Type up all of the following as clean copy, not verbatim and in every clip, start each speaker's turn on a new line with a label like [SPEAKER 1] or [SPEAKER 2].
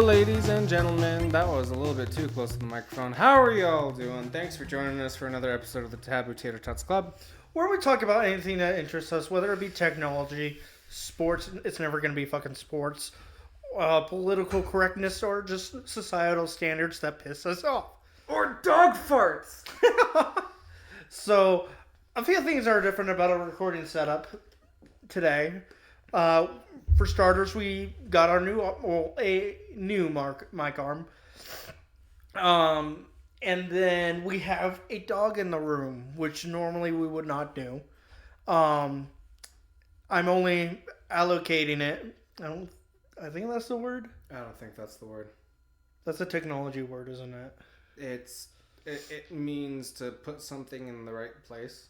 [SPEAKER 1] ladies and gentlemen. That was a little bit too close to the microphone. How are you all doing? Thanks for joining us for another episode of the Taboo Tater Tots Club,
[SPEAKER 2] where we talk about anything that interests us, whether it be technology, sports, it's never going to be fucking sports, political correctness, or just societal standards that piss us off.
[SPEAKER 1] Or dog farts!
[SPEAKER 2] So, a few things are different about our recording setup today. For starters, we got our a new mic arm. And then we have a dog in the room, which normally we would not do. I'm only allocating it. I think that's the word.
[SPEAKER 1] I don't think that's the word.
[SPEAKER 2] That's a technology word, isn't it?
[SPEAKER 1] It means to put something in the right place.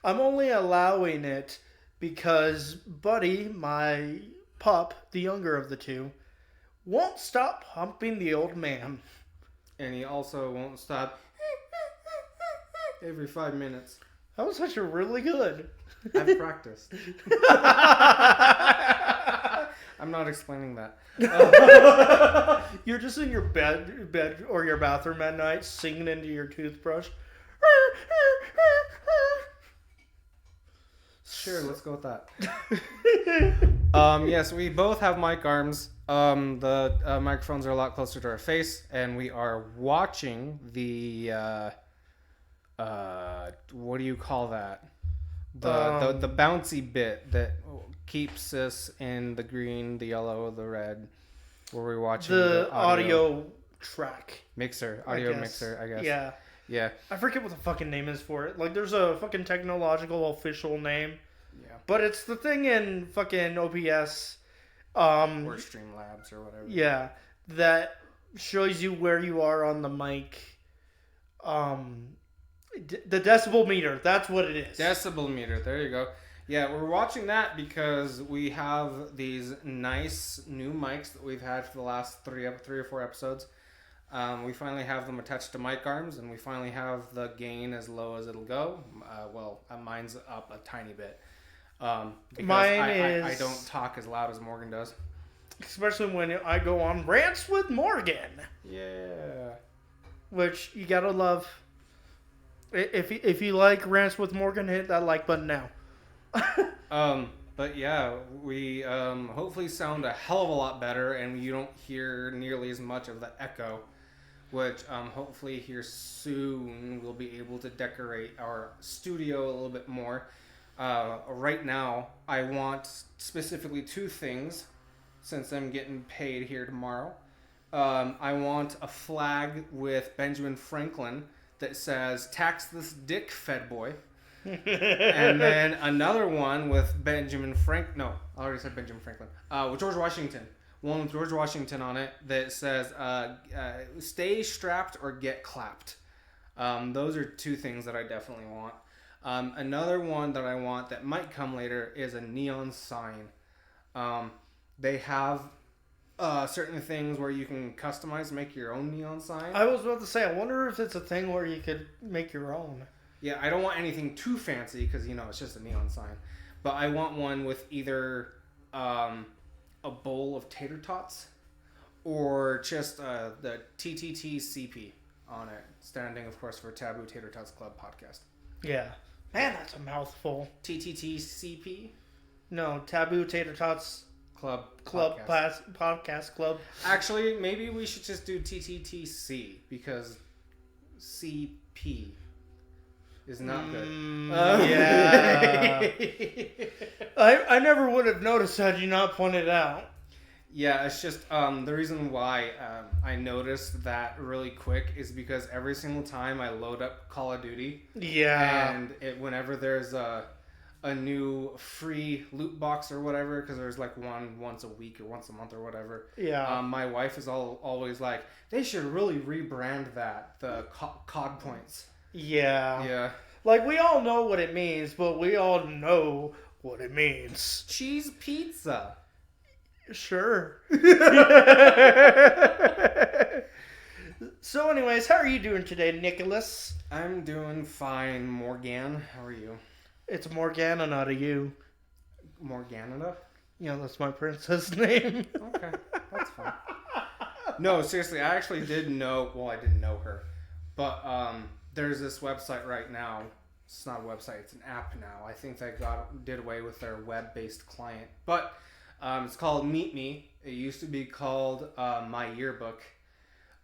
[SPEAKER 2] I'm only allowing it because Buddy, my pup, the younger of the two, won't stop humping the old man.
[SPEAKER 1] And he also won't stop every 5 minutes.
[SPEAKER 2] That was actually really good.
[SPEAKER 1] I've practiced. I'm not explaining that.
[SPEAKER 2] You're just in your bed or your bathroom at night singing into your toothbrush.
[SPEAKER 1] Sure, let's go with that. Yes, we both have mic arms. The microphones are a lot closer to our face, and we are watching the what do you call that? The bouncy bit that keeps us in the green, the yellow, the red. Where we're watching
[SPEAKER 2] the audio track
[SPEAKER 1] audio mixer, I guess. Yeah. I
[SPEAKER 2] forget what the fucking name is for it. Like, there's a fucking technological official name.
[SPEAKER 1] Yeah.
[SPEAKER 2] But it's the thing in fucking OBS.
[SPEAKER 1] Or Streamlabs or whatever.
[SPEAKER 2] Yeah. That shows you where you are on the mic. The decibel meter. That's what it is.
[SPEAKER 1] Decibel meter. There you go. Yeah, we're watching that because we have these nice new mics that we've had for the last three or four episodes. We finally have them attached to mic arms, and we finally have the gain as low as it'll go. Mine's up a tiny bit. Because I don't talk as loud as Morgan does.
[SPEAKER 2] Especially when I go on Rants with Morgan.
[SPEAKER 1] Yeah.
[SPEAKER 2] Which you gotta love. If you like Rants with Morgan, hit that like button now.
[SPEAKER 1] But yeah, we hopefully sound a hell of a lot better, and you don't hear nearly as much of the echo, which hopefully here soon we'll be able to decorate our studio a little bit more. Right now, I want specifically two things, since I'm getting paid here tomorrow. I want a flag with Benjamin Franklin that says, "Tax this dick, Fed boy." And then another one with I already said Benjamin Franklin. With George Washington. One with George Washington on it that says, "Stay strapped or get clapped." Those are two things that I definitely want. Another one that I want that might come later is a neon sign. They have certain things where you can customize, make your own neon sign.
[SPEAKER 2] I was about to say, I wonder if it's a thing where you could make your own.
[SPEAKER 1] Yeah, I don't want anything too fancy because, it's just a neon sign. But I want one with either a bowl of tater tots or just the TTTCP on it, standing, of course, for Taboo Tater Tots Club podcast.
[SPEAKER 2] Yeah. Man, that's a mouthful.
[SPEAKER 1] TTTCP?
[SPEAKER 2] No, Taboo Tater Tots
[SPEAKER 1] Club
[SPEAKER 2] podcast Club.
[SPEAKER 1] Actually, maybe we should just do TTTC because CP is not good.
[SPEAKER 2] Yeah. I never would have noticed had you not pointed it out.
[SPEAKER 1] Yeah, it's just the reason why I noticed that really quick is because every single time I load up Call of Duty, and whenever there's a new free loot box or whatever, because there's like one once a week or once a month or whatever.
[SPEAKER 2] Yeah.
[SPEAKER 1] My wife is always like, they should really rebrand the COD points.
[SPEAKER 2] Yeah.
[SPEAKER 1] Yeah.
[SPEAKER 2] Like, we all know what it means, but we all know what it means.
[SPEAKER 1] Cheese pizza.
[SPEAKER 2] Sure. So anyways, how are you doing today, Nicholas?
[SPEAKER 1] I'm doing fine, Morgan. How are you?
[SPEAKER 2] It's Morgana, not a you.
[SPEAKER 1] Morgana?
[SPEAKER 2] Yeah, that's my princess name.
[SPEAKER 1] Okay, that's fine. No, seriously, I actually did know. Well, I didn't know her, but there's this website right now. It's not a website; it's an app now. I think they did away with their web-based client, but it's called Meet Me. It used to be called My Yearbook,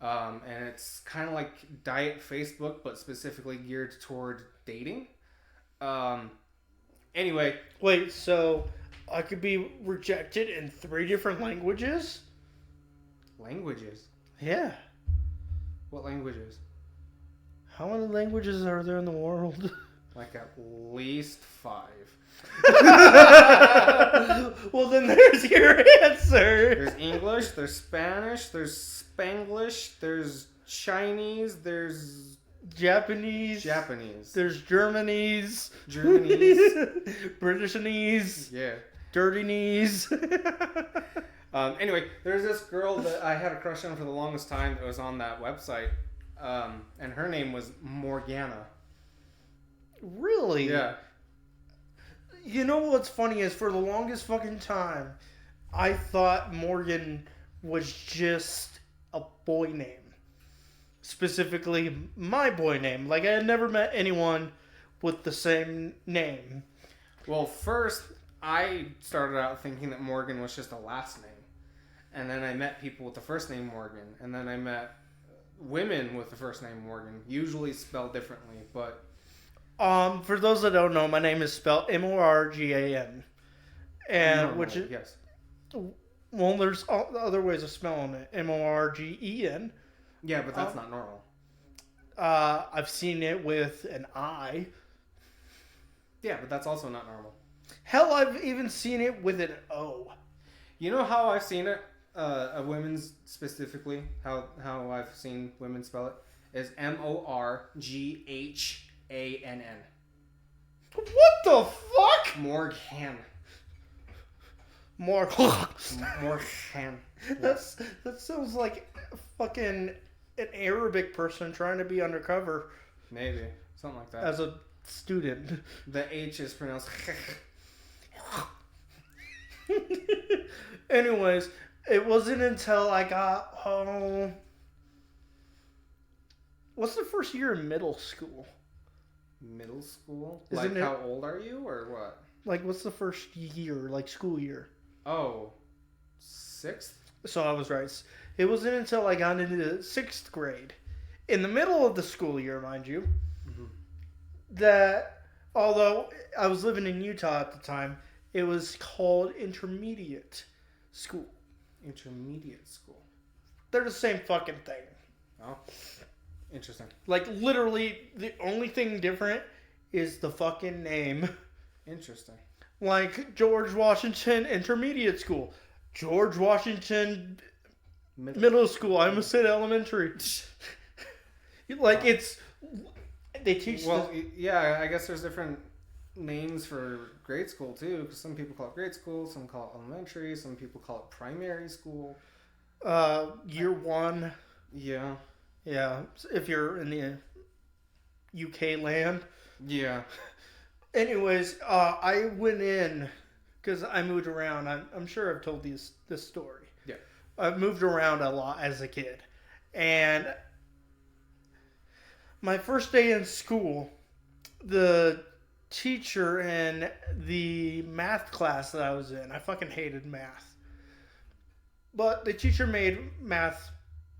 [SPEAKER 1] and it's kind of like Diet Facebook, but specifically geared toward dating. Anyway,
[SPEAKER 2] Wait, so I could be rejected in 3 different languages?
[SPEAKER 1] languages.
[SPEAKER 2] Yeah.
[SPEAKER 1] What languages?
[SPEAKER 2] How many languages are there in the world?
[SPEAKER 1] Like at least 5.
[SPEAKER 2] Well, then there's your answer.
[SPEAKER 1] There's English, there's Spanish, there's Spanglish, there's Chinese, there's
[SPEAKER 2] Japanese. There's Germanese. Britishanese.
[SPEAKER 1] Yeah.
[SPEAKER 2] Dirtinese.
[SPEAKER 1] Anyway, there's this girl that I had a crush on for the longest time that was on that website. And her name was Morgana.
[SPEAKER 2] Really?
[SPEAKER 1] Yeah.
[SPEAKER 2] You know what's funny is for the longest fucking time, I thought Morgan was just a boy name. Specifically, my boy name. Like, I had never met anyone with the same name.
[SPEAKER 1] Well, first, I started out thinking that Morgan was just a last name. And then I met people with the first name Morgan. And then I met women with the first name Morgan, usually spelled differently, but...
[SPEAKER 2] For those that don't know, my name is spelled Morgan. And
[SPEAKER 1] normally,
[SPEAKER 2] which is...
[SPEAKER 1] Yes.
[SPEAKER 2] Well, there's other ways of spelling it. Morgen.
[SPEAKER 1] Yeah, but that's not normal.
[SPEAKER 2] I've seen it with an I.
[SPEAKER 1] Yeah, but that's also not normal.
[SPEAKER 2] Hell, I've even seen it with an O.
[SPEAKER 1] You know how I've seen it? A women's specifically, how I've seen women spell it is Morghann.
[SPEAKER 2] What the fuck?
[SPEAKER 1] Morgan.
[SPEAKER 2] Morgan. That sounds like fucking an Arabic person trying to be undercover.
[SPEAKER 1] Maybe something like that.
[SPEAKER 2] As a student.
[SPEAKER 1] The H is pronounced.
[SPEAKER 2] Anyways, it wasn't until I got home. What's the first year in middle school?
[SPEAKER 1] Middle school?
[SPEAKER 2] Isn't
[SPEAKER 1] Like, how old are you, or what?
[SPEAKER 2] Like, what's the first year, like school year?
[SPEAKER 1] Oh, 6th?
[SPEAKER 2] So I was right. It wasn't until I got into the 6th grade, in the middle of the school year, mind you, that although I was living in Utah at the time, it was called intermediate school.
[SPEAKER 1] Intermediate school.
[SPEAKER 2] They're the same fucking thing.
[SPEAKER 1] Oh, interesting.
[SPEAKER 2] Like, literally, the only thing different is the fucking name.
[SPEAKER 1] Interesting.
[SPEAKER 2] Like, George Washington Intermediate School. George Washington Middle School. I almost said elementary. Like, it's... They teach...
[SPEAKER 1] Well, yeah, I guess there's different names for grade school, too. Because some people call it grade school, some call it elementary, some people call it primary school.
[SPEAKER 2] Year 1.
[SPEAKER 1] Yeah.
[SPEAKER 2] Yeah, if you're in the UK land.
[SPEAKER 1] Yeah.
[SPEAKER 2] Anyways, I went in because I moved around. I'm sure I've told this story.
[SPEAKER 1] Yeah.
[SPEAKER 2] I've moved around a lot as a kid. And my first day in school, the teacher in the math class that I was in, I fucking hated math. But the teacher made math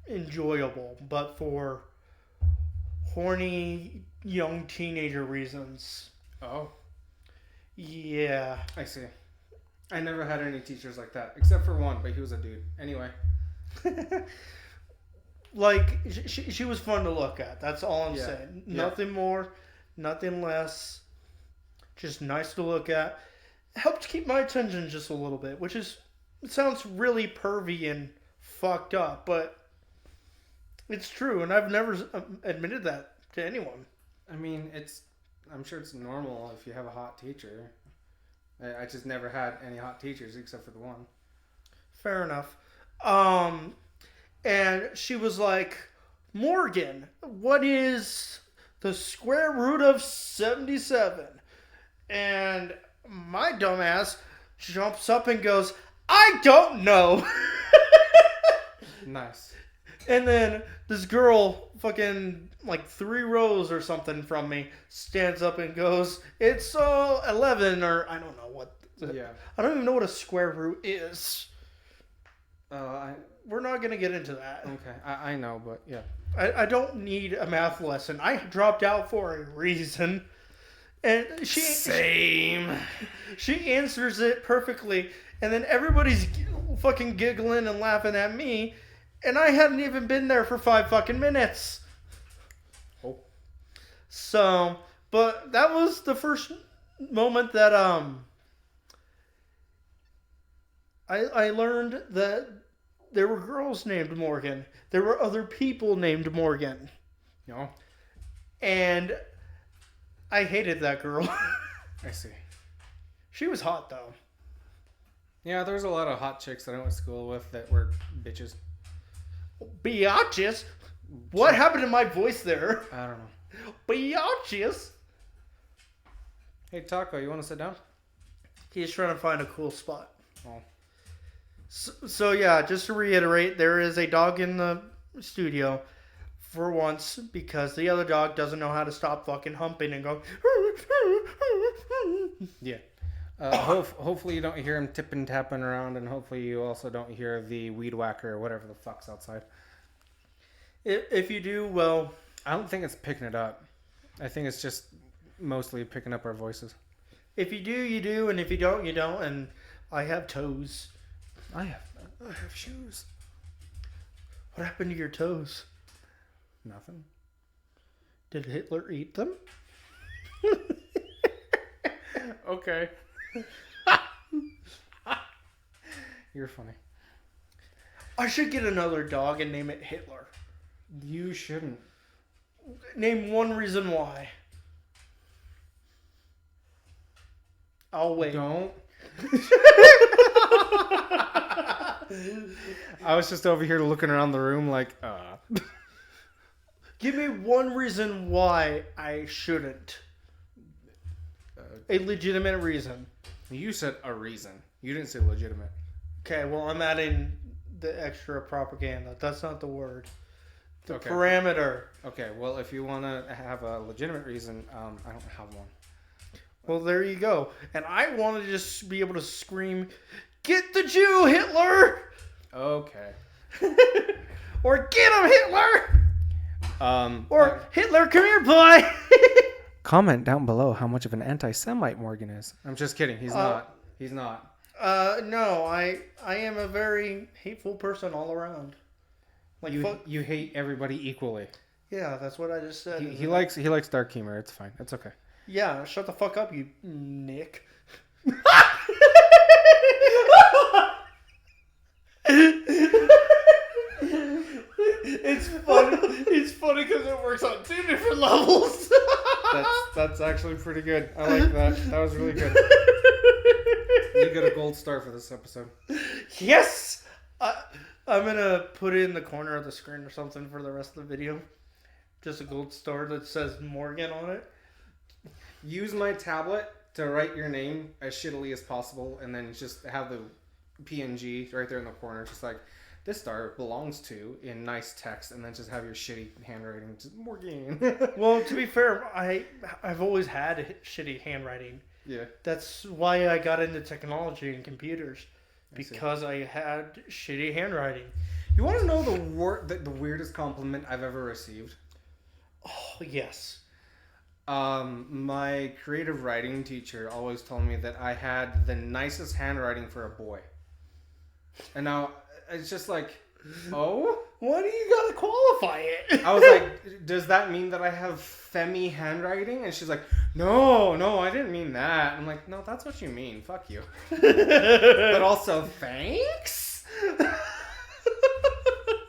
[SPEAKER 2] enjoyable, but for horny young teenager reasons.
[SPEAKER 1] Oh.
[SPEAKER 2] Yeah.
[SPEAKER 1] I see. I never had any teachers like that, except for one, but he was a dude. Anyway.
[SPEAKER 2] Like, she was fun to look at. That's all I'm saying.
[SPEAKER 1] Yeah.
[SPEAKER 2] Nothing more, nothing less. Just nice to look at. Helped keep my attention just a little bit, which is, it sounds really pervy and fucked up, but it's true, and I've never admitted that to anyone.
[SPEAKER 1] I mean, I'm sure it's normal if you have a hot teacher. I just never had any hot teachers except for the one.
[SPEAKER 2] Fair enough. And she was like, Morgan, what is the square root of 77? And my dumbass jumps up and goes, "I don't know."
[SPEAKER 1] Nice.
[SPEAKER 2] And then this girl, fucking like 3 rows or something from me, stands up and goes, "It's 11," or I don't know what.
[SPEAKER 1] Yeah.
[SPEAKER 2] I don't even know what a square root is.
[SPEAKER 1] I
[SPEAKER 2] We're not gonna get into that.
[SPEAKER 1] Okay, I know, but yeah.
[SPEAKER 2] I don't need a math lesson. I dropped out for a reason. And she answers it perfectly. And then everybody's fucking giggling and laughing at me. And I hadn't even been there for 5 fucking minutes.
[SPEAKER 1] Oh.
[SPEAKER 2] So, but that was the first moment that I learned that there were girls named Morgan. There were other people named Morgan.
[SPEAKER 1] No.
[SPEAKER 2] And I hated that girl.
[SPEAKER 1] I see.
[SPEAKER 2] She was hot, though.
[SPEAKER 1] Yeah, there was a lot of hot chicks that I went to school with that were bitches.
[SPEAKER 2] Biatches? What happened to my voice there?
[SPEAKER 1] I don't know.
[SPEAKER 2] Biatches?
[SPEAKER 1] Hey, Taco, you want to sit down?
[SPEAKER 2] He's trying to find a cool spot.
[SPEAKER 1] Oh.
[SPEAKER 2] So yeah, just to reiterate, there is a dog in the studio for once because the other dog doesn't know how to stop fucking humping and go.
[SPEAKER 1] Yeah. Hopefully you don't hear him tipping tapping around, and hopefully you also don't hear the weed whacker or whatever the fuck's outside.
[SPEAKER 2] If you do, well,
[SPEAKER 1] I don't think it's picking it up. I think it's just mostly picking up our voices.
[SPEAKER 2] if you do, you do, and if you don't, you don't. And I have toes.
[SPEAKER 1] I have shoes.
[SPEAKER 2] What happened to your toes?
[SPEAKER 1] Nothing.
[SPEAKER 2] Did Hitler eat them?
[SPEAKER 1] Okay. You're funny.
[SPEAKER 2] I should get another dog and name it Hitler.
[SPEAKER 1] You shouldn't.
[SPEAKER 2] Name one reason why. I'll wait.
[SPEAKER 1] Don't. I was just over here looking around the room like,
[SPEAKER 2] Give me one reason why I shouldn't. A legitimate reason.
[SPEAKER 1] You said a reason. You didn't say legitimate.
[SPEAKER 2] Okay, well, I'm adding the extra propaganda. That's not the word. The
[SPEAKER 1] Okay.
[SPEAKER 2] parameter.
[SPEAKER 1] Okay, well, if you want to have a legitimate reason, I don't have one.
[SPEAKER 2] Well, there you go. And I want to just be able to scream, "Get the Jew, Hitler!"
[SPEAKER 1] Okay.
[SPEAKER 2] Or "Get him, Hitler!" Or "Hitler, come here, boy!"
[SPEAKER 1] Comment down below how much of an anti-Semite Morgan is. I'm just kidding. He's not. He's not.
[SPEAKER 2] No, I am a very hateful person all around. Like
[SPEAKER 1] You hate everybody equally.
[SPEAKER 2] Yeah, that's what I just said.
[SPEAKER 1] He likes dark humor. It's fine. It's okay.
[SPEAKER 2] Yeah, shut the fuck up, you Nick. It's funny. It's funny because it works on 2 different levels.
[SPEAKER 1] That's actually pretty good. I like that. That was really good. You get a gold star for this episode.
[SPEAKER 2] Yes! I'm going to put it in the corner of the screen or something for the rest of the video. Just a gold star that says Morgan on it.
[SPEAKER 1] Use my tablet to write your name as shittily as possible, and then just have the PNG right there in the corner. Just like, this star belongs to, in nice text, and then just have your shitty handwriting. Just Morgan.
[SPEAKER 2] Well, to be fair, I've always had shitty handwriting.
[SPEAKER 1] Yeah.
[SPEAKER 2] That's why I got into technology and computers. Because I had shitty handwriting.
[SPEAKER 1] You want to know the weirdest compliment I've ever received?
[SPEAKER 2] Oh, yes.
[SPEAKER 1] My creative writing teacher always told me that I had the nicest handwriting for a boy. And now, it's just like, oh?
[SPEAKER 2] Why do you gotta qualify it?
[SPEAKER 1] I was like, does that mean that I have femi handwriting? And she's like, no, I didn't mean that. I'm like, no, that's what you mean. Fuck you. But also, thanks?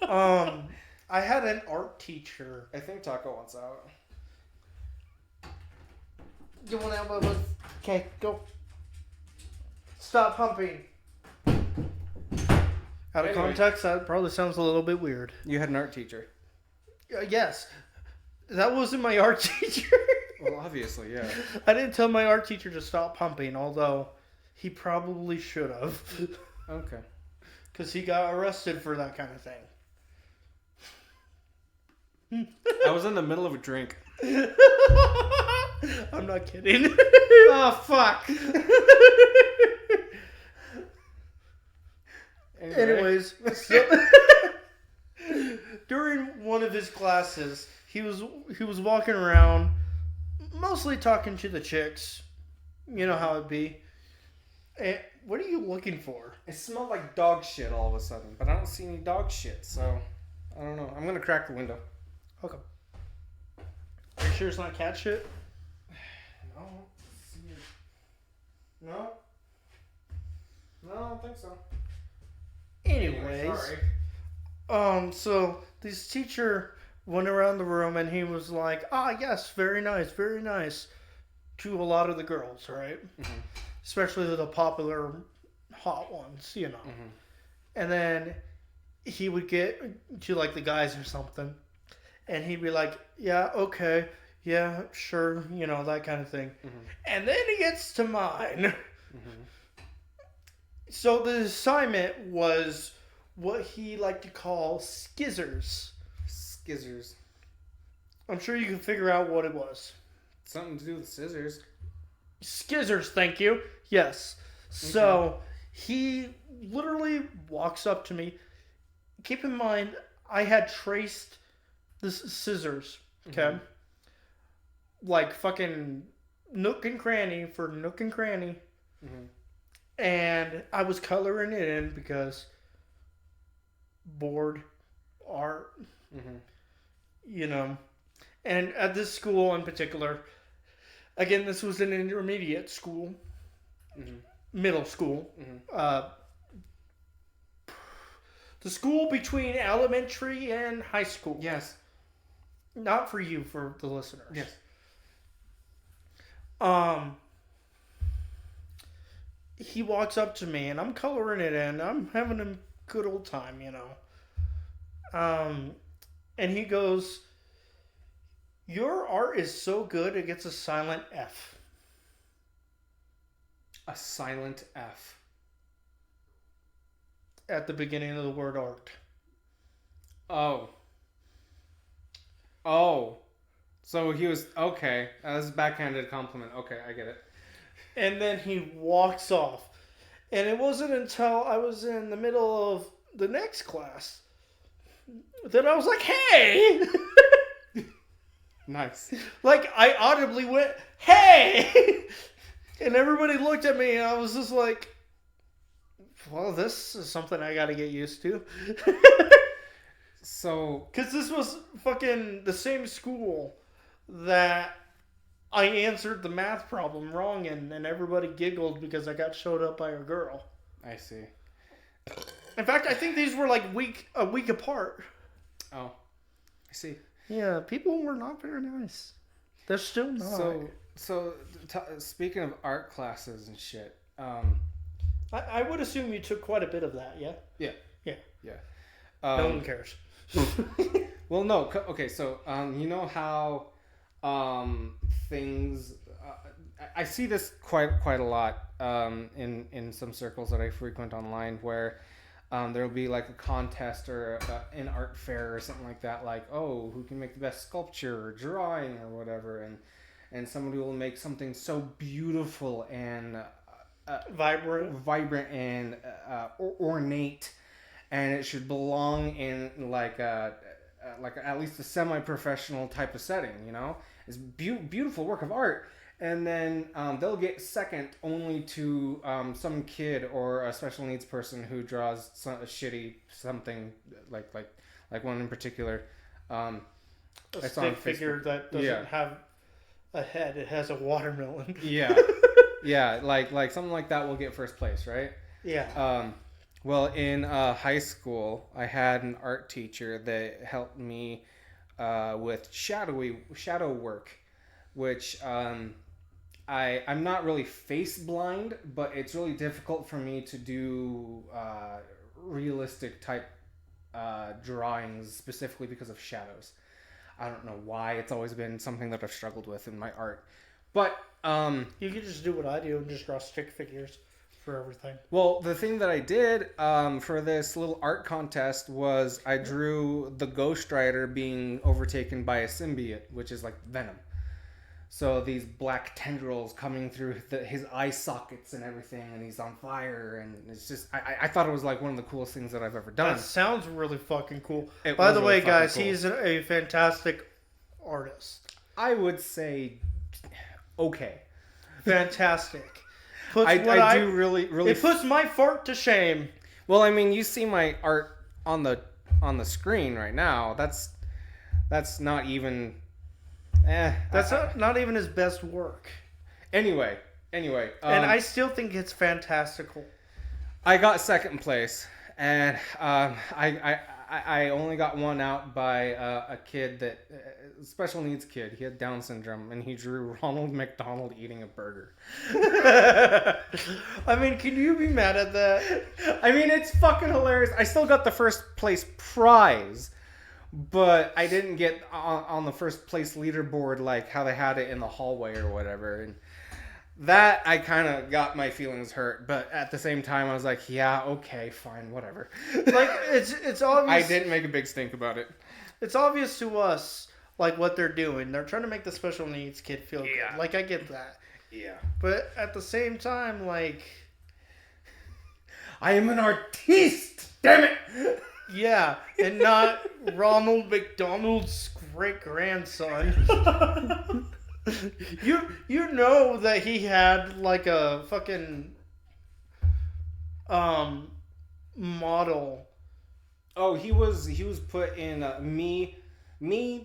[SPEAKER 2] I had an art teacher.
[SPEAKER 1] I think Taco wants out.
[SPEAKER 2] You want out, Bubba? Okay, go. Stop humping. Out of context, that probably sounds a little bit weird.
[SPEAKER 1] You had an art teacher.
[SPEAKER 2] Yes. That wasn't my art teacher.
[SPEAKER 1] Well, obviously, yeah.
[SPEAKER 2] I didn't tell my art teacher to stop pumping, although He probably should have.
[SPEAKER 1] Okay.
[SPEAKER 2] Because he got arrested for that kind of thing.
[SPEAKER 1] I was in the middle of a drink.
[SPEAKER 2] I'm not kidding.
[SPEAKER 1] Oh, fuck.
[SPEAKER 2] Anyways, so during one of his classes, he was walking around, mostly talking to the chicks. You know how it'd be. And what are you looking for?
[SPEAKER 1] It smelled like dog shit all of a sudden, but I don't see any dog shit, so I don't know. I'm gonna crack the window.
[SPEAKER 2] Okay. Are you sure it's not cat shit?
[SPEAKER 1] No. No? No, I don't think so.
[SPEAKER 2] Anyways.
[SPEAKER 1] Sorry.
[SPEAKER 2] So this teacher went around the room and he was like, yes, very nice, to a lot of the girls, right?
[SPEAKER 1] Mm-hmm.
[SPEAKER 2] Especially the popular hot ones, you know.
[SPEAKER 1] Mm-hmm.
[SPEAKER 2] And then he would get to like the guys or something, and he'd be like, yeah, okay, yeah, sure, you know, that kind of thing.
[SPEAKER 1] Mm-hmm.
[SPEAKER 2] And then he gets to mine.
[SPEAKER 1] Mm-hmm.
[SPEAKER 2] So the assignment was what he liked to call skizzers.
[SPEAKER 1] Skizzers.
[SPEAKER 2] I'm sure you can figure out what it was.
[SPEAKER 1] Something to do with scissors.
[SPEAKER 2] Skizzers, thank you. Yes. So he literally walks up to me. Keep in mind, I had traced the scissors, okay? Mm-hmm. Like fucking nook and cranny for nook and cranny.
[SPEAKER 1] Mm-hmm.
[SPEAKER 2] And I was coloring it in because bored art, you know. And at this school in particular, again, this was an intermediate school, middle school. The school between elementary and high school.
[SPEAKER 1] Yes.
[SPEAKER 2] Not for you, for the listeners.
[SPEAKER 1] Yes.
[SPEAKER 2] He walks up to me and I'm coloring it in. I'm having a good old time, you know. And he goes, your art is so good it gets a silent F.
[SPEAKER 1] A silent F.
[SPEAKER 2] At the beginning of the word art.
[SPEAKER 1] Oh. So he was, okay. That was a backhanded compliment. Okay, I get it.
[SPEAKER 2] And then he walks off. And it wasn't until I was in the middle of the next class that I was like, hey!
[SPEAKER 1] Nice.
[SPEAKER 2] Like, I audibly went, hey! And everybody looked at me and I was just like, well, this is something I gotta get used to.
[SPEAKER 1] So...
[SPEAKER 2] Because this was fucking the same school that I answered the math problem wrong in, and everybody giggled because I got showed up by a girl.
[SPEAKER 1] I see.
[SPEAKER 2] In fact, I think these were like a week apart.
[SPEAKER 1] Oh, I see.
[SPEAKER 2] Yeah, people were not very nice. They're still not.
[SPEAKER 1] So speaking of art classes and shit,
[SPEAKER 2] I would assume you took quite a bit of that, yeah?
[SPEAKER 1] Yeah.
[SPEAKER 2] No one cares.
[SPEAKER 1] Well, no. Okay, so you know how things. I see this quite a lot in some circles that I frequent online, where there'll be like a contest or an art fair or something like that, like, oh, who can make the best sculpture or drawing or whatever, and somebody will make something so beautiful and vibrant and ornate, and it should belong in like at least a semi-professional type of setting, you know. It's beautiful work of art, and then they'll get second only to some kid or a special needs person who draws a shitty something like one in particular.
[SPEAKER 2] A stick figure that doesn't have a head; it has a watermelon.
[SPEAKER 1] Yeah, like something like that will get first place, right?
[SPEAKER 2] Yeah.
[SPEAKER 1] Well, in high school, I had an art teacher that helped me with shadow work, which I'm not really face blind, but it's really difficult for me to do realistic type drawings specifically because of shadows. I don't know why. It's always been something that I've struggled with in my art. But
[SPEAKER 2] you could just do what I do and just draw stick figures. for everything.
[SPEAKER 1] Well, the thing that I did for this little art contest was I drew the Ghost Rider being overtaken by a symbiote, which is like Venom. So these black tendrils coming through his eye sockets and everything, and he's on fire, and it's just I thought it was like one of the coolest things that I've ever done.
[SPEAKER 2] That sounds really fucking cool.
[SPEAKER 1] It
[SPEAKER 2] By
[SPEAKER 1] was
[SPEAKER 2] the
[SPEAKER 1] really
[SPEAKER 2] way,
[SPEAKER 1] fucking
[SPEAKER 2] guys,
[SPEAKER 1] cool.
[SPEAKER 2] he's a fantastic artist.
[SPEAKER 1] I would say okay.
[SPEAKER 2] Fantastic.
[SPEAKER 1] I do really
[SPEAKER 2] It puts my fart to shame.
[SPEAKER 1] Well, I mean, you see my art on the screen right now. That's not even.
[SPEAKER 2] That's not even his best work.
[SPEAKER 1] Anyway.
[SPEAKER 2] And I still think it's fantastical.
[SPEAKER 1] I got second place, and I only got one out by a kid that special needs kid. He had Down syndrome, and he drew Ronald McDonald eating a burger.
[SPEAKER 2] I mean, can you be mad at that?
[SPEAKER 1] I mean, it's fucking hilarious. I still got the first place prize, but I didn't get on the first place leaderboard like how they had it in the hallway or whatever. And that I kind of got my feelings hurt, but at the same time I was like, yeah, okay, fine, whatever.
[SPEAKER 2] Like it's obvious.
[SPEAKER 1] I didn't make a big stink about it.
[SPEAKER 2] It's obvious to us like what they're doing. They're trying to make the special needs kid feel
[SPEAKER 1] Yeah.
[SPEAKER 2] good. Like I get that.
[SPEAKER 1] Yeah.
[SPEAKER 2] But at the same time, like,
[SPEAKER 1] I am an artiste, damn it.
[SPEAKER 2] yeah, and not Ronald McDonald's great grandson. You know that he had like a fucking model.
[SPEAKER 1] Oh, he was put in me,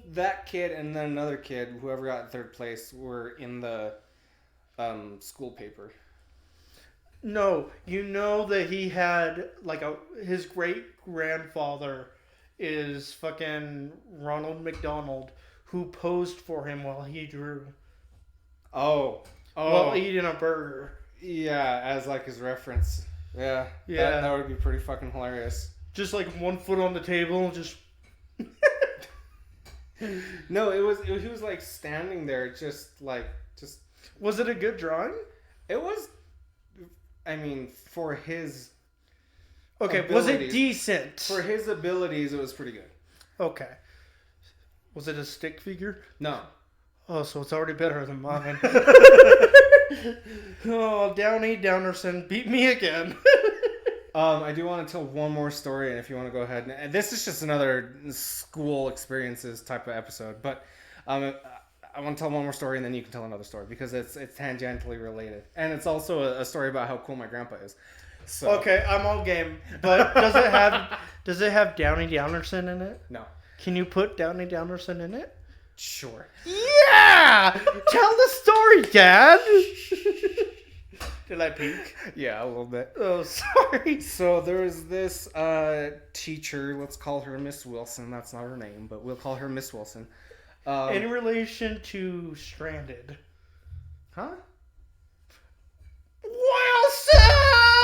[SPEAKER 1] that kid, and then another kid, whoever got third place, were in the school paper.
[SPEAKER 2] No, you know that he had like his great grandfather is fucking Ronald McDonald, who posed for him while he drew.
[SPEAKER 1] Oh.
[SPEAKER 2] While eating a burger.
[SPEAKER 1] Yeah, as like his reference. Yeah.
[SPEAKER 2] Yeah.
[SPEAKER 1] That would be pretty fucking hilarious.
[SPEAKER 2] Just like 1 foot on the table, just.
[SPEAKER 1] No, he was like standing there, just.
[SPEAKER 2] Was it a good drawing?
[SPEAKER 1] It was. I mean, for his.
[SPEAKER 2] Okay,
[SPEAKER 1] abilities,
[SPEAKER 2] was it decent?
[SPEAKER 1] For his abilities, it was pretty good.
[SPEAKER 2] Okay. Was it a stick figure?
[SPEAKER 1] No.
[SPEAKER 2] Oh, so it's already better than mine. Oh, Downey Downerson beat me again.
[SPEAKER 1] I do want to tell one more story, and if you want to go ahead, and this is just another school experiences type of episode, but I want to tell one more story, and then you can tell another story because it's tangentially related, and it's also a story about how cool my grandpa is. So.
[SPEAKER 2] Okay, I'm all game. But does it have Downey Downerson in it?
[SPEAKER 1] No.
[SPEAKER 2] Can you put Downey Downerson in it?
[SPEAKER 1] Sure.
[SPEAKER 2] Yeah! Tell the story, Dad! Did I peek?
[SPEAKER 1] Yeah, a little bit.
[SPEAKER 2] Oh, sorry.
[SPEAKER 1] So there was this teacher, let's call her Miss Wilson. That's not her name, but we'll call her Miss Wilson.
[SPEAKER 2] In relation to Stranded.
[SPEAKER 1] Huh?
[SPEAKER 2] Wilson!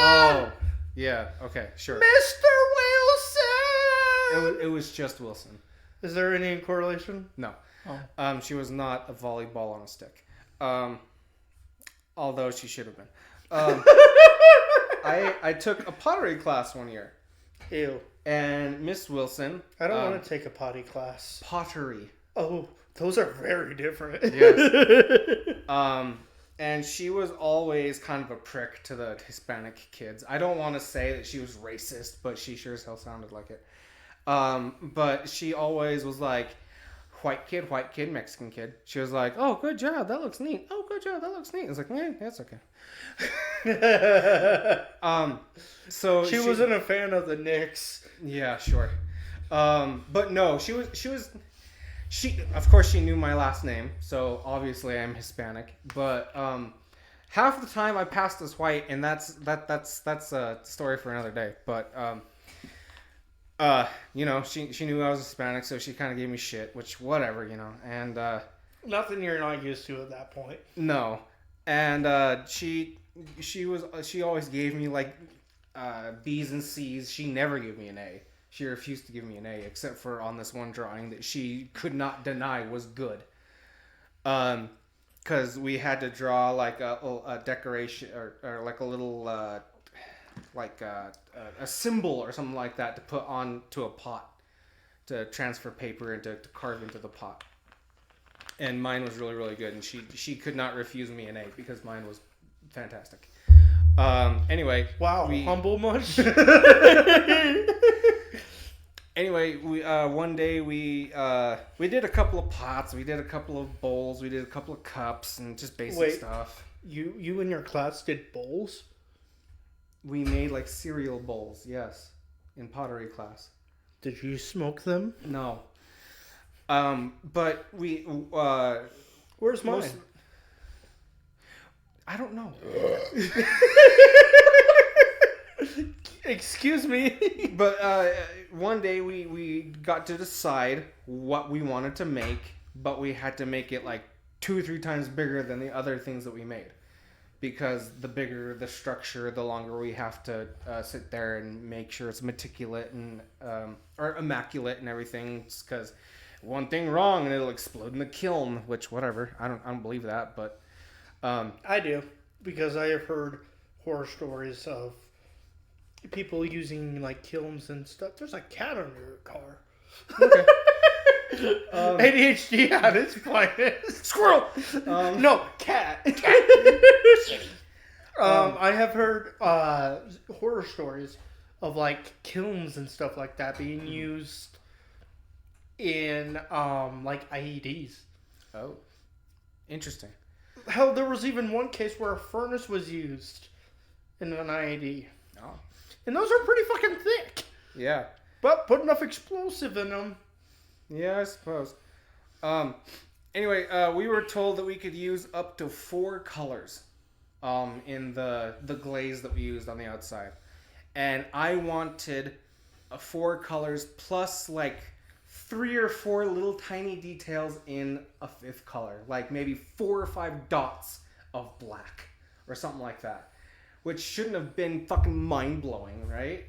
[SPEAKER 1] Oh, yeah. Okay, sure.
[SPEAKER 2] Mr. Wilson!
[SPEAKER 1] It was just Wilson.
[SPEAKER 2] Is there any correlation?
[SPEAKER 1] No.
[SPEAKER 2] Oh.
[SPEAKER 1] She was not a volleyball on a stick. Although she should have been. I took a pottery class one year.
[SPEAKER 2] Ew.
[SPEAKER 1] And Miss Wilson.
[SPEAKER 2] I don't want to take a potty class.
[SPEAKER 1] Pottery.
[SPEAKER 2] Oh, those are very different.
[SPEAKER 1] Yes. And she was always kind of a prick to the Hispanic kids. I don't want to say that she was racist, but she sure as hell sounded like it. But she always was like, white kid, Mexican kid. She was like, oh, good job, that looks neat. Oh, good job, that looks neat. I was like, yeah, that's okay. So
[SPEAKER 2] she wasn't a fan of the Knicks.
[SPEAKER 1] Yeah, sure. But no, she of course she knew my last name, so obviously I'm Hispanic. But half the time I passed as white, and that's a story for another day. But she knew I was Hispanic, so she kind of gave me shit, which whatever, and
[SPEAKER 2] nothing you're not used to at that point.
[SPEAKER 1] No, and she always gave me like B's and C's. She never gave me an A. She refused to give me an A, except for on this one drawing that she could not deny was good. because we had to draw like a decoration or like a little like a symbol or something like that to put on to a pot to transfer paper and to carve into the pot. And mine was really, really good, and she could not refuse me an A because mine was fantastic. Anyway,
[SPEAKER 2] Wow, humble much?
[SPEAKER 1] Anyway, we one day we did a couple of pots, we did a couple of bowls, we did a couple of cups, and just basic stuff.
[SPEAKER 2] You and your class did bowls?
[SPEAKER 1] We made like cereal bowls, yes, in pottery class.
[SPEAKER 2] Did you smoke them?
[SPEAKER 1] No. But we
[SPEAKER 2] where's mine?
[SPEAKER 1] I don't know.
[SPEAKER 2] Excuse me.
[SPEAKER 1] But one day we got to decide what we wanted to make, but we had to make it like 2 or 3 times bigger than the other things that we made. Because the bigger the structure, the longer we have to sit there and make sure it's meticulous and or immaculate and everything. Because one thing wrong and it'll explode in the kiln. Which whatever, I don't believe that, but
[SPEAKER 2] I do, because I have heard horror stories of people using like kilns and stuff. There's a cat under your car.
[SPEAKER 1] Okay.
[SPEAKER 2] ADHD at its finest.
[SPEAKER 1] Squirrel.
[SPEAKER 2] No, cat. I have heard horror stories of like kilns and stuff like that being used in like IEDs.
[SPEAKER 1] Oh, interesting.
[SPEAKER 2] Hell, there was even one case where a furnace was used in an IED.
[SPEAKER 1] Oh.
[SPEAKER 2] And those are pretty fucking thick.
[SPEAKER 1] Yeah.
[SPEAKER 2] But put enough explosive in them.
[SPEAKER 1] Yeah, I suppose. Anyway, we were told that we could use up to 4 colors in the glaze that we used on the outside. And I wanted 4 colors plus like 3 or 4 little tiny details in a 5th color. Like maybe 4 or 5 dots of black or something like that. Which shouldn't have been fucking mind-blowing, right?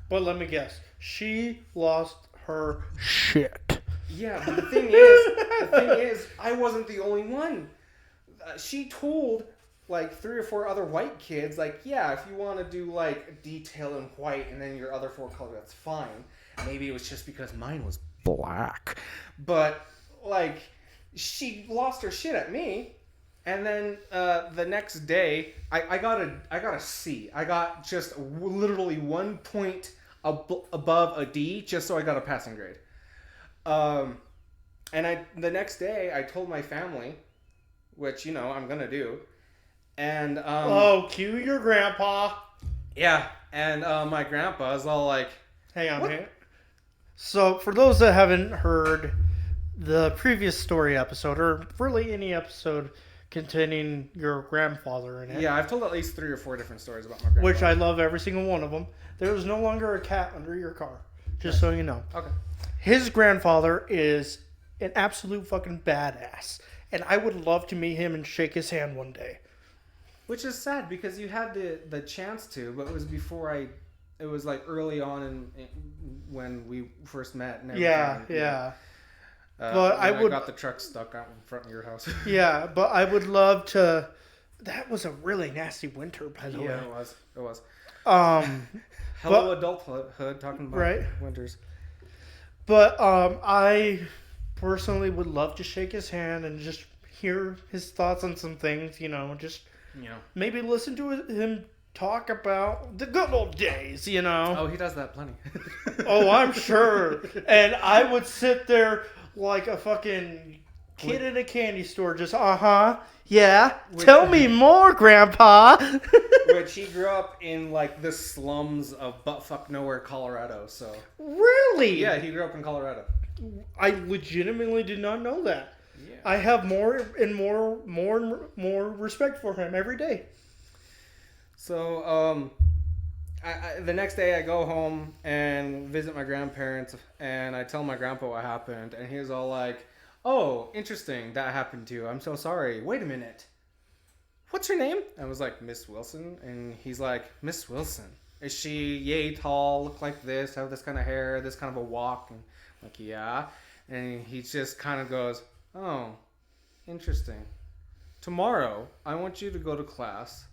[SPEAKER 2] But let me guess. She lost her shit.
[SPEAKER 1] Yeah, but the thing is, I wasn't the only one. She told like 3 or 4 other white kids, like, yeah, if you want to do like a detail in white and then your other 4 colors, that's fine. Maybe it was just because mine was black. But like, she lost her shit at me. And then the next day, I got a C. I got just literally 1 point above a D, just so I got a passing grade. And the next day, I told my family, which I'm gonna do, and
[SPEAKER 2] cue your grandpa.
[SPEAKER 1] Yeah, and my grandpa is all like,
[SPEAKER 2] "Hang on, man." So, for those that haven't heard the previous story episode, or really any episode containing your grandfather in it.
[SPEAKER 1] Yeah, I've told at least 3 or 4 different stories about my grandpa.
[SPEAKER 2] Which I love every single one of them. There is no longer a cat under your car. Just so you know.
[SPEAKER 1] Okay.
[SPEAKER 2] His grandfather is an absolute fucking badass. And I would love to meet him and shake his hand one day.
[SPEAKER 1] Which is sad because you had the chance to, but it was before it was like early on in when we first met and everything.
[SPEAKER 2] Yeah. But I
[SPEAKER 1] got the truck stuck out in front of your house.
[SPEAKER 2] Yeah, but I would love to. That was a really nasty winter, by the way.
[SPEAKER 1] Yeah, it was.
[SPEAKER 2] Hello,
[SPEAKER 1] adulthood, talking about winters.
[SPEAKER 2] But I personally would love to shake his hand and just hear his thoughts on some things. Maybe listen to him talk about the good old days.
[SPEAKER 1] Oh, he does that plenty.
[SPEAKER 2] Oh, I'm sure. And I would sit there like a fucking kid in a candy store, just yeah. Tell me more, Grandpa.
[SPEAKER 1] Which he grew up in like the slums of buttfuck nowhere, Colorado. So
[SPEAKER 2] really,
[SPEAKER 1] yeah, he grew up in Colorado.
[SPEAKER 2] I legitimately did not know that.
[SPEAKER 1] Yeah.
[SPEAKER 2] I have more and more respect for him every day.
[SPEAKER 1] So the next day I go home and visit my grandparents, and I tell my grandpa what happened, and he was all like, "Oh, interesting, that happened to you. I'm so sorry. Wait a minute. What's her name?" I was like, "Miss Wilson." And he's like, "Miss Wilson? Is she yay tall, look like this, have this kind of hair, this kind of a walk?" And I'm like, "Yeah." And he just kind of goes, "Oh, interesting." tomorrow I want you to go to class,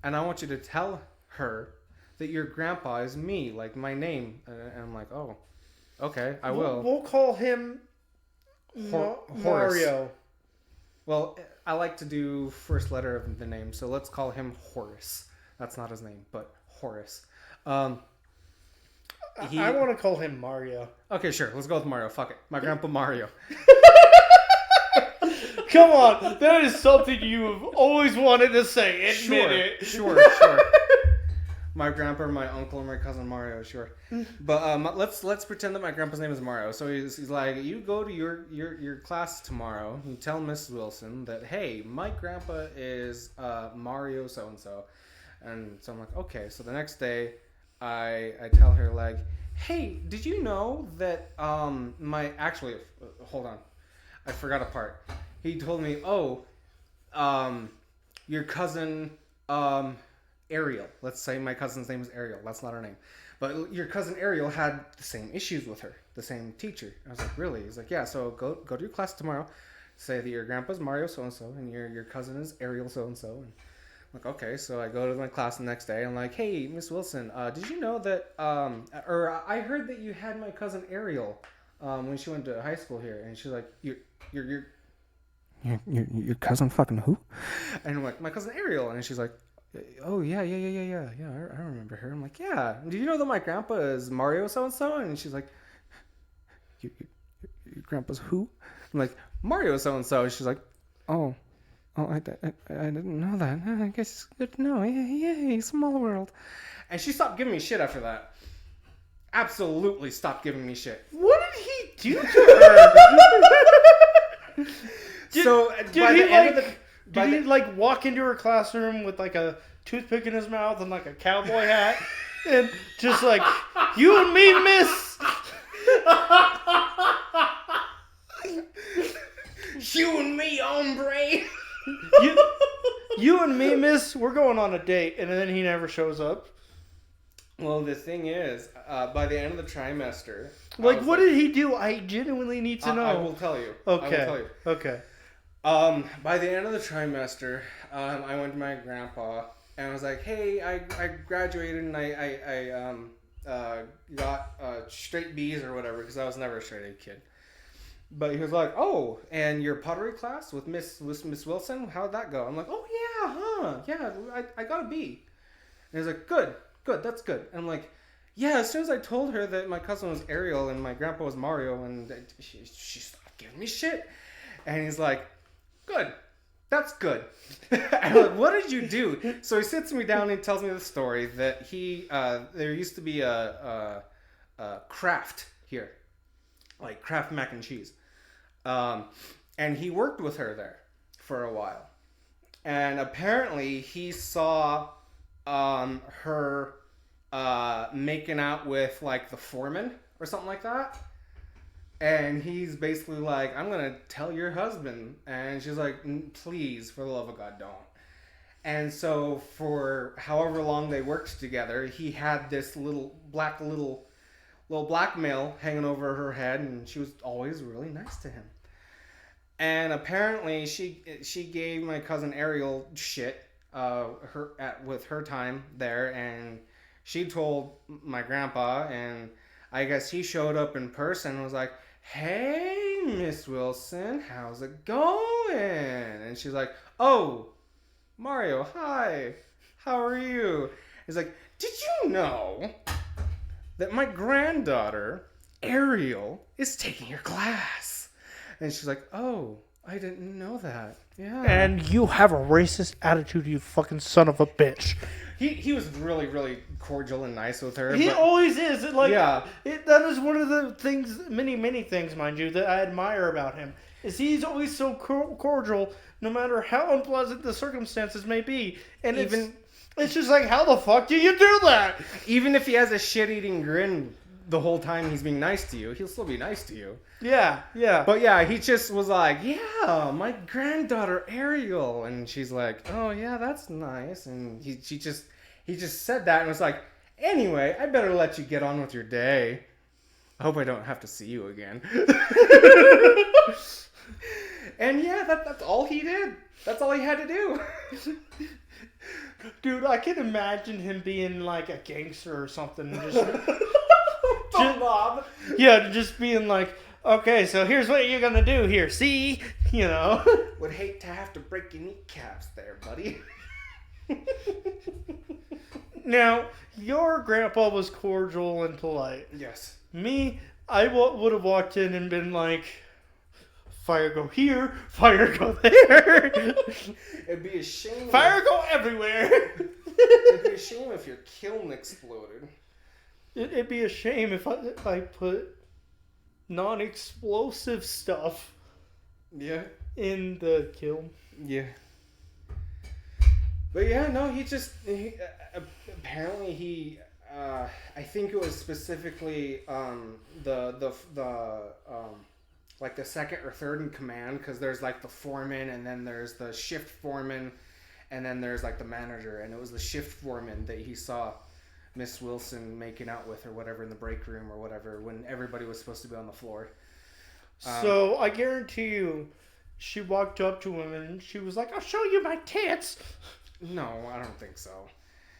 [SPEAKER 1] and I want you to tell her that your grandpa is me, like my name. And I'm like, oh, okay, I will.
[SPEAKER 2] We'll call him
[SPEAKER 1] Horace.
[SPEAKER 2] Mario.
[SPEAKER 1] Well, I like to do first letter of the name, so let's call him Horace. That's not his name, but Horace.
[SPEAKER 2] I want to call him Mario.
[SPEAKER 1] Okay, sure. Let's go with Mario. Fuck it. My grandpa Mario.
[SPEAKER 2] Come on. That is something you've always wanted to say. Admit it.
[SPEAKER 1] Sure. My grandpa, my uncle, and my cousin Mario, sure. But let's pretend that my grandpa's name is Mario. So he's like, you go to your class tomorrow. You tell Miss Wilson that, hey, my grandpa is Mario so-and-so. And so I'm like, okay. So the next day, I tell her, like, hey, did you know that actually, hold on. I forgot a part. He told me, your cousin, Ariel. Let's say my cousin's name is Ariel. That's not her name. But your cousin Ariel had the same issues with her, the same teacher. I was like, really? He's like, yeah, so go to your class tomorrow. Say that your grandpa's Mario so-and-so and your cousin is Ariel so-and-so. And I'm like, okay. So I go to my class the next day. I'm like, hey, Miss Wilson, did you know that, or I heard that you had my cousin Ariel when she went to high school here. And she's like, your cousin fucking who? And I'm like, my cousin Ariel. And she's like, oh, yeah, I remember her. I'm like, yeah. Do you know that my grandpa is Mario so-and-so? And she's like, your grandpa's who? I'm like, Mario so-and-so. And she's like, oh, I didn't know that. I guess it's good to know. Yeah, small world. And she stopped giving me shit after that. Absolutely stopped giving me shit.
[SPEAKER 2] What did he do to her? Did he walk into her classroom with like a toothpick in his mouth and like a cowboy hat and just like, you and me, miss?
[SPEAKER 1] You and me, hombre.
[SPEAKER 2] You and me, miss, we're going on a date. And then he never shows up.
[SPEAKER 1] Well, the thing is, by the end of the trimester...
[SPEAKER 2] what did he do? I genuinely need to know.
[SPEAKER 1] I will tell you.
[SPEAKER 2] Okay.
[SPEAKER 1] By the end of the trimester, I went to my grandpa and I was like, hey, I graduated and I got straight B's or whatever because I was never a straight A kid. But he was like, oh, and your pottery class with Miss Wilson, how'd that go? I'm like, oh, yeah, huh? Yeah, I got a B. And he's like, good, that's good. And I'm like, yeah, as soon as I told her that my cousin was Ariel and my grandpa was Mario, and she stopped giving me shit. And he's like, good, that's good. I'm like, what did you do? So he sits me down and tells me the story that there used to be a Kraft here, like Kraft mac and cheese. And he worked with her there for a while. And apparently he saw her making out with like the foreman or something like that. And he's basically like, I'm going to tell your husband. And she's like, please, for the love of God, don't. And so for however long they worked together, he had this little blackmail hanging over her head, and she was always really nice to him. And apparently she gave my cousin Ariel shit with her time there, and she told my grandpa, and I guess he showed up in person and was like, hey, Miss Wilson, how's it going? And she's like, oh, Mario, hi, how are you? He's like, did you know that my granddaughter, Ariel, is taking your class? And she's like, oh, I didn't know that. Yeah.
[SPEAKER 2] And you have a racist attitude, you fucking son of a bitch.
[SPEAKER 1] He was really, really cordial and nice with her.
[SPEAKER 2] He always is.
[SPEAKER 1] Yeah.
[SPEAKER 2] That is one of the things, many things, mind you, that I admire about him. Is he's always so cordial, no matter how unpleasant the circumstances may be. And it's just like, how the fuck do you do that?
[SPEAKER 1] Even if he has a shit-eating grin the whole time he's being nice to you, he'll still be nice to you.
[SPEAKER 2] Yeah.
[SPEAKER 1] But yeah, he just was like, yeah, my granddaughter Ariel. And she's like, oh yeah, that's nice. And he just said that and was like, anyway, I better let you get on with your day. I hope I don't have to see you again. And yeah, that's all he did. That's all he had to do.
[SPEAKER 2] Dude, I can imagine him being like a gangster or something.
[SPEAKER 1] Bob.
[SPEAKER 2] Yeah, just being like, okay, so here's what you're gonna do here. See? You know.
[SPEAKER 1] Would hate to have to break your kneecaps there, buddy.
[SPEAKER 2] Now, your grandpa was cordial and polite.
[SPEAKER 1] Yes.
[SPEAKER 2] Me, I would have walked in and been like, fire go here, fire go there.
[SPEAKER 1] It'd be a shame.
[SPEAKER 2] Fire go everywhere.
[SPEAKER 1] It'd be a shame if your kiln exploded.
[SPEAKER 2] It'd be a shame if I put non-explosive stuff in the kiln.
[SPEAKER 1] Yeah. But yeah, no, apparently I think it was specifically like the second or third in command, because there's like the foreman, and then there's the shift foreman, and then there's like the manager, and it was the shift foreman that he saw Miss Wilson making out with or whatever in the break room or whatever when everybody was supposed to be on the floor.
[SPEAKER 2] So I guarantee you, she walked up to him and she was like, "I'll show you my tits."
[SPEAKER 1] No, I don't think so.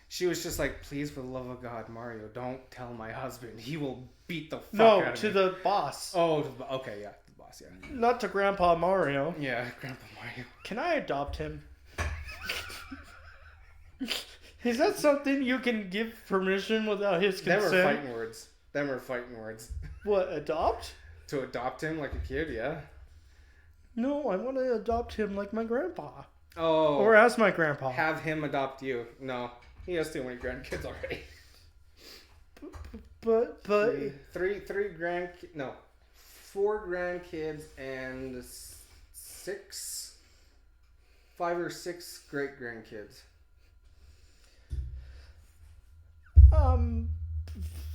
[SPEAKER 1] She was just like, "Please, for the love of God, Mario, don't tell my husband. He will beat the fuck out of me."
[SPEAKER 2] No, to the boss.
[SPEAKER 1] Oh, okay, yeah, the boss, yeah.
[SPEAKER 2] Not to Grandpa Mario.
[SPEAKER 1] Yeah, Grandpa Mario.
[SPEAKER 2] Can I adopt him? Is that something you can give permission without his consent?
[SPEAKER 1] Them were fighting words.
[SPEAKER 2] What, adopt?
[SPEAKER 1] To adopt him like a kid, yeah.
[SPEAKER 2] No, I want to adopt him like my grandpa.
[SPEAKER 1] Oh.
[SPEAKER 2] Or as my grandpa.
[SPEAKER 1] Have him adopt you. No. He has too many grandkids already.
[SPEAKER 2] But
[SPEAKER 1] Three grandkids. No. 4 grandkids and 5 or 6 great grandkids.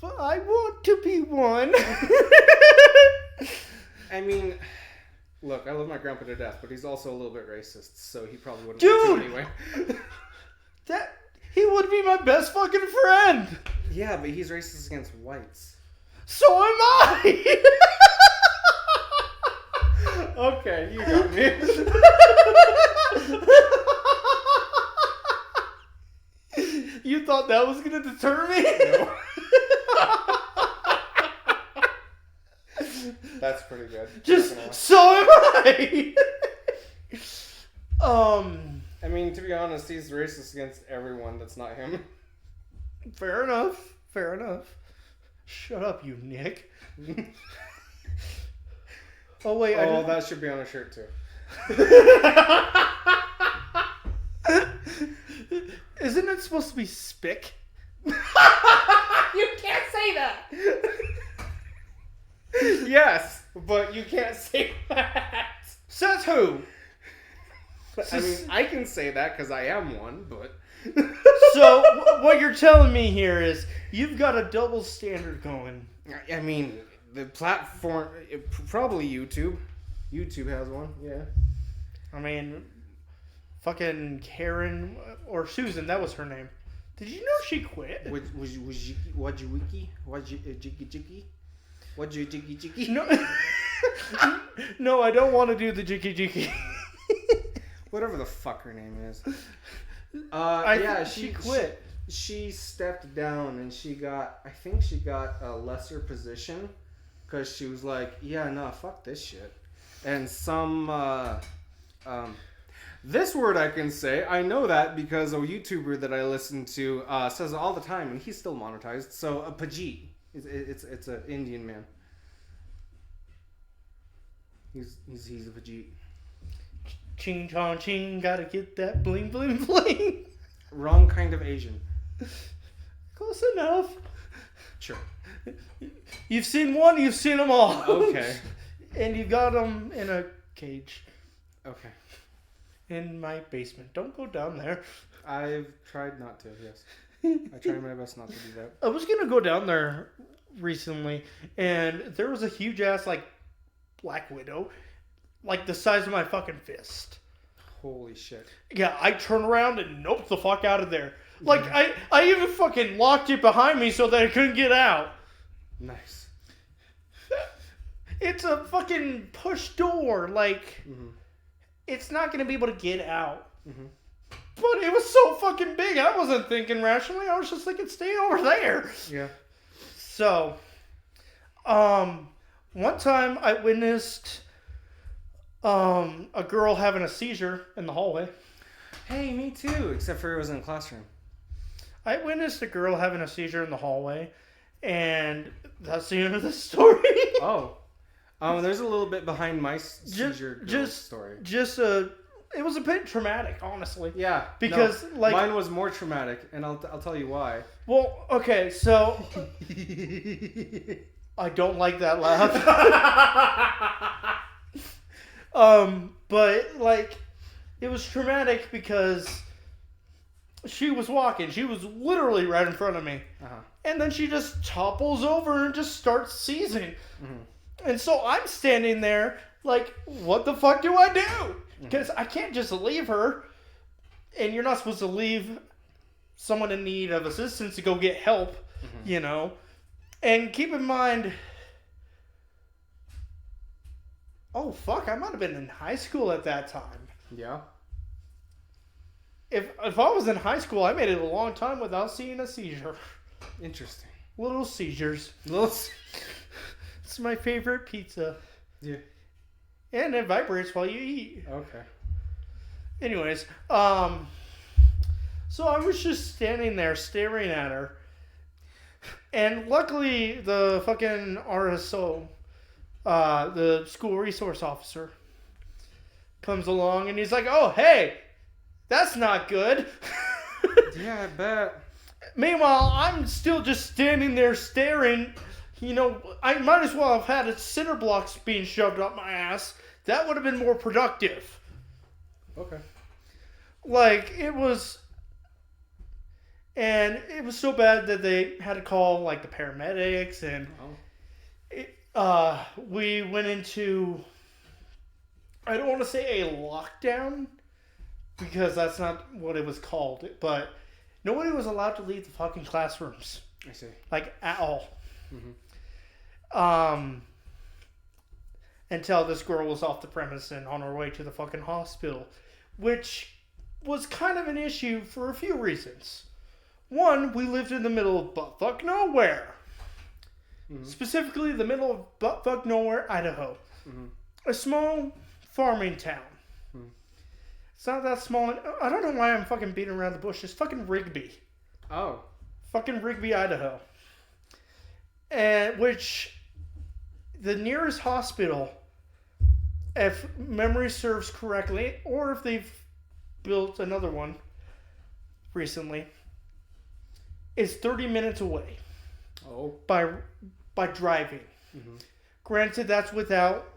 [SPEAKER 2] I want to be one.
[SPEAKER 1] I mean, look, I love my grandpa to death, but he's also a little bit racist, so he probably wouldn't want to anyway.
[SPEAKER 2] He would be my best fucking friend.
[SPEAKER 1] Yeah, but he's racist against whites.
[SPEAKER 2] So am I.
[SPEAKER 1] Okay, you got me.
[SPEAKER 2] You thought that was gonna deter me?
[SPEAKER 1] No. That's pretty good.
[SPEAKER 2] So am I.
[SPEAKER 1] I mean, to be honest, he's racist against everyone that's not him.
[SPEAKER 2] Fair enough. Shut up, you Nick. Oh wait.
[SPEAKER 1] That should be on a shirt too.
[SPEAKER 2] Isn't it supposed to be spick?
[SPEAKER 1] You can't say that. Yes, but you can't say that.
[SPEAKER 2] Says who?
[SPEAKER 1] I mean, I can say that because I am one, but...
[SPEAKER 2] So, what you're telling me here is you've got a double standard going.
[SPEAKER 1] I mean, the platform... Probably YouTube. YouTube has one, yeah.
[SPEAKER 2] I mean, fucking Karen or Susan, that was her name. Did you know she quit?
[SPEAKER 1] What'd you wiki? What'd you jiggy? What'd you jiggy?
[SPEAKER 2] No, no, I don't want to do the jiggy.
[SPEAKER 1] Whatever the fuck her name is.
[SPEAKER 2] She quit.
[SPEAKER 1] She stepped down and I think she got a lesser position because she was like, yeah, no, fuck this shit. And this word I can say, I know that because a YouTuber that I listen to says it all the time, and he's still monetized. So a Pajit, it's an Indian man. He's a Pajit.
[SPEAKER 2] Ching chong ching, gotta get that bling bling bling.
[SPEAKER 1] Wrong kind of Asian.
[SPEAKER 2] Close enough.
[SPEAKER 1] Sure.
[SPEAKER 2] You've seen one, you've seen them all.
[SPEAKER 1] Okay.
[SPEAKER 2] And you got them in a cage.
[SPEAKER 1] Okay.
[SPEAKER 2] In my basement. Don't go down there.
[SPEAKER 1] I've tried not to, yes. I try my best not to do that.
[SPEAKER 2] I was going to go down there recently, and there was a huge ass, black widow, the size of my fucking fist.
[SPEAKER 1] Holy shit.
[SPEAKER 2] Yeah, I turned around and noped the fuck out of there. I even fucking locked it behind me so that I couldn't get out.
[SPEAKER 1] Nice.
[SPEAKER 2] It's a fucking push door,
[SPEAKER 1] Mm-hmm.
[SPEAKER 2] it's not going to be able to get out.
[SPEAKER 1] Mm-hmm.
[SPEAKER 2] But it was so fucking big. I wasn't thinking rationally. I was just thinking, stay over there.
[SPEAKER 1] Yeah.
[SPEAKER 2] So, one time I witnessed a girl having a seizure in the hallway.
[SPEAKER 1] Hey, me too. Except for it was in the classroom.
[SPEAKER 2] I witnessed a girl having a seizure in the hallway, and that's the end of the story.
[SPEAKER 1] Oh. There's a little bit behind my seizure story.
[SPEAKER 2] It was a bit traumatic, honestly.
[SPEAKER 1] Yeah.
[SPEAKER 2] Because, like...
[SPEAKER 1] Mine was more traumatic, and I'll tell you why.
[SPEAKER 2] Well, okay, so... I don't like that laugh. But, like, it was traumatic because she was walking. She was literally right in front of me.
[SPEAKER 1] Uh-huh.
[SPEAKER 2] And then she just topples over and just starts seizing. Mm-hmm. And so I'm standing there like, what the fuck do I do? Because I can't just leave her. And you're not supposed to leave someone in need of assistance to go get help, you know. And keep in mind... Oh, fuck, I might have been in high school at that time.
[SPEAKER 1] Yeah.
[SPEAKER 2] If I was in high school, I made it a long time without seeing a seizure.
[SPEAKER 1] Interesting.
[SPEAKER 2] Little seizures. It's my favorite pizza.
[SPEAKER 1] Yeah.
[SPEAKER 2] And it vibrates while you eat.
[SPEAKER 1] Okay.
[SPEAKER 2] Anyways, so I was just standing there staring at her. And luckily, the fucking RSO, the school resource officer, comes along and he's like, oh, hey, that's not good.
[SPEAKER 1] Yeah, I bet.
[SPEAKER 2] Meanwhile, I'm still just standing there staring. You know, I might as well have had cinder blocks being shoved up my ass. That would have been more productive.
[SPEAKER 1] Okay.
[SPEAKER 2] Like, it was... And it was so bad that they had to call, like, the paramedics. And we went into... I don't want to say a lockdown, because that's not what it was called. But nobody was allowed to leave the fucking classrooms.
[SPEAKER 1] I see.
[SPEAKER 2] Like, at all.
[SPEAKER 1] Mm-hmm.
[SPEAKER 2] Until this girl was off the premise and on her way to the fucking hospital. Which was kind of an issue for a few reasons. One, we lived in the middle of buttfuck nowhere. Mm-hmm. Specifically, the middle of buttfuck nowhere, Idaho. Mm-hmm. A small farming town. Mm-hmm. It's not that small. I don't know why I'm fucking beating around the bush. It's fucking Rigby.
[SPEAKER 1] Oh.
[SPEAKER 2] Fucking Rigby, Idaho. And which... The nearest hospital, if memory serves correctly, or if they've built another one recently, is 30 minutes away.
[SPEAKER 1] Oh. By
[SPEAKER 2] driving.
[SPEAKER 1] Mm-hmm.
[SPEAKER 2] Granted, that's without,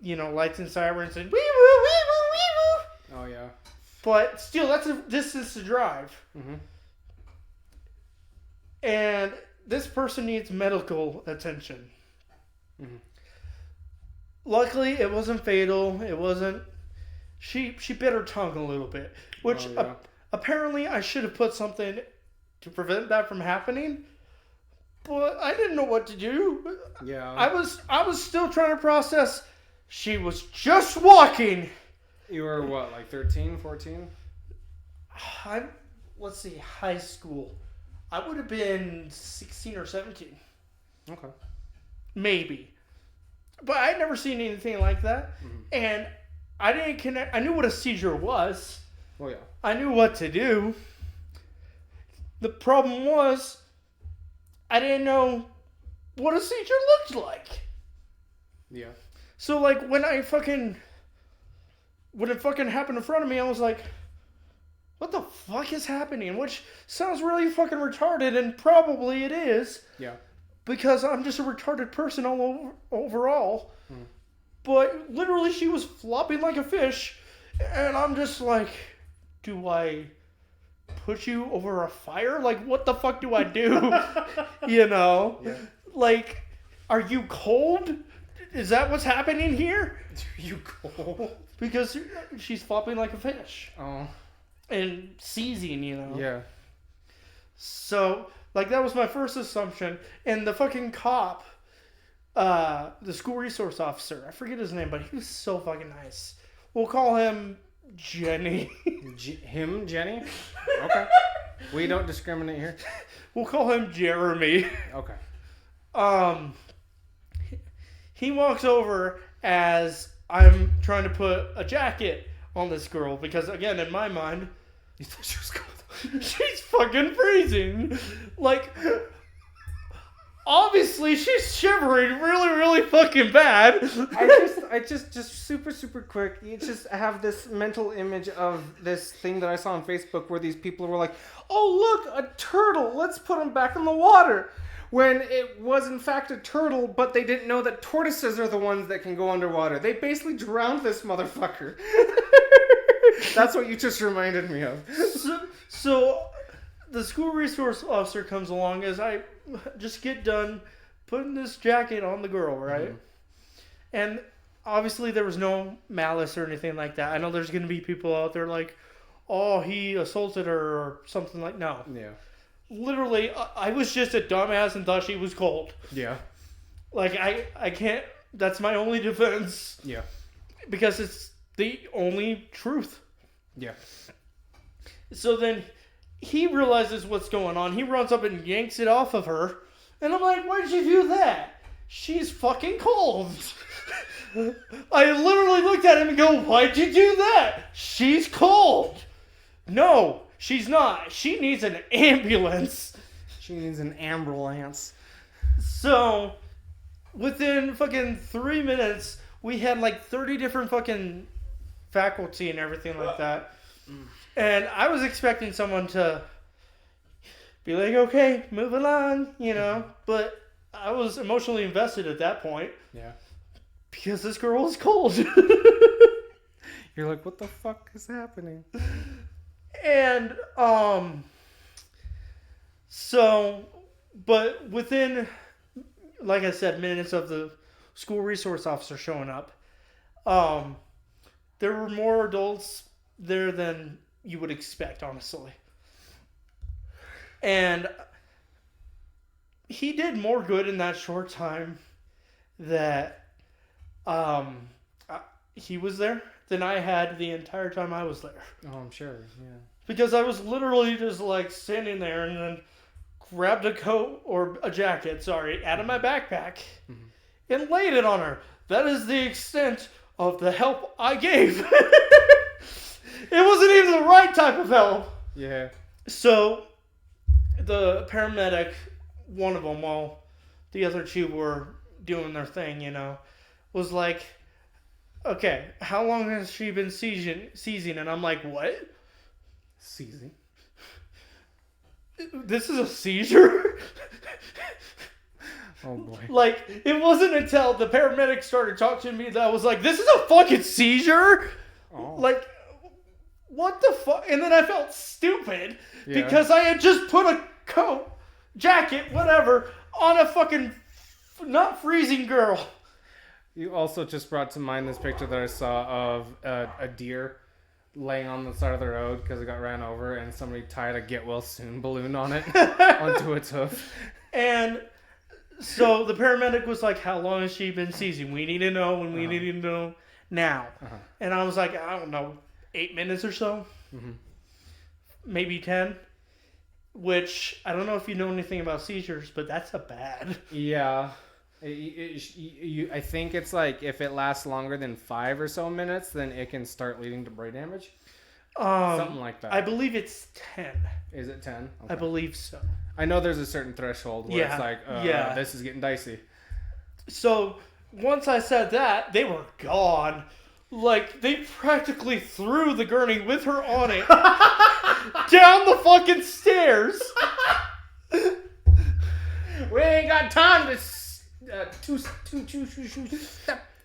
[SPEAKER 2] you know, lights and sirens and wee-woo, wee-woo, wee-woo.
[SPEAKER 1] Oh, yeah.
[SPEAKER 2] But still, that's a distance to drive. Mm-hmm. And this person needs medical attention. Mm-hmm. Luckily, it wasn't fatal. It wasn't... She bit her tongue a little bit. Which, apparently, I should have put something to prevent that from happening. But I didn't know what to do.
[SPEAKER 1] Yeah.
[SPEAKER 2] I was still trying to process. She was just walking.
[SPEAKER 1] You were what, like 13, 14?
[SPEAKER 2] Let's see, high school. I would have been 16 or 17.
[SPEAKER 1] Okay.
[SPEAKER 2] Maybe. But I'd never seen anything like that. Mm-hmm. And I didn't connect. I knew what a seizure was.
[SPEAKER 1] Oh, yeah.
[SPEAKER 2] I knew what to do. The problem was, I didn't know what a seizure looked like.
[SPEAKER 1] Yeah.
[SPEAKER 2] So, like, when it fucking happened in front of me, I was like, what the fuck is happening? Which sounds really fucking retarded, and probably it is.
[SPEAKER 1] Yeah.
[SPEAKER 2] Because I'm just a retarded person overall. Hmm. But literally she was flopping like a fish. And I'm just like, do I put you over a fire? Like, what the fuck do I do? You know? Yeah. Like, are you cold? Is that what's happening here?
[SPEAKER 1] Are you cold?
[SPEAKER 2] Because she's flopping like a fish.
[SPEAKER 1] Oh.
[SPEAKER 2] And seizing, you know?
[SPEAKER 1] Yeah.
[SPEAKER 2] So... Like, that was my first assumption. And the fucking cop, the school resource officer, I forget his name, but he was so fucking nice. We'll call him Jenny.
[SPEAKER 1] Him, Jenny? Okay. We don't discriminate here.
[SPEAKER 2] We'll call him Jeremy.
[SPEAKER 1] Okay.
[SPEAKER 2] He walks over as I'm trying to put a jacket on this girl because, again, in my mind,
[SPEAKER 1] You thought she was cold?
[SPEAKER 2] she's fucking freezing. Like, obviously, she's shivering really, really fucking bad.
[SPEAKER 1] I just super, super quick. You just have this mental image of this thing that I saw on Facebook where these people were like, oh, look, a turtle. Let's put him back in the water. When it was, in fact, a turtle, but they didn't know that tortoises are the ones that can go underwater. They basically drowned this motherfucker. That's what you just reminded me of.
[SPEAKER 2] So the school resource officer comes along as I just get done putting this jacket on the girl, right? Mm-hmm. And obviously there was no malice or anything like that. I know there's going to be people out there like, oh, he assaulted her or something like no.
[SPEAKER 1] Yeah.
[SPEAKER 2] Literally, I was just a dumbass and thought she was cold.
[SPEAKER 1] Yeah.
[SPEAKER 2] Like, I can't... That's my only defense.
[SPEAKER 1] Yeah.
[SPEAKER 2] Because it's the only truth.
[SPEAKER 1] Yeah.
[SPEAKER 2] So then he realizes what's going on. He runs up and yanks it off of her. And I'm like, why'd you do that? She's fucking cold. I literally looked at him and go, why'd you do that? She's cold. No, she's not. She needs an ambulance.
[SPEAKER 1] She needs an ambulance.
[SPEAKER 2] So, within fucking 3 minutes, we had like 30 different fucking faculty and everything like that. And I was expecting someone to be like, okay, moving on, you know. But I was emotionally invested at that point.
[SPEAKER 1] Yeah.
[SPEAKER 2] Because this girl was cold.
[SPEAKER 1] You're like, what the fuck is happening?
[SPEAKER 2] And, but within, like I said, minutes of the school resource officer showing up, there were more adults there than you would expect, honestly. And he did more good in that short time that, he was there than I had the entire time I was there.
[SPEAKER 1] Oh, I'm sure, yeah.
[SPEAKER 2] Because I was literally just like standing there and then grabbed a coat or a jacket, out of my backpack and laid it on her. That is the extent of the help I gave. It wasn't even the right type of help.
[SPEAKER 1] Yeah.
[SPEAKER 2] So the paramedic, one of them, while the other two were doing their thing, you know, was like, okay, how long has she been seizing? And I'm like, what?
[SPEAKER 1] Seizing?
[SPEAKER 2] This is a seizure?
[SPEAKER 1] Oh boy.
[SPEAKER 2] Like, it wasn't until the paramedic started talking to me that I was like, this is a fucking seizure?
[SPEAKER 1] Oh.
[SPEAKER 2] Like, what the fuck? And then I felt stupid because I had just put a coat, jacket, whatever, on a fucking not freezing girl.
[SPEAKER 1] You also just brought to mind this picture that I saw of a deer laying on the side of the road because it got ran over and somebody tied a get well soon balloon on it onto its hoof.
[SPEAKER 2] And so the paramedic was like, how long has she been seizing? We need to know and we need to know now. And I was like, I don't know, 8 minutes or so? Maybe 10? Which, I don't know if you know anything about seizures, but that's a bad.
[SPEAKER 1] Yeah. I think it's like if it lasts longer than 5 or so minutes, then it can start leading to brain damage. Something like that.
[SPEAKER 2] I believe it's 10.
[SPEAKER 1] Is it 10? Okay.
[SPEAKER 2] I believe so.
[SPEAKER 1] I know there's a certain threshold where it's like, this is getting dicey.
[SPEAKER 2] So once I said that, they were gone. Like, they practically threw the gurney with her on it down the fucking stairs.
[SPEAKER 1] We ain't got time to step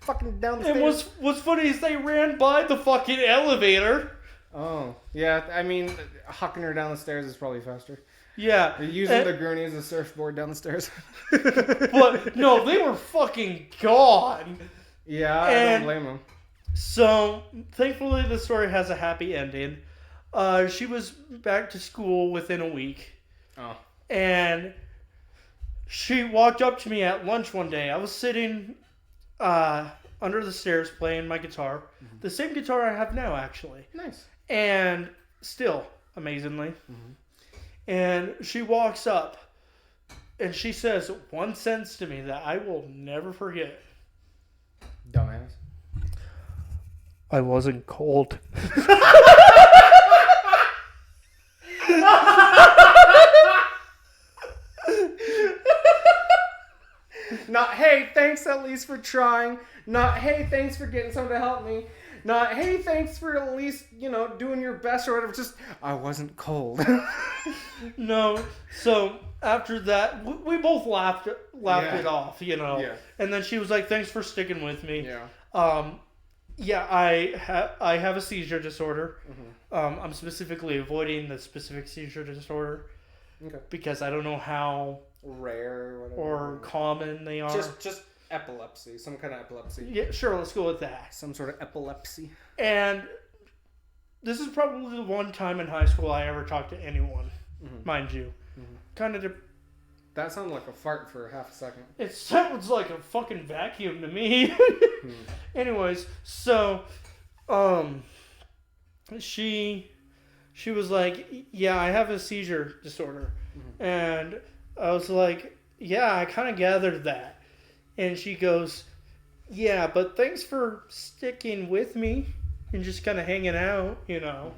[SPEAKER 1] fucking down the stairs.
[SPEAKER 2] And what's funny is they ran by the fucking elevator.
[SPEAKER 1] Oh, yeah. I mean, hucking her down the stairs is probably faster.
[SPEAKER 2] Yeah.
[SPEAKER 1] They're using the gurney as a surfboard down the stairs.
[SPEAKER 2] But, no, they were fucking gone.
[SPEAKER 1] Yeah, I don't blame them.
[SPEAKER 2] So, thankfully, the story has a happy ending. She was back to school within a week.
[SPEAKER 1] Oh.
[SPEAKER 2] And she walked up to me at lunch one day. I was sitting under the stairs playing my guitar. Mm-hmm. The same guitar I have now, actually.
[SPEAKER 1] Nice.
[SPEAKER 2] And still, amazingly. Mm-hmm. And she walks up and she says one sentence to me that I will never forget.
[SPEAKER 1] Dumbass.
[SPEAKER 2] I wasn't cold.
[SPEAKER 1] Not, hey, thanks at least for trying. Not, hey, thanks for getting someone to help me. Not, hey, thanks for at least, doing your best or whatever. Just, I wasn't cold.
[SPEAKER 2] No. So after that, we both laughed it off,
[SPEAKER 1] Yeah.
[SPEAKER 2] And then she was like, thanks for sticking with me.
[SPEAKER 1] Yeah.
[SPEAKER 2] Yeah, I have a seizure disorder. Mm-hmm. I'm specifically avoiding the specific seizure disorder.
[SPEAKER 1] Okay.
[SPEAKER 2] Because I don't know how
[SPEAKER 1] rare or whatever.
[SPEAKER 2] Or common they are.
[SPEAKER 1] Just epilepsy. Some kind of epilepsy.
[SPEAKER 2] Yeah, sure, let's go with that.
[SPEAKER 1] Some sort of epilepsy.
[SPEAKER 2] And this is probably the one time in high school I ever talked to anyone, mind you. Mm-hmm. Kind of...
[SPEAKER 1] That sounded like a fart for half a second.
[SPEAKER 2] It sounds like a fucking vacuum to me. Anyways, so, she was like, yeah, I have a seizure disorder. Mm-hmm. And I was like, yeah, I kind of gathered that. And she goes, yeah, but thanks for sticking with me and just kind of hanging out, Mm-hmm.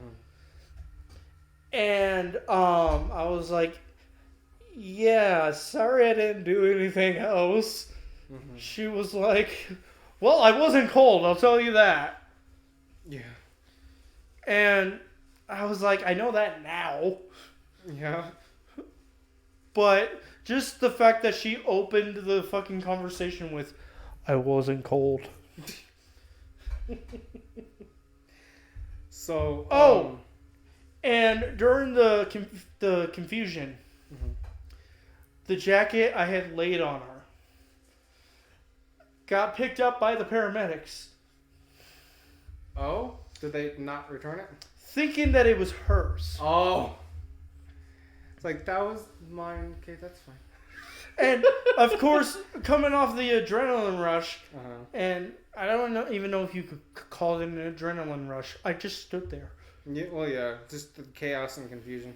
[SPEAKER 2] And I was like, yeah, sorry I didn't do anything else. Mm-hmm. She was like, well, I wasn't cold, I'll tell you that.
[SPEAKER 1] Yeah.
[SPEAKER 2] And I was like, I know that now.
[SPEAKER 1] Yeah.
[SPEAKER 2] But just the fact that she opened the fucking conversation with, I wasn't cold.
[SPEAKER 1] So.
[SPEAKER 2] And during the confusion, mm-hmm. the jacket I had laid on her got picked up by the paramedics.
[SPEAKER 1] Oh? Did they not return it?
[SPEAKER 2] Thinking that it was hers.
[SPEAKER 1] Oh. It's like, that was mine. Okay, that's fine.
[SPEAKER 2] And, of course, coming off the adrenaline rush, and I don't even know if you could call it an adrenaline rush. I just stood there.
[SPEAKER 1] Yeah, well, yeah. Just the chaos and confusion.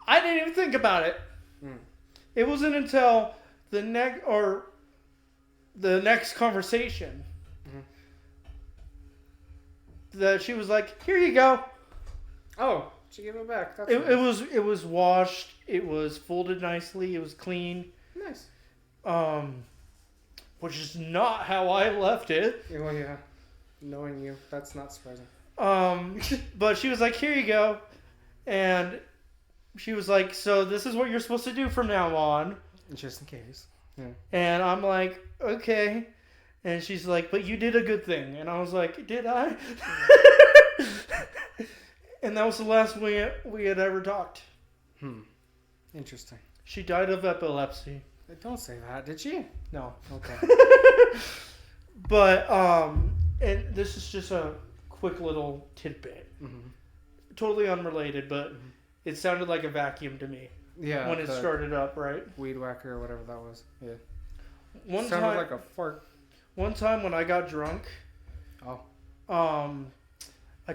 [SPEAKER 2] I didn't even think about it. Mm. It wasn't until the next conversation that she was like, "Here you go."
[SPEAKER 1] Oh, she gave it back. That's
[SPEAKER 2] nice. It was washed. It was folded nicely. It was clean.
[SPEAKER 1] Nice.
[SPEAKER 2] Which is not how I left it.
[SPEAKER 1] Well, yeah. Knowing you, that's not surprising.
[SPEAKER 2] But she was like, "Here you go," and she was like, "So this is what you're supposed to do from now on."
[SPEAKER 1] Just in case. Yeah.
[SPEAKER 2] And I'm like, "Okay." And she's like, "But you did a good thing." And I was like, "Did I?" And that was the last we had ever talked.
[SPEAKER 1] Interesting.
[SPEAKER 2] She died of epilepsy.
[SPEAKER 1] Don't say that. Did she?
[SPEAKER 2] No.
[SPEAKER 1] Okay.
[SPEAKER 2] But, and this is just a quick little tidbit. Mm-hmm. Totally unrelated, but it sounded like a vacuum to me.
[SPEAKER 1] Yeah.
[SPEAKER 2] When it started up, right?
[SPEAKER 1] Weed whacker or whatever that was. Yeah.
[SPEAKER 2] Sounded
[SPEAKER 1] like a fart.
[SPEAKER 2] One time when I got drunk, I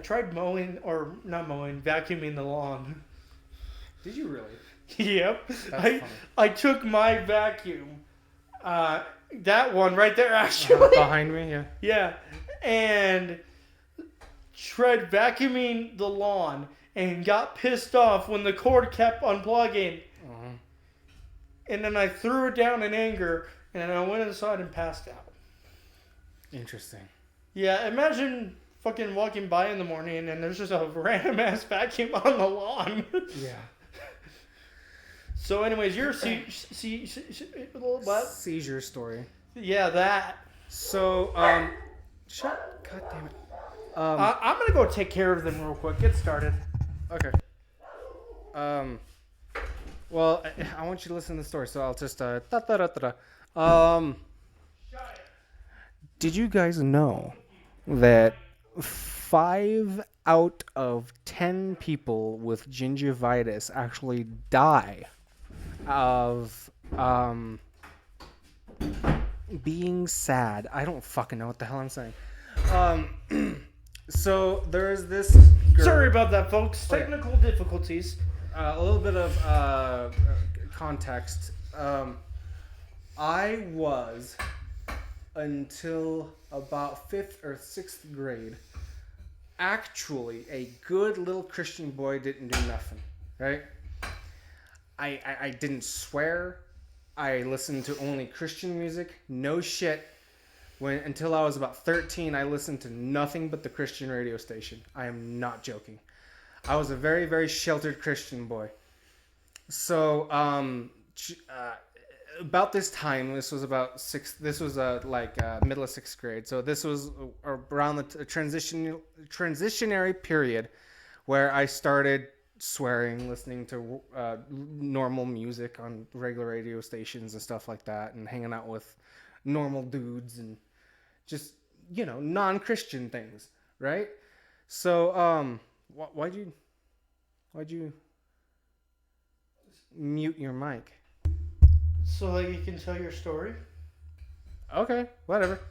[SPEAKER 2] tried vacuuming the lawn.
[SPEAKER 1] Did you really?
[SPEAKER 2] Yep. I took my vacuum, that one right there actually.
[SPEAKER 1] Behind me, yeah.
[SPEAKER 2] Yeah, and tried vacuuming the lawn and got pissed off when the cord kept unplugging. Uh-huh. And then I threw it down in anger, and then I went inside and passed out.
[SPEAKER 1] Interesting. Yeah,
[SPEAKER 2] imagine fucking walking by in the morning and there's just a random ass vacuum on the lawn.
[SPEAKER 1] Yeah.
[SPEAKER 2] So anyways, your
[SPEAKER 1] seizure story.
[SPEAKER 2] Yeah, that.
[SPEAKER 1] So, God damn it.
[SPEAKER 2] I'm gonna go take care of them real quick. Get started.
[SPEAKER 1] Okay. Well, I want you to listen to the story, so I'll just Did you guys know that 5 out of 10 people with gingivitis actually die of being sad. I don't fucking know what the hell I'm saying. So there's this girl.
[SPEAKER 2] Sorry about that, folks. Technical difficulties.
[SPEAKER 1] A little bit of context. I was, until about 5th or 6th grade, actually a good little Christian boy, didn't do nothing, right? I didn't swear. I listened to only Christian music. No shit. Until I was about 13, I listened to nothing but the Christian radio station. I am not joking. I was a very, very sheltered Christian boy. So, about this time, this was about middle of 6th grade. So this was around the transitionary period where I started swearing, listening to normal music on regular radio stations and stuff like that, and hanging out with normal dudes and just, non-Christian things, right? So, why'd you mute your mic?
[SPEAKER 2] So that you can tell your story?
[SPEAKER 1] Okay, whatever.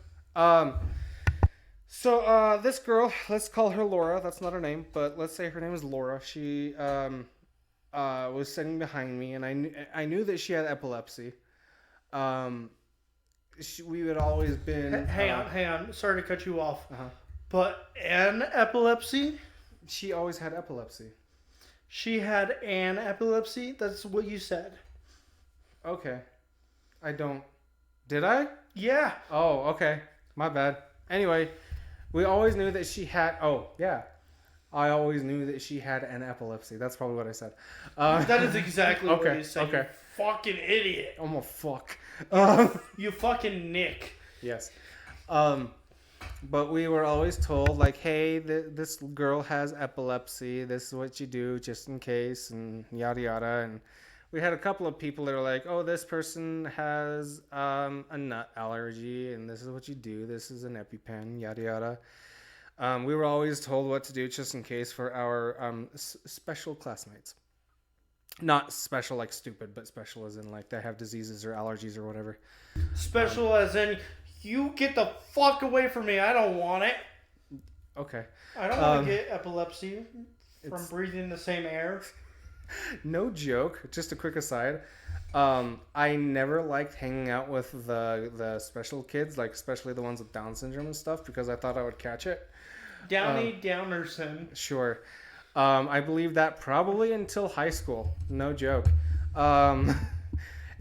[SPEAKER 1] So this girl, let's call her Laura. That's not her name, but let's say her name is Laura. She was sitting behind me, and I knew that she had epilepsy. We had always been...
[SPEAKER 2] Hang on. Sorry to cut you off.
[SPEAKER 1] Uh-huh.
[SPEAKER 2] But an epilepsy?
[SPEAKER 1] She always had epilepsy.
[SPEAKER 2] She had an epilepsy? That's what you said.
[SPEAKER 1] Okay. I don't... Did I?
[SPEAKER 2] Yeah.
[SPEAKER 1] Oh, okay. My bad. Anyway, we always knew that she had... Oh, yeah. I always knew that she had an epilepsy. That's probably what I said.
[SPEAKER 2] That is exactly what you said.
[SPEAKER 1] Okay.
[SPEAKER 2] You fucking idiot.
[SPEAKER 1] I'm a fuck.
[SPEAKER 2] You fucking Nick.
[SPEAKER 1] Yes. But we were always told, like, hey, this girl has epilepsy. This is what you do just in case, and yada yada. And we had a couple of people that were like, oh, this person has a nut allergy, and this is what you do. This is an EpiPen, yada yada. We were always told what to do just in case for our special classmates. Not special like stupid, but special as in like they have diseases or allergies or whatever.
[SPEAKER 2] Special as in, you get the fuck away from me. I don't want it.
[SPEAKER 1] Okay.
[SPEAKER 2] I don't want to get epilepsy from breathing the same air.
[SPEAKER 1] No joke. Just a quick aside. I never liked hanging out with the special kids, like especially the ones with Down syndrome and stuff, because I thought I would catch it.
[SPEAKER 2] Downerson.
[SPEAKER 1] Sure. I believe that probably until high school. No joke.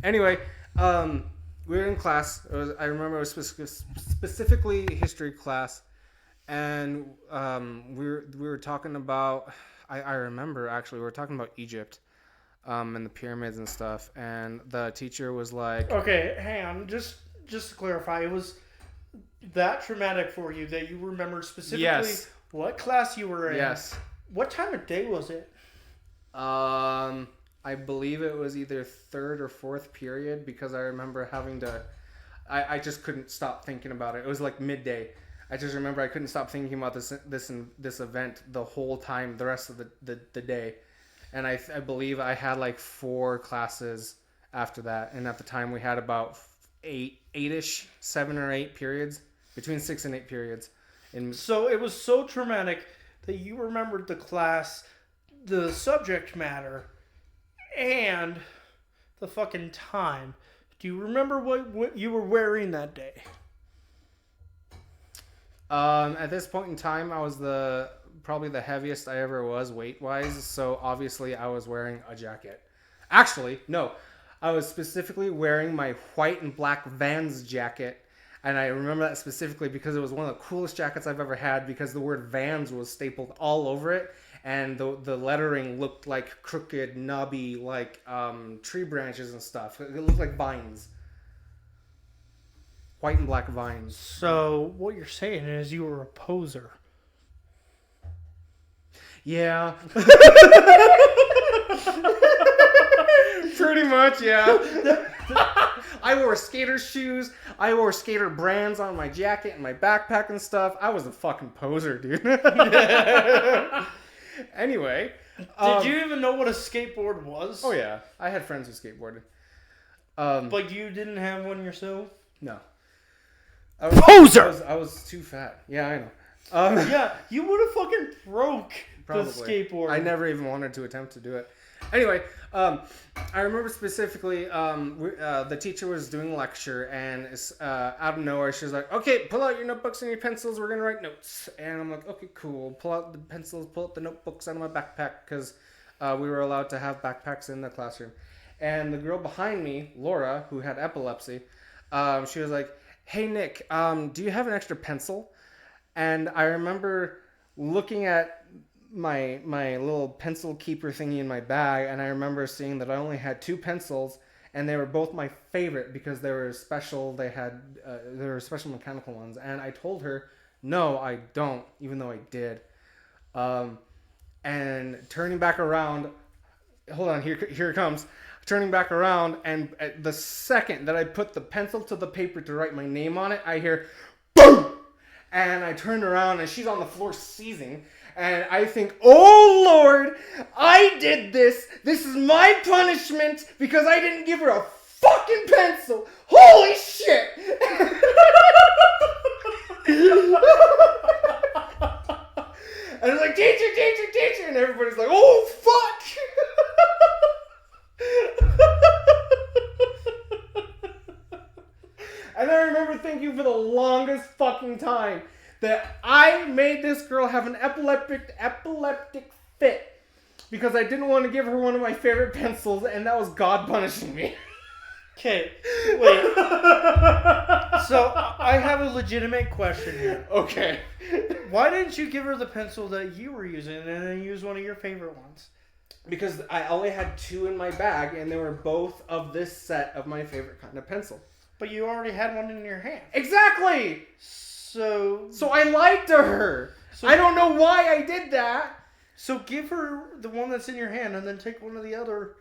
[SPEAKER 1] Anyway, we were in class. I remember it was specifically history class, and we were talking about. I remember actually we were talking about Egypt, and the pyramids and stuff. And the teacher was like,
[SPEAKER 2] "Okay, hang on. Just to clarify, it was that traumatic for you that you remember specifically what class you were in?
[SPEAKER 1] Yes.
[SPEAKER 2] What time of day was it?
[SPEAKER 1] I believe it was either 3rd or 4th period, because I remember having to... I just couldn't stop thinking about it. It was like midday. I just remember I couldn't stop thinking about this event the whole time, the rest of the day. And I believe I had like 4 classes after that. And at the time we had about 8-ish, 7 or 8 periods, between 6 and 8 periods.
[SPEAKER 2] So it was so traumatic that you remembered the class, the subject matter, and the fucking time. Do you remember what you were wearing that day?
[SPEAKER 1] At this point in time, I was probably the heaviest I ever was weight-wise, so obviously I was wearing a jacket. Actually, no. I was specifically wearing my white and black Vans jacket, and I remember that specifically because it was one of the coolest jackets I've ever had, because the word Vans was stapled all over it, and the lettering looked like crooked, knobby, like tree branches and stuff. It looked like vines. White and black vines.
[SPEAKER 2] So what you're saying is you were a poser.
[SPEAKER 1] Yeah. Pretty much, yeah. I wore skater shoes. I wore skater brands on my jacket and my backpack and stuff. I was a fucking poser, dude. Anyway.
[SPEAKER 2] Did you even know what a skateboard was?
[SPEAKER 1] Oh, yeah. I had friends who skateboarded.
[SPEAKER 2] But you didn't have one yourself?
[SPEAKER 1] No.
[SPEAKER 2] Poser!
[SPEAKER 1] I was too fat. Yeah, I know.
[SPEAKER 2] Yeah, you would have fucking broke the skateboard.
[SPEAKER 1] I never even wanted to attempt to do it. Anyway, I remember specifically the teacher was doing a lecture, and out of nowhere she was like, "Okay, pull out your notebooks and your pencils. We're gonna write notes." And I'm like, "Okay, cool." Pull out the pencils, pull out the notebooks out of my backpack because we were allowed to have backpacks in the classroom. And the girl behind me, Laura, who had epilepsy, she was like, "Hey Nick, do you have an extra pencil?" And I remember looking at my little pencil keeper thingy in my bag, and I remember seeing that I only had 2 pencils, and they were both my favorite because they were special. They were special mechanical ones, and I told her, "No, I don't," even though I did. And turning back around, hold on, here it comes. Turning back around, and at the second that I put the pencil to the paper to write my name on it, I hear boom, and I turn around, and she's on the floor seizing. And I think, oh Lord, I did this. This is my punishment because I didn't give her a fucking pencil. Holy shit! And it's like, teacher, teacher, teacher. And everybody's like, oh fuck! And I remember thinking for the longest fucking time that I made this girl have an epileptic fit because I didn't want to give her one of my favorite pencils, and that was God punishing me.
[SPEAKER 2] Okay, wait. So I have a legitimate question here.
[SPEAKER 1] Okay.
[SPEAKER 2] Why didn't you give her the pencil that you were using and then use one of your favorite ones?
[SPEAKER 1] Because I only had 2 in my bag, and they were both of this set of my favorite kind of pencil.
[SPEAKER 2] But you already had one in your hand.
[SPEAKER 1] Exactly!
[SPEAKER 2] So
[SPEAKER 1] I lied to her. So I don't know why I did that.
[SPEAKER 2] So give her the one that's in your hand and then take one of the other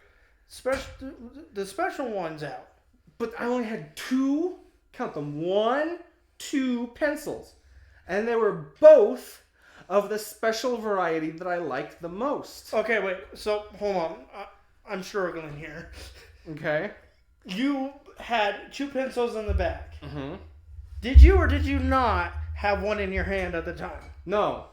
[SPEAKER 2] special ones out.
[SPEAKER 1] But I only had 2, count them, 1, 2 pencils. And they were both of the special variety that I liked the most.
[SPEAKER 2] Okay, wait. So, hold on. I'm struggling here.
[SPEAKER 1] Okay.
[SPEAKER 2] You had 2 pencils in the bag.
[SPEAKER 1] Mm-hmm.
[SPEAKER 2] Did you or did you not have one in your hand at the time?
[SPEAKER 1] No.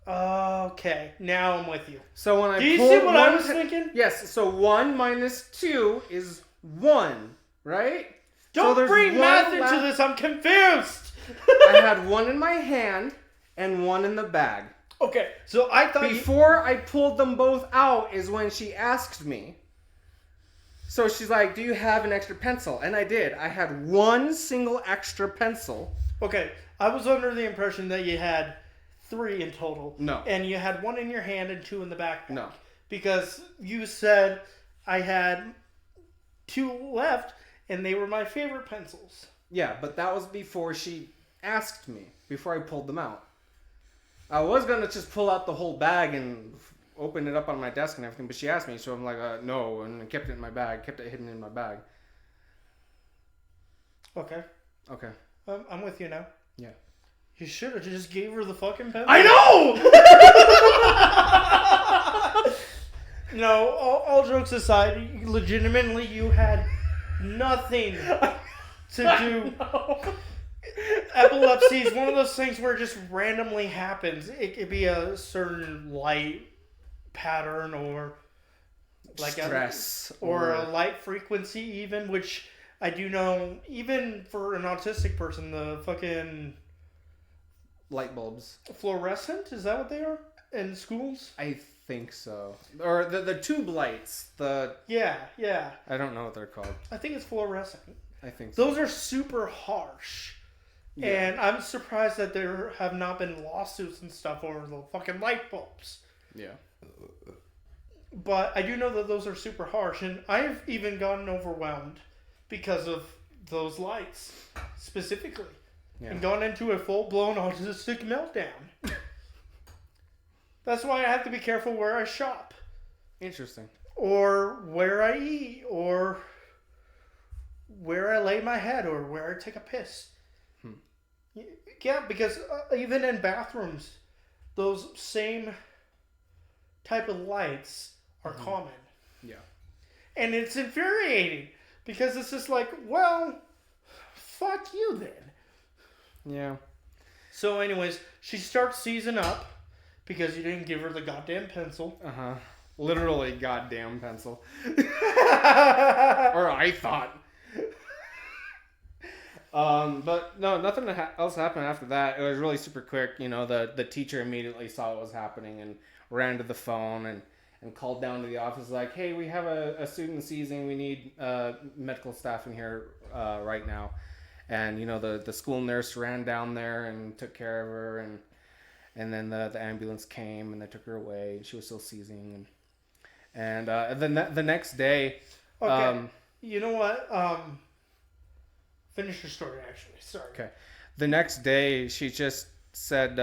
[SPEAKER 2] Okay, now I'm with you.
[SPEAKER 1] So when I
[SPEAKER 2] do you see what I was thinking?
[SPEAKER 1] Yes. So 1 minus 2 is 1, right?
[SPEAKER 2] Don't
[SPEAKER 1] so
[SPEAKER 2] bring math into this. I'm confused.
[SPEAKER 1] I had 1 in my hand and 1 in the bag.
[SPEAKER 2] Okay, so I thought
[SPEAKER 1] before I pulled them both out is when she asked me. So she's like, "Do you have an extra pencil?" And I did. I had 1 single extra pencil.
[SPEAKER 2] Okay, I was under the impression that you had 3 in total.
[SPEAKER 1] No.
[SPEAKER 2] And you had 1 in your hand and 2 in the backpack.
[SPEAKER 1] No.
[SPEAKER 2] Because you said I had 2 left, and they were my favorite pencils.
[SPEAKER 1] Yeah, but that was before she asked me, before I pulled them out. I was going to just pull out the whole bag and open it up on my desk and everything, but she asked me, so I'm like, no, and I kept it in my bag, kept it hidden in my bag. Okay.
[SPEAKER 2] I'm with you now.
[SPEAKER 1] Yeah.
[SPEAKER 2] You should have just gave her the fucking pencil.
[SPEAKER 1] I
[SPEAKER 2] know! No, all jokes aside, legitimately you had nothing to do. Epilepsy is one of those things where it just randomly happens. It could be a certain light pattern or like
[SPEAKER 1] stress
[SPEAKER 2] or a light frequency even, which I do know even for an autistic person, the fucking
[SPEAKER 1] light bulbs.
[SPEAKER 2] Fluorescent, is that what they are in schools?
[SPEAKER 1] I think so. Or the tube lights.
[SPEAKER 2] Yeah.
[SPEAKER 1] I don't know what they're called.
[SPEAKER 2] I think it's fluorescent.
[SPEAKER 1] I think so.
[SPEAKER 2] Those are super harsh. Yeah. And I'm surprised that there have not been lawsuits and stuff over the fucking light bulbs.
[SPEAKER 1] Yeah.
[SPEAKER 2] But I do know that those are super harsh, and I've even gotten overwhelmed because of those lights, specifically. Yeah. And gone into a full-blown autistic meltdown. That's why I have to be careful where I shop.
[SPEAKER 1] Interesting.
[SPEAKER 2] Or where I eat, or where I lay my head, or where I take a piss. Yeah, because even in bathrooms, those same type of lights are common.
[SPEAKER 1] Yeah.
[SPEAKER 2] And it's infuriating because it's just like, well, fuck you then.
[SPEAKER 1] Yeah.
[SPEAKER 2] So, anyways, she starts seizing up because you didn't give her the goddamn pencil.
[SPEAKER 1] Uh-huh. Literally goddamn pencil. Or I thought. But no, nothing else happened after that. It was really super quick. You know, the teacher immediately saw what was happening and ran to the phone and called down to the office like, hey, we have a student seizing. We need medical staff in here right now. And, you know, the school nurse ran down there and took care of her. And then the ambulance came and they took her away. And she was still seizing. And then the next day...
[SPEAKER 2] Okay. You know what? Finish your story, actually. Sorry.
[SPEAKER 1] Okay. The next day, she just said,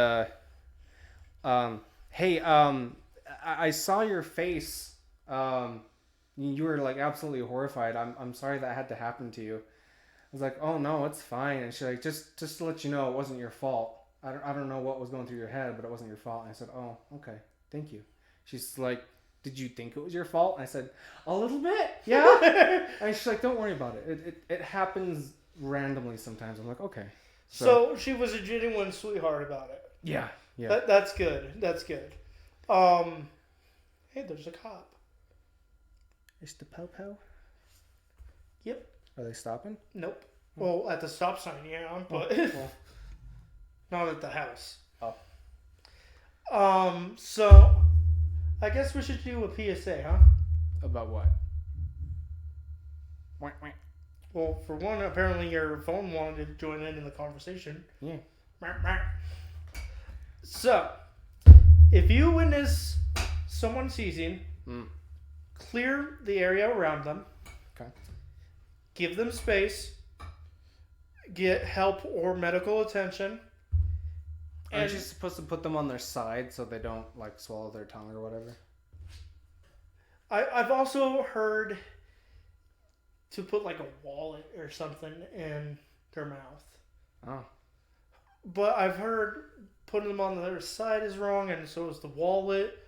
[SPEAKER 1] hey, I saw your face. You were, like, absolutely horrified. I'm sorry that had to happen to you. I was like, oh, no, it's fine. And she's like, just to let you know, it wasn't your fault. I don't know what was going through your head, but it wasn't your fault. And I said, oh, okay. Thank you. She's like, did you think it was your fault? And I said, a little bit. Yeah. And she's like, don't worry about it. It happens randomly sometimes. I'm like, okay.
[SPEAKER 2] So she was a genuine sweetheart about it.
[SPEAKER 1] Yeah. Yeah.
[SPEAKER 2] That's good. That's good. Hey, there's a cop.
[SPEAKER 1] Is the po-po?
[SPEAKER 2] Yep.
[SPEAKER 1] Are they stopping?
[SPEAKER 2] Nope. Well, at the stop sign, yeah, but not at the house.
[SPEAKER 1] Oh.
[SPEAKER 2] So I guess we should do a PSA, huh?
[SPEAKER 1] About what?
[SPEAKER 2] Well, for one, apparently your phone wanted to join in the conversation.
[SPEAKER 1] Yeah.
[SPEAKER 2] So, if you witness someone seizing, clear the area around them.
[SPEAKER 1] Okay.
[SPEAKER 2] Give them space. Get help or medical attention.
[SPEAKER 1] Aren't you supposed to put them on their side so they don't, like, swallow their tongue or whatever?
[SPEAKER 2] I've also heard to put, like, a wallet or something in their mouth.
[SPEAKER 1] Oh.
[SPEAKER 2] But I've heard putting them on the other side is wrong, and so is the wallet.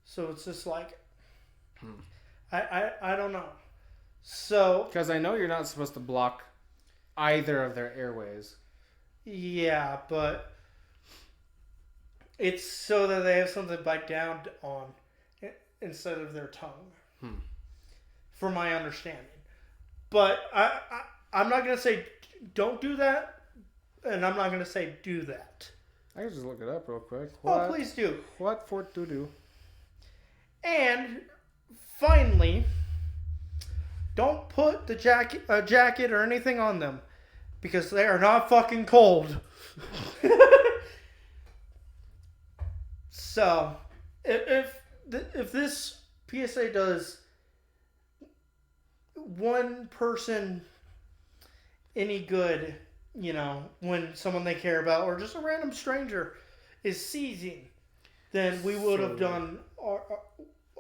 [SPEAKER 2] So it's just like... I don't know. So...
[SPEAKER 1] Because I know you're not supposed to block either of their airways.
[SPEAKER 2] Yeah, but... It's so that they have something to bite down on instead of their tongue. From my understanding. But I'm not going to say don't do that, and I'm not going to say do that.
[SPEAKER 1] I can just look it up real quick.
[SPEAKER 2] Oh, please do.
[SPEAKER 1] What for to do?
[SPEAKER 2] And finally, don't put the jacket or anything on them because they are not fucking cold. So, if this PSA does one person any good, you know, when someone they care about or just a random stranger is seizing, then we would have done,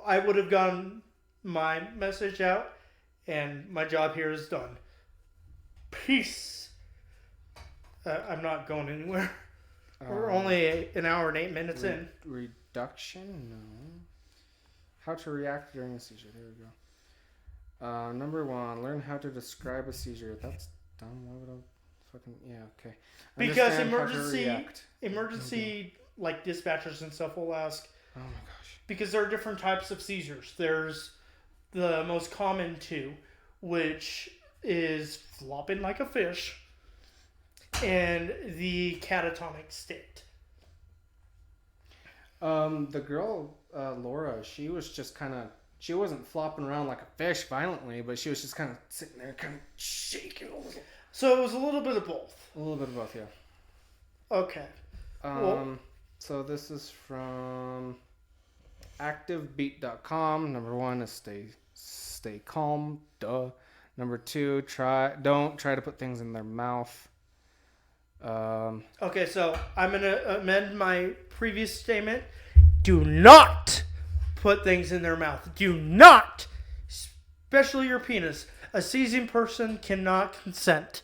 [SPEAKER 2] I would have gotten my message out and my job here is done. Peace. I'm not going anywhere. We're only an hour and 8 minutes in.
[SPEAKER 1] Reduction? No. How to react during a seizure. There we go. Number 1, learn how to describe a seizure. That's dumb. Why would I fucking... Yeah, okay.
[SPEAKER 2] Because emergency like dispatchers and stuff will ask.
[SPEAKER 1] Oh my gosh.
[SPEAKER 2] Because there are different types of seizures. There's the most common two, which is flopping like a fish. And the catatonic state.
[SPEAKER 1] The girl, Laura, she was just kind of... She wasn't flopping around like a fish violently, but she was just kind of sitting there kind of shaking a little.
[SPEAKER 2] So it was a little bit of both.
[SPEAKER 1] A little bit of both, yeah.
[SPEAKER 2] Okay.
[SPEAKER 1] So this is from activebeat.com. Number 1 is stay calm. Duh. Number 2, don't try to put things in their mouth.
[SPEAKER 2] Okay, so I'm going to amend my previous statement. Do not put things in their mouth. Do not. Especially your penis. A seizing person cannot consent.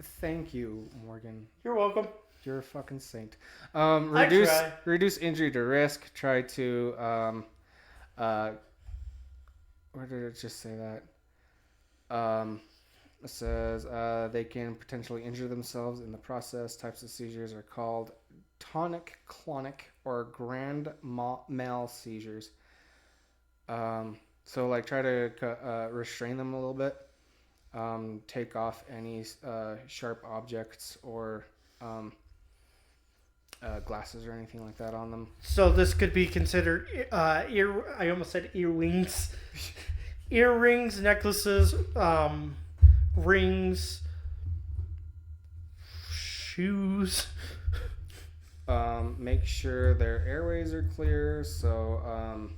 [SPEAKER 1] Thank you, Morgan.
[SPEAKER 2] You're welcome.
[SPEAKER 1] You're a fucking saint. Reduce injury to risk. Try to, where did it just say that? It says they can potentially injure themselves in the process. Types of seizures are called tonic, clonic, or grand mal seizures. So like try to restrain them a little bit. Take off any sharp objects or glasses or anything like that on them.
[SPEAKER 2] So this could be considered I almost said earwings. Earrings, necklaces, rings, shoes.
[SPEAKER 1] Make sure their airways are clear. So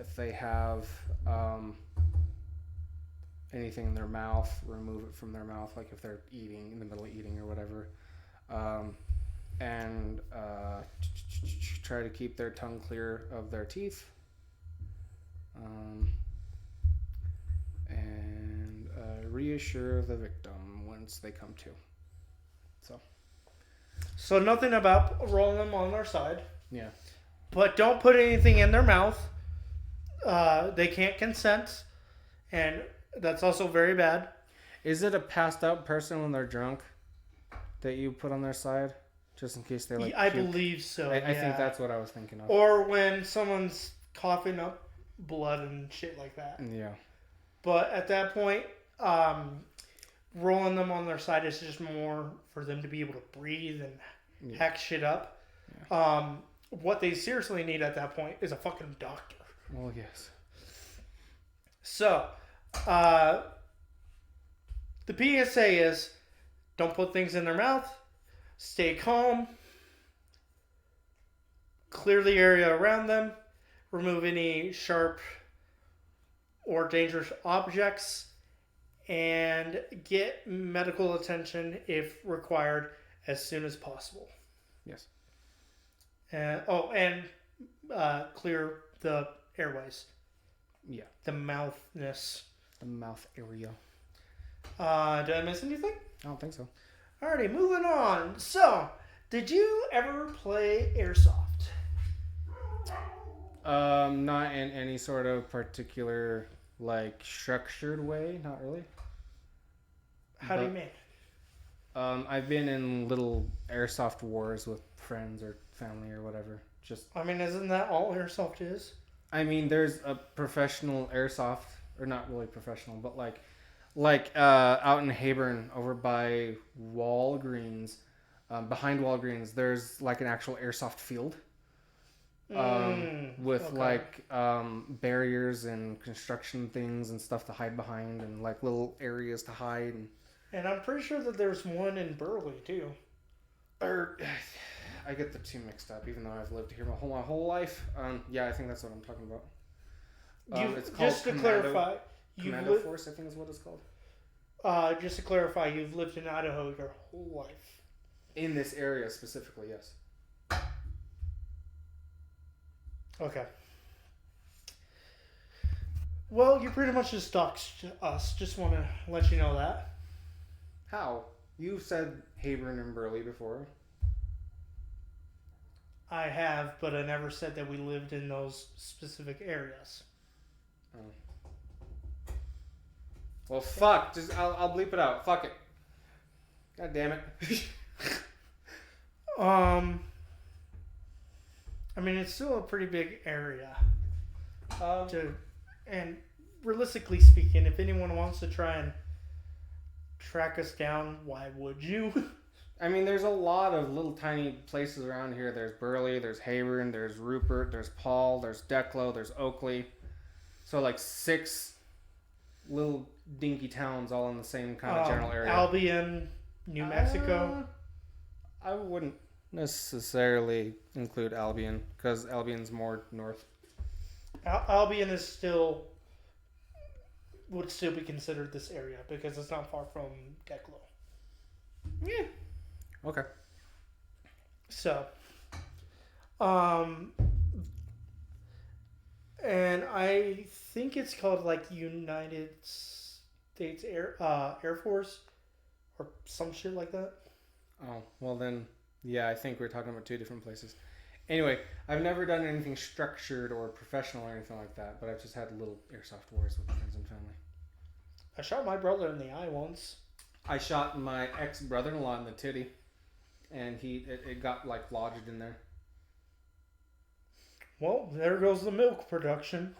[SPEAKER 1] if they have anything in their mouth, remove it from their mouth, like if they're eating, in the middle of eating or whatever. And try to keep their tongue clear of their teeth. And reassure the victim once they come to.
[SPEAKER 2] So nothing about rolling them on their side.
[SPEAKER 1] Yeah.
[SPEAKER 2] But don't put anything in their mouth. They can't consent. And that's also very bad.
[SPEAKER 1] Is it a passed out person when they're drunk that you put on their side? Just in case they like
[SPEAKER 2] I
[SPEAKER 1] puke?
[SPEAKER 2] believe so.
[SPEAKER 1] I think that's what I was thinking of.
[SPEAKER 2] Or when someone's coughing up blood and shit like that.
[SPEAKER 1] Yeah.
[SPEAKER 2] But at that point, rolling them on their side is just more for them to be able to breathe and hack shit up. Yeah. What they seriously need at that point is a fucking doctor.
[SPEAKER 1] Well, yes.
[SPEAKER 2] So, the PSA is don't put things in their mouth, stay calm, clear the area around them, remove any sharp or dangerous objects, and get medical attention if required as soon as possible.
[SPEAKER 1] Yes.
[SPEAKER 2] And clear the airways.
[SPEAKER 1] Yeah.
[SPEAKER 2] The mouthness.
[SPEAKER 1] The mouth area.
[SPEAKER 2] Did I miss anything?
[SPEAKER 1] I don't think so.
[SPEAKER 2] Alrighty, moving on. So, did you ever play Airsoft?
[SPEAKER 1] Not in any sort of particular, like, structured way. Not really.
[SPEAKER 2] How do you mean?
[SPEAKER 1] I've been in little airsoft wars with friends or family or whatever.
[SPEAKER 2] Isn't that all Airsoft is?
[SPEAKER 1] There's a professional airsoft, or not really professional, but like out in Hayburn over by Walgreens, behind Walgreens, there's like an actual airsoft field. With barriers and construction things and stuff to hide behind and like little areas to hide.
[SPEAKER 2] And I'm pretty sure that there's one in Burley too.
[SPEAKER 1] I get the two mixed up, even though I've lived here my whole life. Yeah, I think that's what I'm talking about. It's called
[SPEAKER 2] just to clarify,
[SPEAKER 1] Commando Force, I think is what it's called.
[SPEAKER 2] Just to clarify, you've lived in Idaho your whole life.
[SPEAKER 1] In this area specifically, yes.
[SPEAKER 2] Okay. Well, you pretty much just doxed us. Just want to let you know that.
[SPEAKER 1] How? You said Hayburn and Burley before.
[SPEAKER 2] I have, but I never said that we lived in those specific areas.
[SPEAKER 1] Oh. Well, fuck. I'll bleep it out. Fuck it. God damn it.
[SPEAKER 2] It's still a pretty big area. And realistically speaking, if anyone wants to try and track us down, why would you?
[SPEAKER 1] There's a lot of little tiny places around here. There's Burley, there's Hayburn, there's Rupert, there's Paul, there's Declo, there's Oakley. So like 6 little dinky towns all in the same kind of general area.
[SPEAKER 2] Albion, New Mexico.
[SPEAKER 1] I wouldn't necessarily include Albion because Albion's more north.
[SPEAKER 2] Albion would still be considered this area because it's not far from Declo.
[SPEAKER 1] Yeah. Okay.
[SPEAKER 2] So, and I think it's called like United States Air Force or some shit like that.
[SPEAKER 1] Oh, well then, yeah, I think we're talking about 2 different places. Anyway, I've never done anything structured or professional or anything like that, but I've just had little airsoft wars with friends and family.
[SPEAKER 2] I shot my brother in the eye once.
[SPEAKER 1] I shot my ex-brother-in-law in the titty, and it got like lodged in there.
[SPEAKER 2] Well, there goes the milk production.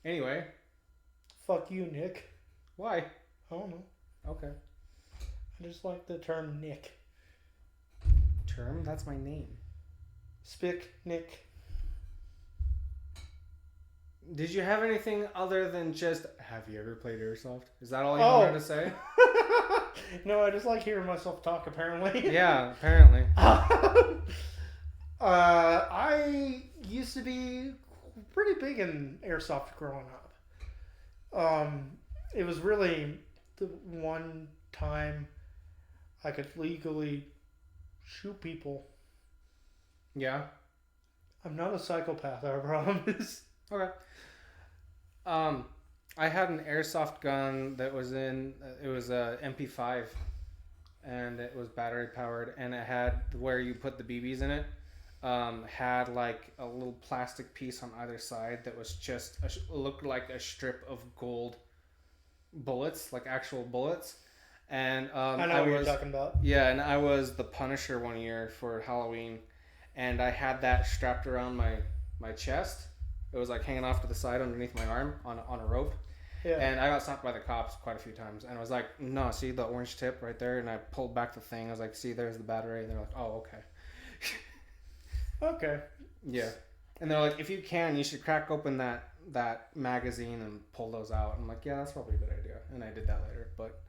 [SPEAKER 1] Anyway.
[SPEAKER 2] Fuck you, Nick.
[SPEAKER 1] Why?
[SPEAKER 2] I don't know.
[SPEAKER 1] Okay.
[SPEAKER 2] I just like the term Nick.
[SPEAKER 1] Term? That's my name.
[SPEAKER 2] Spick, Nick.
[SPEAKER 1] Did you have anything other than just, have you ever played Airsoft? Is that all you wanted to say?
[SPEAKER 2] No, I just like hearing myself talk, apparently.
[SPEAKER 1] Yeah, apparently.
[SPEAKER 2] I used to be pretty big in Airsoft growing up. It was really the one time I could legally shoot people.
[SPEAKER 1] Yeah.
[SPEAKER 2] I'm not a psychopath, I promise.
[SPEAKER 1] Okay. I had an airsoft gun that was it was a MP5, and it was battery powered, and it had where you put the BBs in it, had like a little plastic piece on either side that was just looked like a strip of gold bullets, like actual bullets. And
[SPEAKER 2] I know what you're talking about.
[SPEAKER 1] Yeah, and I was the Punisher one year for Halloween, and I had that strapped around my chest. It was like hanging off to the side underneath my arm on a rope.
[SPEAKER 2] Yeah.
[SPEAKER 1] And I got stopped by the cops quite a few times. And I was like, no, see the orange tip right there? And I pulled back the thing. I was like, see, there's the battery. And they're like, oh, okay.
[SPEAKER 2] Okay.
[SPEAKER 1] Yeah. And they're like, if you can, you should crack open that magazine and pull those out. I'm like, yeah, that's probably a good idea. And I did that later. But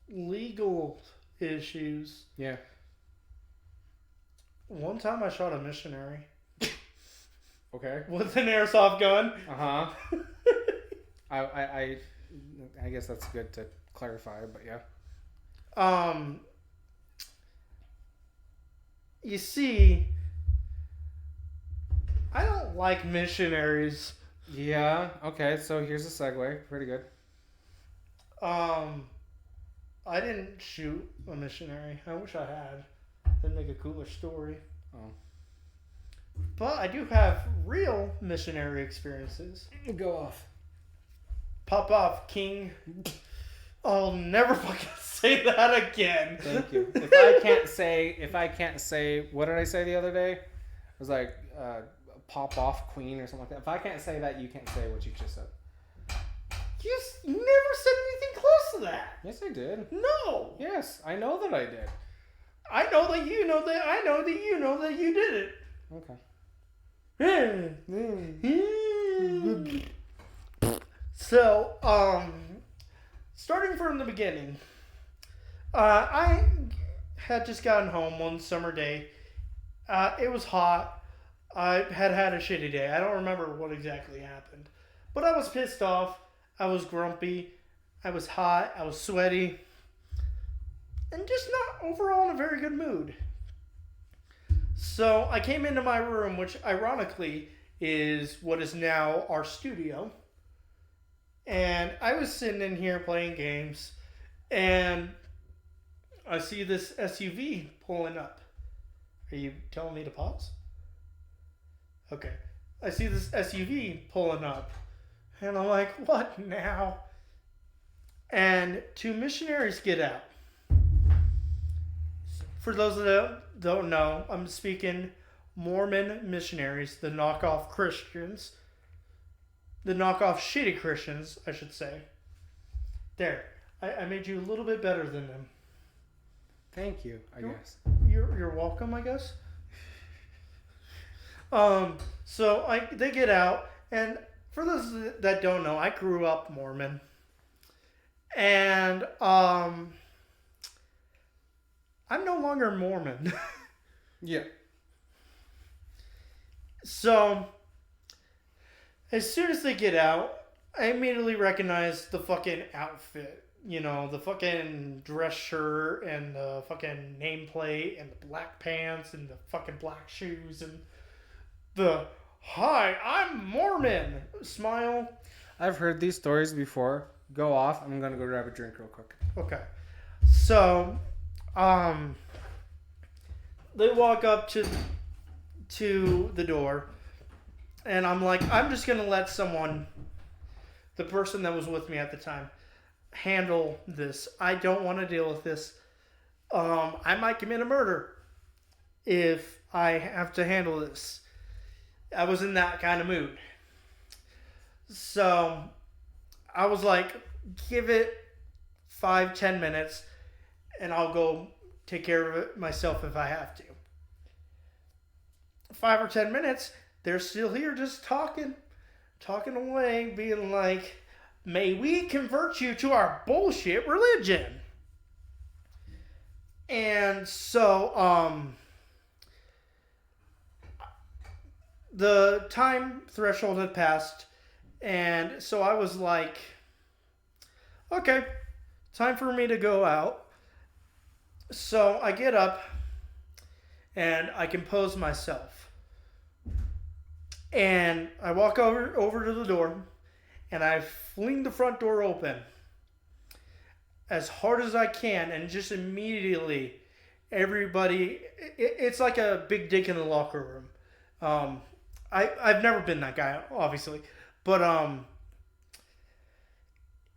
[SPEAKER 2] legal issues.
[SPEAKER 1] yeah.
[SPEAKER 2] One time I shot a missionary.
[SPEAKER 1] Okay.
[SPEAKER 2] With an airsoft gun.
[SPEAKER 1] Uh-huh. I guess that's good to clarify, but yeah.
[SPEAKER 2] You see, I don't like missionaries.
[SPEAKER 1] Yeah, okay, so here's a segue. Pretty good.
[SPEAKER 2] I didn't shoot a missionary. I wish I had. That'd make a cooler story.
[SPEAKER 1] Oh.
[SPEAKER 2] But I do have real missionary experiences.
[SPEAKER 1] Go off.
[SPEAKER 2] Pop off, King. I'll never fucking say that again.
[SPEAKER 1] Thank you. If I can't say, what did I say the other day? It was like, pop off, Queen, or something like that. If I can't say that, you can't say what you just said.
[SPEAKER 2] You never said anything close to that.
[SPEAKER 1] Yes, I did.
[SPEAKER 2] No.
[SPEAKER 1] Yes, I know that I did.
[SPEAKER 2] I know that you know that I know that you know that you did it.
[SPEAKER 1] Okay.
[SPEAKER 2] So, starting from the beginning, I had just gotten home one summer day. It was hot. I had a shitty day. I don't remember what exactly happened, but I was pissed off. I was grumpy. I was hot. I was sweaty. And just not overall in a very good mood. So I came into my room, which ironically is what is now our studio. And I was sitting in here playing games. And I see this SUV pulling up. Are you telling me to pause? Okay. I see this SUV pulling up. And I'm like, what now? And two missionaries get out. For those that don't know, I'm speaking Mormon missionaries, the knockoff Christians. The knockoff shitty Christians, I should say. There. I made you a little bit better than them.
[SPEAKER 1] Thank you, I guess.
[SPEAKER 2] You're welcome, I guess. So they get out, and for those that don't know, I grew up Mormon. And I'm no longer Mormon.
[SPEAKER 1] Yeah.
[SPEAKER 2] So, as soon as they get out, I immediately recognize the fucking outfit. You know, the fucking dress shirt and the fucking nameplate and the black pants and the fucking black shoes and the, hi, I'm Mormon smile.
[SPEAKER 1] I've heard these stories before. Go off. I'm going to go grab a drink real quick.
[SPEAKER 2] Okay. So, they walk up to to the door, and I'm like, I'm just gonna let someone, the person that was with me at the time, handle this. I don't want to deal with this. I might commit a murder if I have to handle this. I was in that kind of mood. So I was like, give it 5-10 minutes and I'll go take care of it myself if I have to. 5 or 10 minutes, they're still here just talking away, being like, may we convert you to our bullshit religion. And so, the time threshold had passed, and so I was like, okay, time for me to go out. So I get up, and I compose myself. And I walk over to the door, and I fling the front door open as hard as I can, and just immediately everybody, it's like a big dick in the locker room. I've never been that guy, obviously, but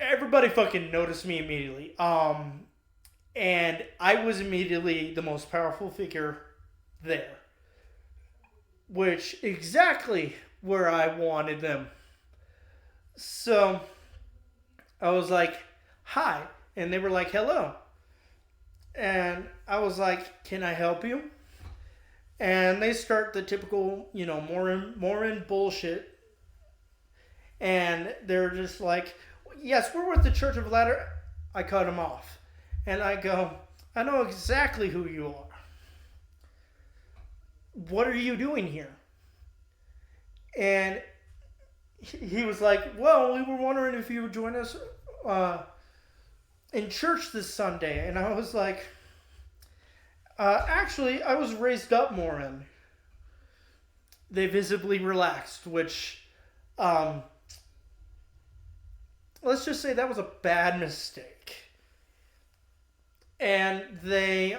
[SPEAKER 2] everybody fucking noticed me immediately. And I was immediately the most powerful figure there, which exactly where I wanted them. So I was like, hi, and they were like, hello. And I was like, can I help you? And they start the typical, Mormon bullshit. And they're just like, yes, we're with the Church of Latter. I cut them off. And I go, I know exactly who you are. What are you doing here? And he was like, well, we were wondering if you would join us in church this Sunday. And I was like, actually, I was raised up Mormon. They visibly relaxed, which, let's just say that was a bad mistake. And they,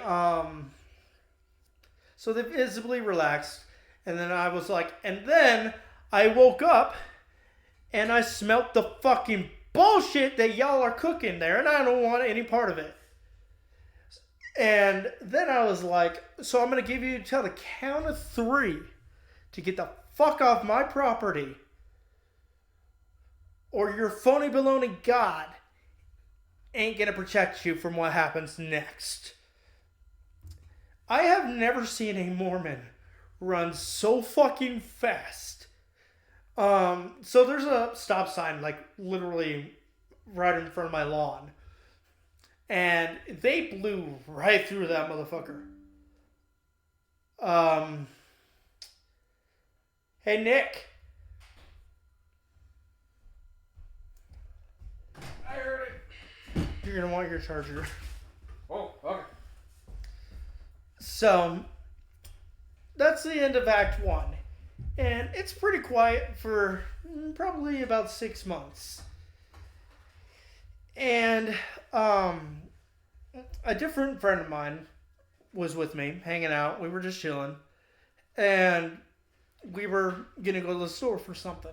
[SPEAKER 2] so they visibly relaxed. And then I was like, and then I woke up and I smelt the fucking bullshit that y'all are cooking there, and I don't want any part of it. And then I was like, so I'm going to give you till the count of 3 to get the fuck off my property, or your phony baloney God ain't going to protect you from what happens next. I have never seen a Mormon run so fucking fast. So there's a stop sign, like, literally right in front of my lawn. And they blew right through that motherfucker. Hey, Nick.
[SPEAKER 1] I heard it.
[SPEAKER 2] You're going to want your charger.
[SPEAKER 1] Oh, okay.
[SPEAKER 2] So, that's the end of Act 1. And it's pretty quiet for probably about 6 months. And a different friend of mine was with me, hanging out. We were just chilling. And we were going to go to the store for something.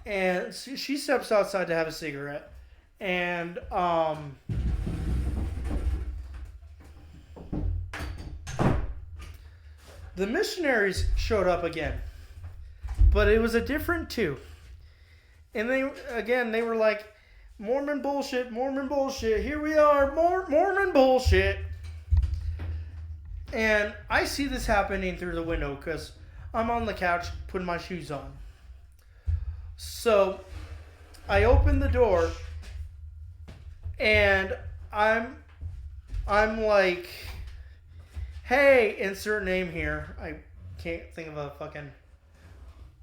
[SPEAKER 2] And she steps outside to have a cigarette. And the Missionaries showed up again. But it was a different 2. And they were like, Mormon bullshit, here we are, Mormon bullshit. And I see this happening through the window because I'm on the couch putting my shoes on. So I open the door and I'm like, hey, insert name here. I can't think of a fucking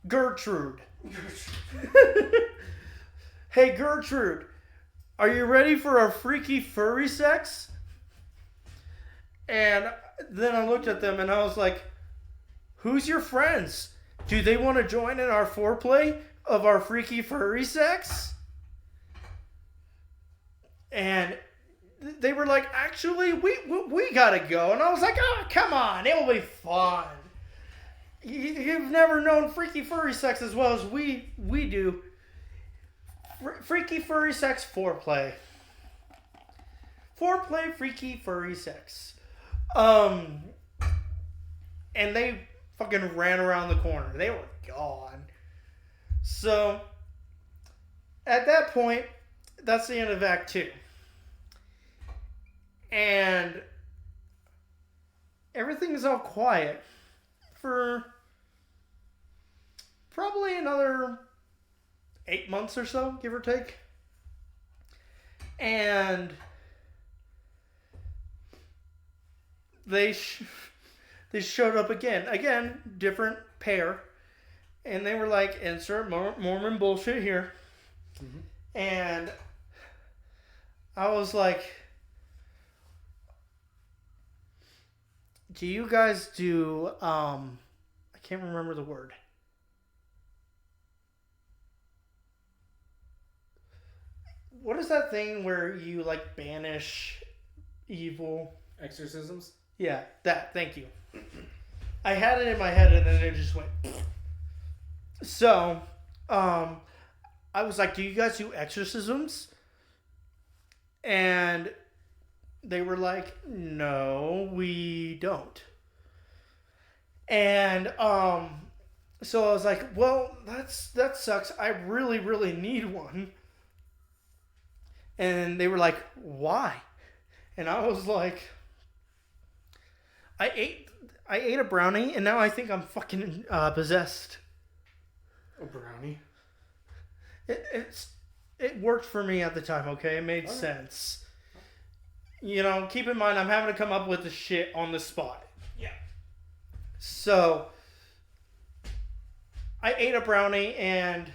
[SPEAKER 2] Gertrude. Hey, Gertrude, are you ready for our freaky furry sex? And then I looked at them and I was like, who's your friends? Do they want to join in our foreplay of our freaky furry sex? And they were like, actually, we gotta go. And I was like, oh, come on, it'll be fun. You've never known freaky furry sex as well as we do. Freaky furry sex foreplay. Foreplay, freaky furry sex. And they fucking ran around the corner. They were gone. So, at that point, that's the end of Act 2. And everything is all quiet for probably another 8 months or so, give or take. And they showed up again. Again, different pair. And they were like, insert Mormon bullshit here. Mm-hmm. And I was like, do you guys do, I can't remember the word. What is that thing where you like banish evil?
[SPEAKER 1] Exorcisms?
[SPEAKER 2] Yeah, that. Thank you. I had it in my head and then it just went. So, I was like, do you guys do exorcisms? And they were like, no, we don't. And, so I was like, well, that sucks. I really, really need one. And they were like, why? And I was like, I ate a brownie and now I think I'm fucking possessed.
[SPEAKER 1] A brownie?
[SPEAKER 2] It worked for me at the time, okay? It made sense. You know, keep in mind I'm having to come up with the shit on the spot.
[SPEAKER 1] Yeah.
[SPEAKER 2] So I ate a brownie and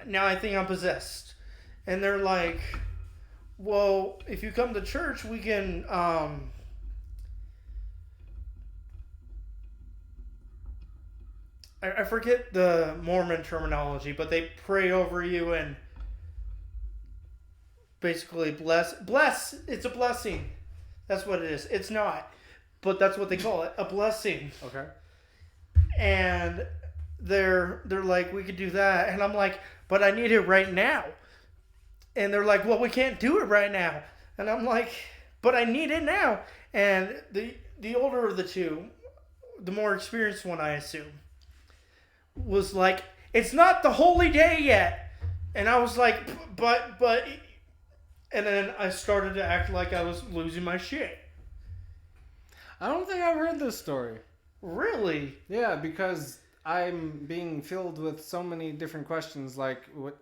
[SPEAKER 2] now I think I'm possessed. And they're like, well, if you come to church, we can, I forget the Mormon terminology, but they pray over you and basically bless, it's a blessing. That's what it is. It's not, but that's what they call it, a blessing.
[SPEAKER 1] Okay.
[SPEAKER 2] And they're like, we could do that. And I'm like, but I need it right now. And they're like, well, we can't do it right now. And I'm like, but I need it now. And the older of the two, the more experienced one, I assume, was like, it's not the holy day yet. And I was like, but, and then I started to act like I was losing my shit.
[SPEAKER 1] I don't think I've heard this story.
[SPEAKER 2] Really?
[SPEAKER 1] Yeah, because I'm being filled with so many different questions. Like, what?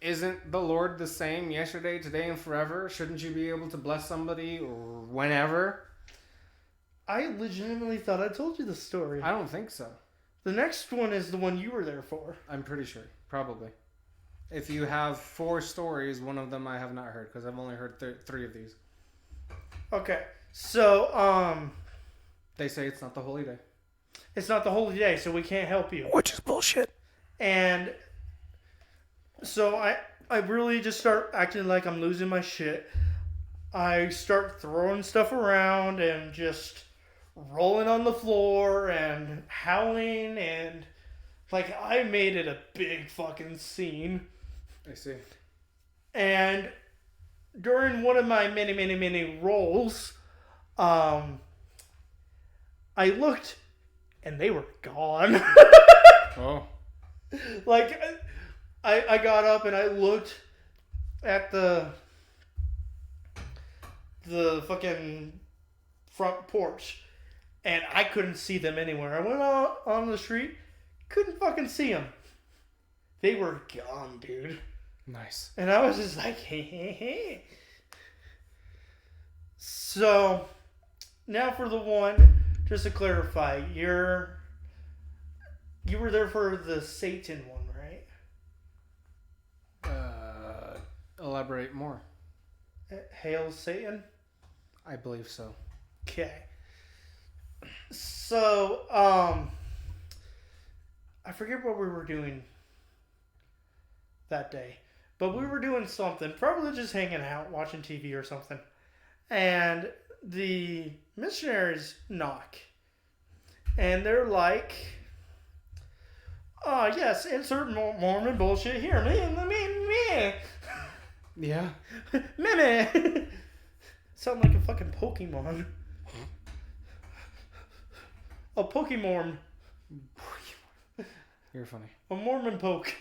[SPEAKER 1] Isn't the Lord the same yesterday, today, and forever? Shouldn't you be able to bless somebody whenever?
[SPEAKER 2] I legitimately thought I told you the story.
[SPEAKER 1] I don't think so.
[SPEAKER 2] The next one is the one you were there for.
[SPEAKER 1] I'm pretty sure. Probably. If you have 4 stories, one of them I have not heard, because I've only heard 3 of these.
[SPEAKER 2] Okay. So,
[SPEAKER 1] they say it's not the holy day.
[SPEAKER 2] It's not the holy day, so we can't help you.
[SPEAKER 1] Which is bullshit.
[SPEAKER 2] And so I really just start acting like I'm losing my shit. I start throwing stuff around and just rolling on the floor and howling, and like I made it a big fucking scene.
[SPEAKER 1] I see.
[SPEAKER 2] And during one of my many rolls, I looked and they were gone.
[SPEAKER 1] Oh.
[SPEAKER 2] Like I got up and I looked at the fucking front porch and I couldn't see them anywhere. I went out on the street, couldn't fucking see them. They were gone, dude.
[SPEAKER 1] Nice.
[SPEAKER 2] And I was just like, hey. So, now for the one, just to clarify, you were there for the Satan one, right?
[SPEAKER 1] Elaborate more.
[SPEAKER 2] Hail Satan?
[SPEAKER 1] I believe so.
[SPEAKER 2] Okay. So, I forget what we were doing that day. But we were doing something, probably just hanging out, watching TV or something. And the missionaries knock. And they're like, oh, yes, insert Mormon bullshit here. Me.
[SPEAKER 1] Yeah.
[SPEAKER 2] Me. Sound like a fucking Pokemon. A Pokemon.
[SPEAKER 1] You're funny.
[SPEAKER 2] A Mormon poke.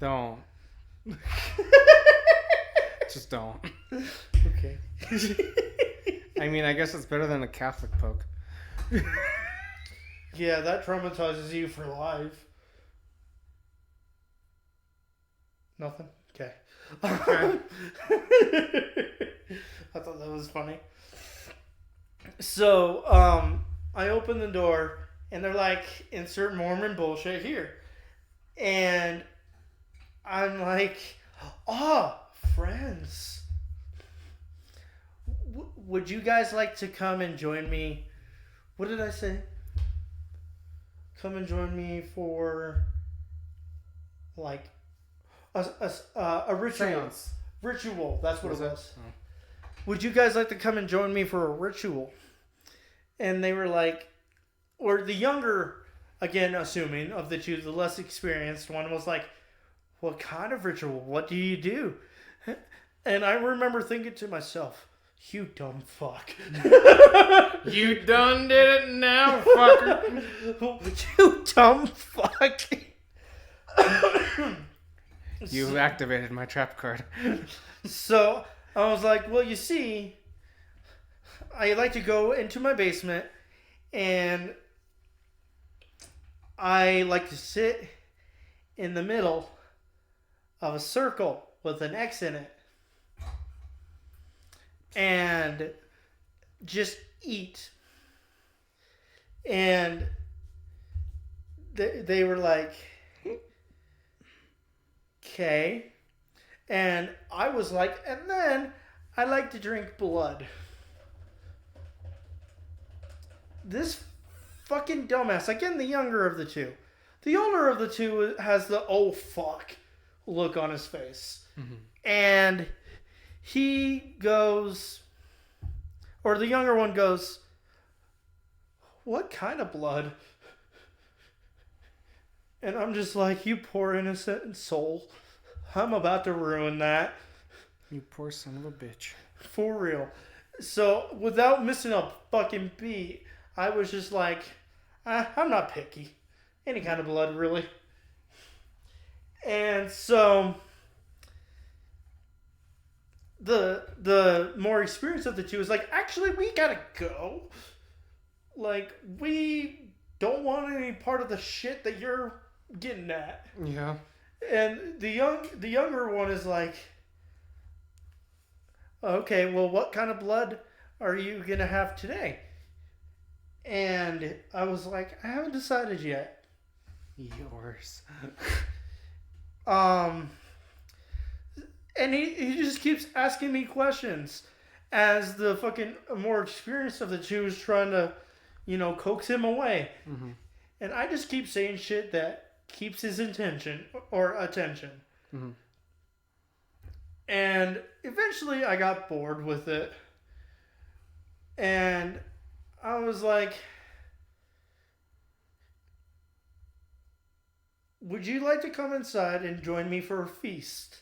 [SPEAKER 1] Don't. Just don't.
[SPEAKER 2] Okay.
[SPEAKER 1] I mean, I guess it's better than a Catholic poke.
[SPEAKER 2] Yeah, that traumatizes you for life. Nothing? Okay. I thought that was funny. So, I open the door, and they're like, insert Mormon bullshit here. And I'm like, friends. Would you guys like to come and join me? What did I say? Come and join me for, like, a ritual.
[SPEAKER 1] Seance.
[SPEAKER 2] Ritual, that's what it was.
[SPEAKER 1] Oh.
[SPEAKER 2] Would you guys like to come and join me for a ritual? And they were like, or the younger, again, assuming, of the two, the less experienced one was like, what kind of ritual? What do you do? And I remember thinking to myself, you dumb fuck.
[SPEAKER 1] You done did it now, fucker.
[SPEAKER 2] You dumb fuck.
[SPEAKER 1] You activated my trap card.
[SPEAKER 2] So I was like, well, you see, I like to go into my basement and I like to sit in the middle of a circle with an X in it and just eat. And they were like, okay. And I was like, and then I like to drink blood. This fucking dumbass, again, the younger of the two. The older of the two has the oh fuck look on his face. Mm-hmm. And he goes, or the younger one goes, what kind of blood? And I'm just like, you poor innocent soul. I'm about to ruin that.
[SPEAKER 1] You poor son of a bitch.
[SPEAKER 2] For real. So, without missing a fucking beat, I was just like, I'm not picky. Any kind of blood, really. And so, the more experienced of the two is like, actually, we gotta go. Like, we don't want any part of the shit that you're getting at.
[SPEAKER 1] Yeah.
[SPEAKER 2] And the younger one is like, okay, well, what kind of blood are you gonna have today? And I was like, I haven't decided yet.
[SPEAKER 1] Yours.
[SPEAKER 2] And he just keeps asking me questions as the fucking more experienced of the two is trying to, coax him away. Mm-hmm. And I just keep saying shit that keeps his attention. Mm-hmm. And eventually I got bored with it. And I was like, would you like to come inside and join me for a feast?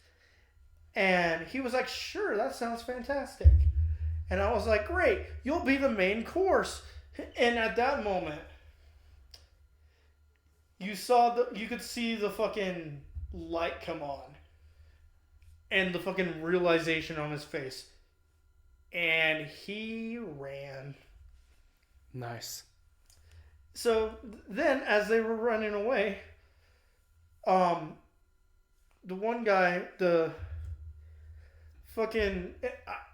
[SPEAKER 2] And he was like, sure, that sounds fantastic. And I was like, great, you'll be the main course. And at that moment, you could see the fucking light come on. And the fucking realization on his face. And he ran.
[SPEAKER 1] Nice.
[SPEAKER 2] So then, as they were running away, the one guy, the fucking,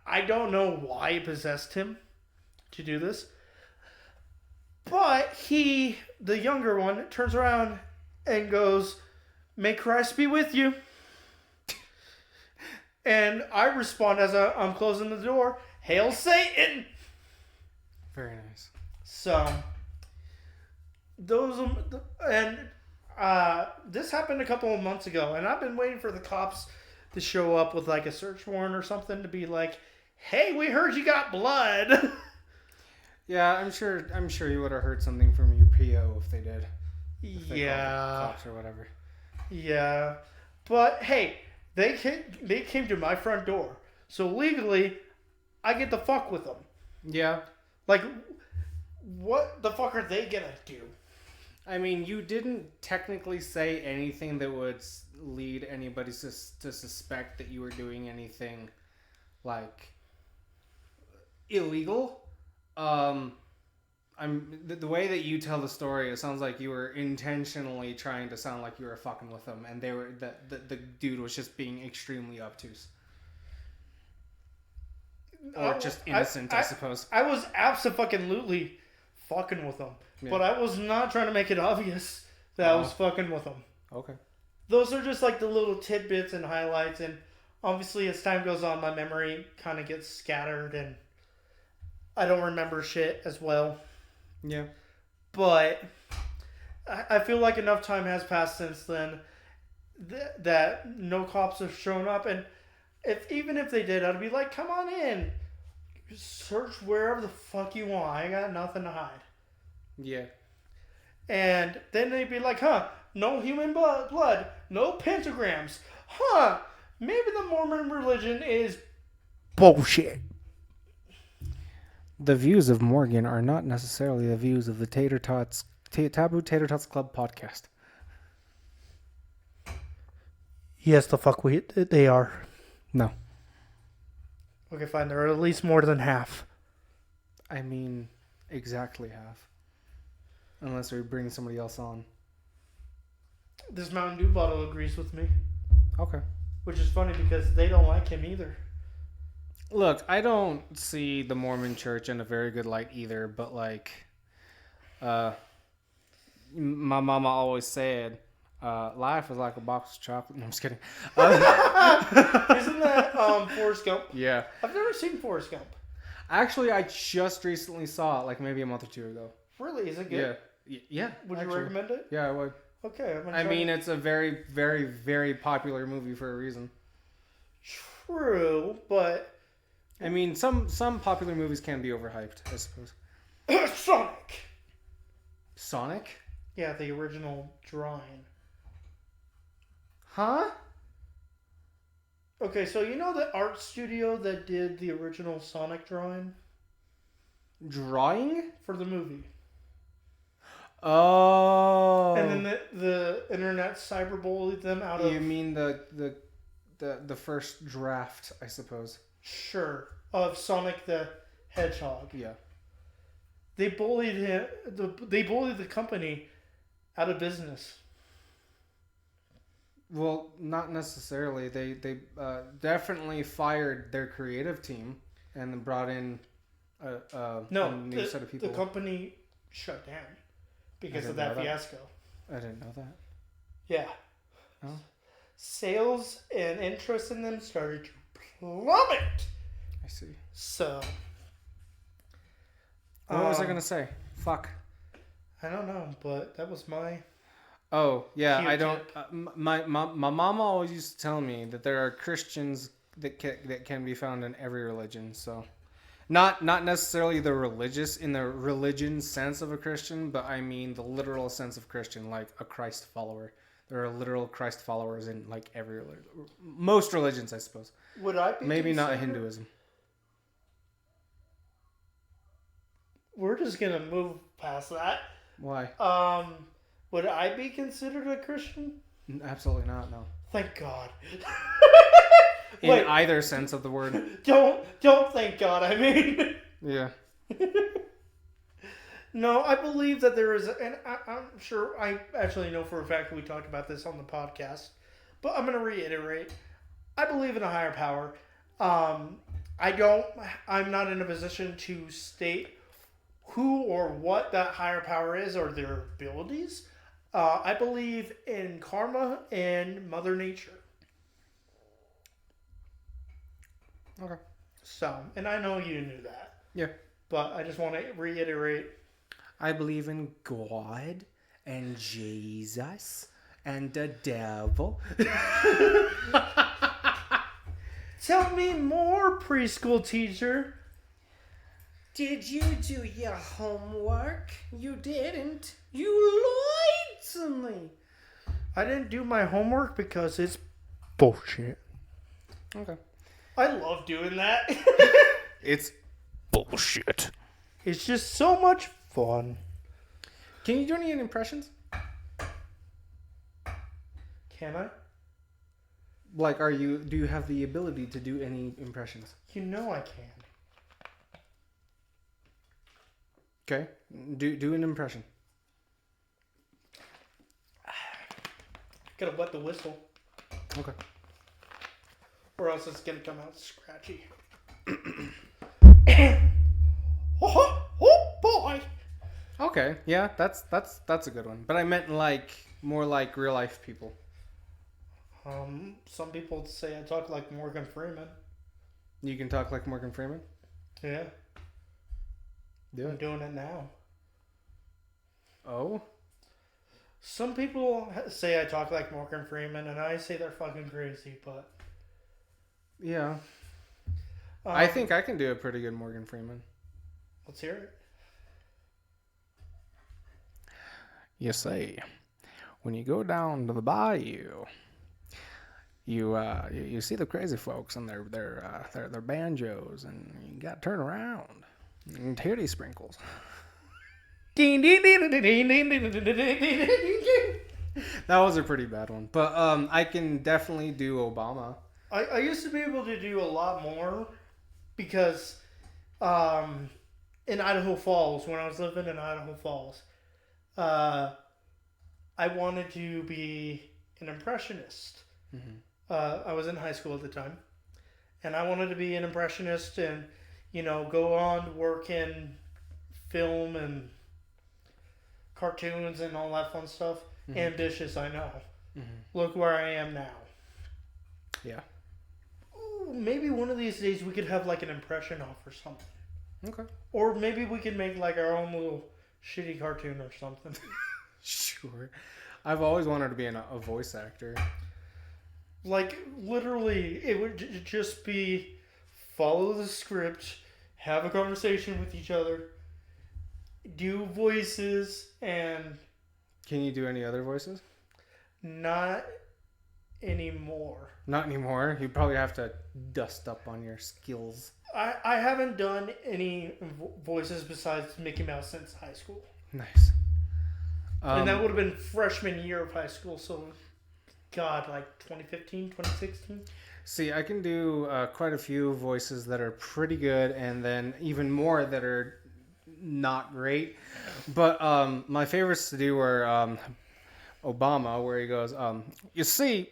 [SPEAKER 2] I don't know why he possessed him to do this, but the younger one, turns around and goes, "May Christ be with you." And I respond as I'm closing the door, "Hail Satan!"
[SPEAKER 1] Very nice.
[SPEAKER 2] So, this happened a couple of months ago, and I've been waiting for the cops to show up with like a search warrant or something to be like, "Hey, we heard you got blood."
[SPEAKER 1] Yeah, I'm sure you would have heard something from your PO if they did. If they called the cops or whatever.
[SPEAKER 2] Yeah, but hey, they came to my front door, so legally, I get to fuck with them.
[SPEAKER 1] Yeah.
[SPEAKER 2] Like, what the fuck are they gonna do?
[SPEAKER 1] I mean, you didn't technically say anything that would lead anybody to suspect that you were doing anything, like, illegal. The way that you tell the story, it sounds like you were intentionally trying to sound like you were fucking with them, and the dude was just being extremely obtuse. Or just innocent, I suppose.
[SPEAKER 2] I was absolutely fucking with them. Yeah. But I was not trying to make it obvious that I was fucking with them.
[SPEAKER 1] Okay.
[SPEAKER 2] Those are just like the little tidbits and highlights. And obviously as time goes on, my memory kind of gets scattered. And I don't remember shit as well.
[SPEAKER 1] Yeah.
[SPEAKER 2] But I feel like enough time has passed since then that no cops have shown up. And even if they did, I'd be like, come on in. Search wherever the fuck you want. I ain't got nothing to hide.
[SPEAKER 1] Yeah.
[SPEAKER 2] And then they'd be like, no human blood, no pentagrams. Maybe the Mormon religion is bullshit.
[SPEAKER 1] The views of Morgan are not necessarily the views of the Taboo Tater Tots Club podcast.
[SPEAKER 2] Yes, the fuck they are.
[SPEAKER 1] No.
[SPEAKER 2] Okay, fine. They're at least more than half.
[SPEAKER 1] I mean, exactly half. Unless we bring somebody else on.
[SPEAKER 2] This Mountain Dew bottle agrees with me.
[SPEAKER 1] Okay.
[SPEAKER 2] Which is funny because they don't like him either.
[SPEAKER 1] Look, I don't see the Mormon church in a very good light either, but like, my mama always said, life is like a box of chocolate. No, I'm just kidding.
[SPEAKER 2] Isn't that Forrest Gump?
[SPEAKER 1] Yeah.
[SPEAKER 2] I've never seen Forrest Gump.
[SPEAKER 1] Actually, I just recently saw it, like maybe a month or two ago.
[SPEAKER 2] Really? Is it good?
[SPEAKER 1] Yeah.
[SPEAKER 2] Would you recommend it?
[SPEAKER 1] Yeah, I would.
[SPEAKER 2] Okay.
[SPEAKER 1] I mean, it's a very, very, very popular movie for a reason.
[SPEAKER 2] True, but...
[SPEAKER 1] I mean, some popular movies can be overhyped, I suppose.
[SPEAKER 2] Sonic!
[SPEAKER 1] Sonic?
[SPEAKER 2] Yeah, the original drawing.
[SPEAKER 1] Huh?
[SPEAKER 2] Okay, so you know the art studio that did the original Sonic drawing?
[SPEAKER 1] Drawing?
[SPEAKER 2] For the movie.
[SPEAKER 1] Oh.
[SPEAKER 2] And then the internet cyberbullied them out of...
[SPEAKER 1] You mean the first draft, I suppose.
[SPEAKER 2] Sure. Of Sonic the Hedgehog.
[SPEAKER 1] Yeah.
[SPEAKER 2] They bullied him. They bullied the company out of business.
[SPEAKER 1] Well, not necessarily. They definitely fired their creative team and then brought in a new set of people.
[SPEAKER 2] The company shut down because of that fiasco.
[SPEAKER 1] I didn't know that.
[SPEAKER 2] Yeah.
[SPEAKER 1] Oh.
[SPEAKER 2] Sales and interest in them started to plummet.
[SPEAKER 1] I see.
[SPEAKER 2] So.
[SPEAKER 1] What was I going to say? Fuck.
[SPEAKER 2] I don't know, but that was my...
[SPEAKER 1] Oh, yeah, I don't... my mama always used to tell me that there are Christians that can be found in every religion, so... Not necessarily the religious, in the religion sense of a Christian, but I mean the literal sense of Christian, like a Christ follower. There are literal Christ followers in, like, every religion. Most religions, I suppose.
[SPEAKER 2] Would I be
[SPEAKER 1] Maybe not Hinduism.
[SPEAKER 2] We're just going to move past that.
[SPEAKER 1] Why?
[SPEAKER 2] Would I be considered a Christian?
[SPEAKER 1] Absolutely not, no.
[SPEAKER 2] Thank God.
[SPEAKER 1] In either sense of the word.
[SPEAKER 2] Don't thank God, I mean.
[SPEAKER 1] Yeah.
[SPEAKER 2] No, I believe that there is, and I'm sure, I actually know for a fact we talked about this on the podcast, but I'm going to reiterate. I believe in a higher power. I'm not in a position to state who or what that higher power is or their abilities. I believe in karma and Mother Nature.
[SPEAKER 1] Okay.
[SPEAKER 2] So, and I know you knew that.
[SPEAKER 1] Yeah.
[SPEAKER 2] But I just want to reiterate.
[SPEAKER 1] I believe in God and Jesus and the devil.
[SPEAKER 2] Tell me more, preschool teacher.
[SPEAKER 1] Did you do your homework? You didn't. You lied to me.
[SPEAKER 2] I didn't do my homework because it's bullshit.
[SPEAKER 1] Okay.
[SPEAKER 2] I love doing that.
[SPEAKER 1] It's bullshit.
[SPEAKER 2] It's just so much fun.
[SPEAKER 1] Can you do any impressions?
[SPEAKER 2] Can I?
[SPEAKER 1] Like, do you have the ability to do any impressions?
[SPEAKER 2] You know I can.
[SPEAKER 1] Okay. Do an impression.
[SPEAKER 2] Gotta wet the whistle.
[SPEAKER 1] Okay.
[SPEAKER 2] Or else it's gonna come out scratchy. Oh boy!
[SPEAKER 1] Okay. Yeah, that's a good one. But I meant more like real life people.
[SPEAKER 2] Some people say I talk like Morgan Freeman.
[SPEAKER 1] You can talk like Morgan Freeman?
[SPEAKER 2] Yeah.
[SPEAKER 1] Do
[SPEAKER 2] I'm
[SPEAKER 1] it.
[SPEAKER 2] doing it now.
[SPEAKER 1] Oh?
[SPEAKER 2] Some people say I talk like Morgan Freeman, and I say they're fucking crazy, but...
[SPEAKER 1] Yeah. I think I can do a pretty good Morgan Freeman.
[SPEAKER 2] Let's hear it.
[SPEAKER 1] You see, when you go down to the bayou, you see the crazy folks and their banjos, and you got to turn around and hear these sprinkles. That was a pretty bad one, but I can definitely do Obama.
[SPEAKER 2] I used to be able to do a lot more because in Idaho Falls, when I was living in Idaho Falls, I wanted to be an impressionist.
[SPEAKER 1] Mm-hmm.
[SPEAKER 2] I was in high school at the time, and I wanted to be an impressionist and, go on to work in film and cartoons and all that fun stuff. Mm-hmm. Ambitious, I know. Mm-hmm. Look where I am now.
[SPEAKER 1] Yeah.
[SPEAKER 2] Ooh, maybe one of these days we could have like an impression off or something.
[SPEAKER 1] Okay.
[SPEAKER 2] Or maybe we could make like our own little shitty cartoon or something.
[SPEAKER 1] Sure. I've always wanted to be a voice actor.
[SPEAKER 2] Like, literally, it would just be follow the script, have a conversation with each other, do voices, and...
[SPEAKER 1] Can you do any other voices?
[SPEAKER 2] Not anymore.
[SPEAKER 1] Not anymore? You probably have to dust up on your skills.
[SPEAKER 2] I haven't done any voices besides Mickey Mouse since high school.
[SPEAKER 1] Nice.
[SPEAKER 2] And that would have been freshman year of high school, so... God, like 2015, 2016?
[SPEAKER 1] See, I can do quite a few voices that are pretty good, and then even more that are not great. But my favorites to do were Obama, where he goes, you see,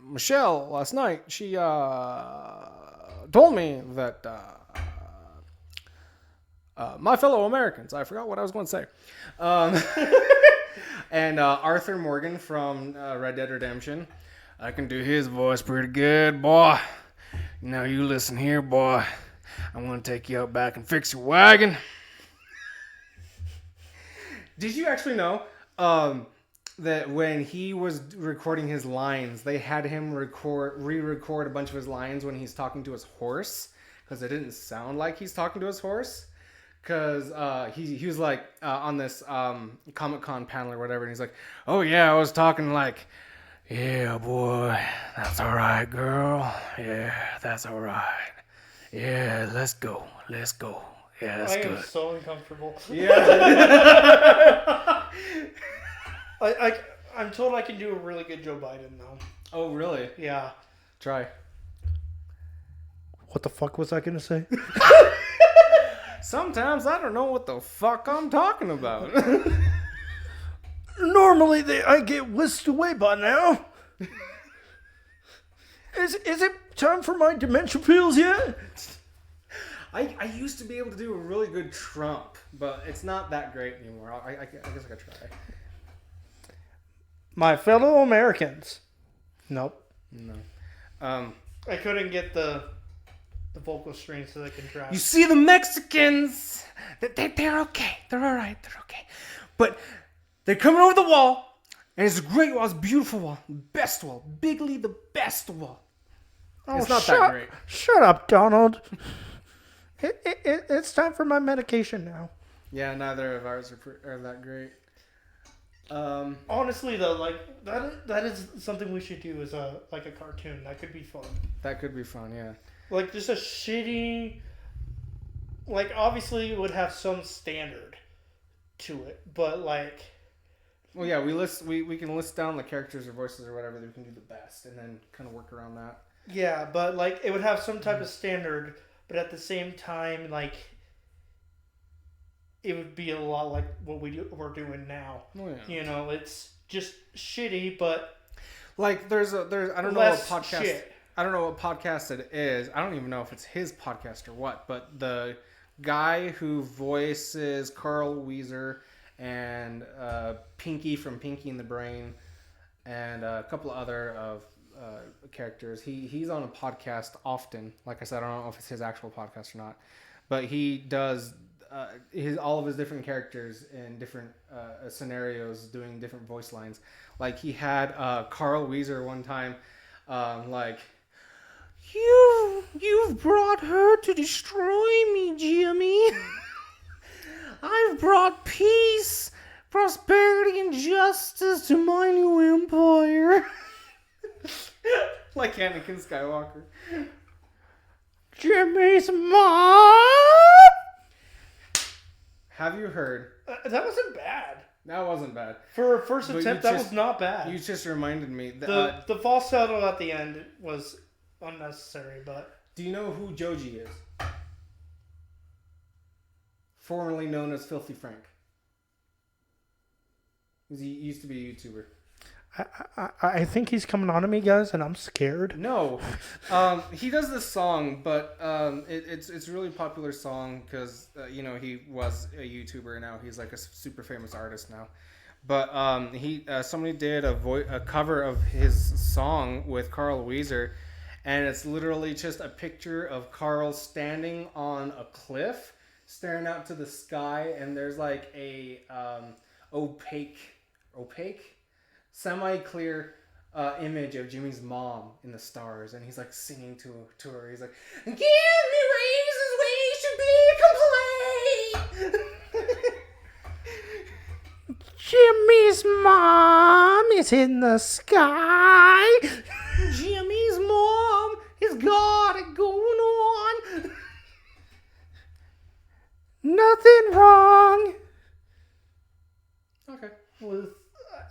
[SPEAKER 1] Michelle, last night, she told me that my fellow Americans, I forgot what I was going to say. And Arthur Morgan from Red Dead Redemption. I can do his voice pretty good, boy. Now you listen here, boy. I'm going to take you out back and fix your wagon. Did you actually know that when he was recording his lines, they had him re-record a bunch of his lines when he's talking to his horse? Because it didn't sound like he's talking to his horse. Because he was like on this Comic-Con panel or whatever, and he's like, oh yeah, I was talking like, yeah, boy, that's all right, girl. Yeah, that's all right. Yeah, let's go. Yeah, that's good.
[SPEAKER 2] I am so uncomfortable.
[SPEAKER 1] Yeah.
[SPEAKER 2] I'm told I can do a really good Joe Biden, though.
[SPEAKER 1] Oh, really?
[SPEAKER 2] Yeah.
[SPEAKER 1] Try.
[SPEAKER 2] What the fuck was I going to say?
[SPEAKER 1] Sometimes I don't know what the fuck I'm talking about.
[SPEAKER 2] Normally I get whisked away by now. Is it time for my dementia pills yet?
[SPEAKER 1] I used to be able to do a really good Trump, but it's not that great anymore. I guess I could try.
[SPEAKER 2] My fellow Americans. Nope.
[SPEAKER 1] No.
[SPEAKER 2] I couldn't get the vocal strings so they can try.
[SPEAKER 1] You see the Mexicans, they're okay. They're all right. They're okay. But they're coming over the wall, and it's a great wall. It's a beautiful wall. Best wall. Bigly the best wall. It's not that great.
[SPEAKER 2] Shut up, Donald. It's time for my medication now.
[SPEAKER 1] Yeah, neither of ours are that great.
[SPEAKER 2] Honestly, though, like that is something we should do as a cartoon. That could be fun.
[SPEAKER 1] That could be fun, yeah.
[SPEAKER 2] Like just a shitty. Like obviously, it would have some standard to it, but like.
[SPEAKER 1] Well, yeah, we can list down the characters or voices or whatever that we can do the best, and then kind of work around that.
[SPEAKER 2] Yeah, but like it would have some type of standard, but at the same time, like it would be a lot like what we're doing now.
[SPEAKER 1] Oh, yeah.
[SPEAKER 2] You know, it's just shitty, but
[SPEAKER 1] like there's I don't know
[SPEAKER 2] less
[SPEAKER 1] what podcast.
[SPEAKER 2] shit.
[SPEAKER 1] I don't know what podcast it is. I don't even know if it's his podcast or what. But the guy who voices Carl Weezer and Pinky from Pinky and the Brain, and a couple of other characters. He's on a podcast often. Like I said, I don't know if it's his actual podcast or not, but he does all of his different characters in different scenarios, doing different voice lines. Like he had Carl Weezer one time, like, you've brought her to destroy me, Jimmy. I've brought peace, prosperity, and justice to my new empire. Like Anakin Skywalker.
[SPEAKER 2] Jimmy's mom.
[SPEAKER 1] Have you heard?
[SPEAKER 2] That wasn't bad.
[SPEAKER 1] That wasn't bad.
[SPEAKER 2] For a first attempt, that was not bad.
[SPEAKER 1] You just reminded me. That,
[SPEAKER 2] the falsetto at the end was unnecessary, but...
[SPEAKER 1] Do you know who Joji is? Formerly known as Filthy Frank. He used to be a YouTuber.
[SPEAKER 2] I think he's coming on to me, guys, and I'm scared.
[SPEAKER 1] No. He does this song, but it's a really popular song because, he was a YouTuber. Now he's like a super famous artist now. But somebody did a cover of his song with Carl Weezer, and it's literally just a picture of Carl standing on a cliff, staring out to the sky, and there's like a opaque, semi-clear image of Jimmy's mom in the stars, and he's like singing to her. He's like, "Give me reasons we should be complete."
[SPEAKER 2] Jimmy's mom is in the sky.
[SPEAKER 1] Jimmy's mom has got it going on.
[SPEAKER 2] Nothing wrong.
[SPEAKER 1] Okay.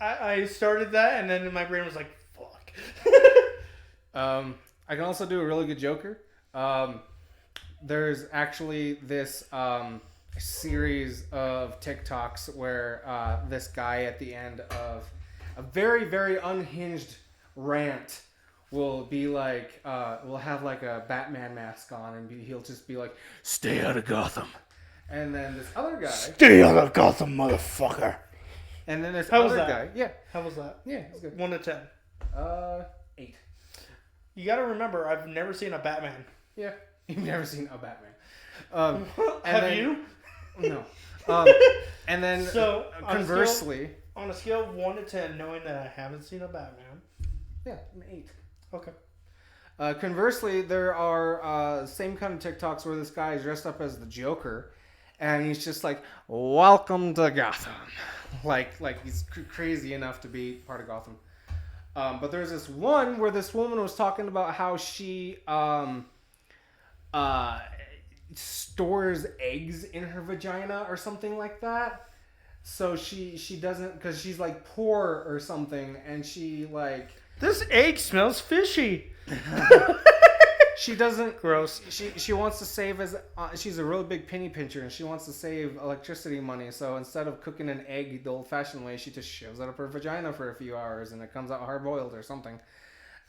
[SPEAKER 2] I started that, and then my brain was like, fuck.
[SPEAKER 1] I can also do a really good Joker. There's actually this series of TikToks where this guy at the end of a very, very unhinged rant will be like, will have like a Batman mask on, and he'll just be like, "Stay out of Gotham." And then this other guy,
[SPEAKER 2] "Stay out of Gotham, motherfucker."
[SPEAKER 1] And then this
[SPEAKER 2] How
[SPEAKER 1] other
[SPEAKER 2] was that?
[SPEAKER 1] guy, yeah.
[SPEAKER 2] How was that?
[SPEAKER 1] Yeah, it was good.
[SPEAKER 2] 1 to 10.
[SPEAKER 1] 8.
[SPEAKER 2] You gotta remember, I've never seen a Batman.
[SPEAKER 1] Yeah, you've never seen a Batman.
[SPEAKER 2] Have you?
[SPEAKER 1] No. And then,
[SPEAKER 2] so
[SPEAKER 1] conversely,
[SPEAKER 2] on a scale of 1 to 10, knowing that I haven't seen a Batman.
[SPEAKER 1] Yeah, an 8.
[SPEAKER 2] Okay.
[SPEAKER 1] Conversely, there are same kind of TikToks where this guy is dressed up as the Joker, and he's just like, "Welcome to Gotham," like he's crazy enough to be part of Gotham. But there's this one where this woman was talking about how she stores eggs in her vagina or something like that. So she doesn't, because she's like poor or something, and she like,
[SPEAKER 2] this egg smells fishy.
[SPEAKER 1] she doesn't.
[SPEAKER 2] Gross.
[SPEAKER 1] She wants to save as she's a real big penny pincher, and she wants to save electricity money. So instead of cooking an egg the old-fashioned way, she just shoves it up her vagina for a few hours, and it comes out hard-boiled or something.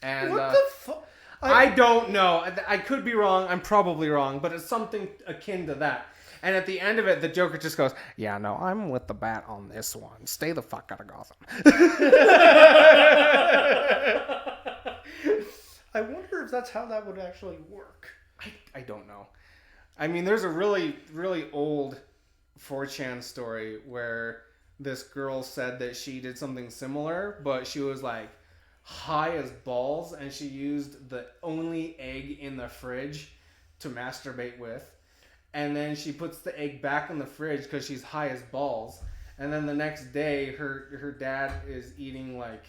[SPEAKER 1] And
[SPEAKER 2] what the fuck?
[SPEAKER 1] I don't know. I could be wrong. I'm probably wrong, but it's something akin to that. And at the end of it, the Joker just goes, "Yeah, no, I'm with the bat on this one. Stay the fuck out of Gotham."
[SPEAKER 2] I wonder if that's how that would actually work.
[SPEAKER 1] I don't know. I mean, there's a really, really old 4chan story where this girl said that she did something similar, but she was like high as balls, and she used the only egg in the fridge to masturbate with. And then she puts the egg back in the fridge because she's high as balls. And then the next day, her dad is eating like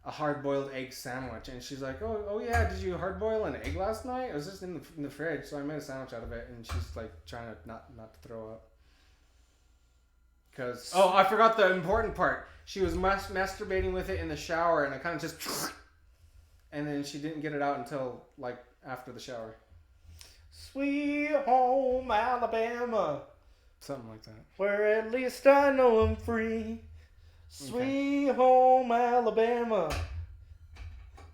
[SPEAKER 1] a hard-boiled egg sandwich, and she's like, "Oh yeah, did you hard-boil an egg last night? It was just in the fridge, so I made a sandwich out of it." And she's like trying to not to throw up. Because I forgot the important part. She was masturbating with it in the shower, and it kind of just, and then she didn't get it out until like after the shower.
[SPEAKER 2] Sweet home Alabama.
[SPEAKER 1] Something like that.
[SPEAKER 2] Where at least I know I'm free. Sweet home Alabama.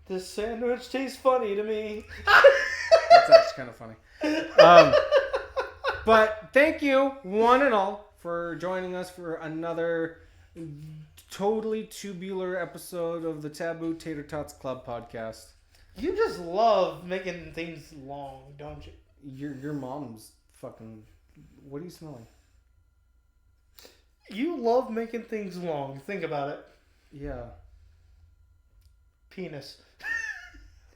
[SPEAKER 2] This sandwich tastes funny to me.
[SPEAKER 1] That's actually kind of funny. But thank you, one and all, for joining us for another totally tubular episode of the Taboo Tater Tots Club podcast.
[SPEAKER 2] You just love making things long, don't you?
[SPEAKER 1] Your mom's fucking... What are you smelling?
[SPEAKER 2] You love making things long. Think about it.
[SPEAKER 1] Yeah.
[SPEAKER 2] Penis.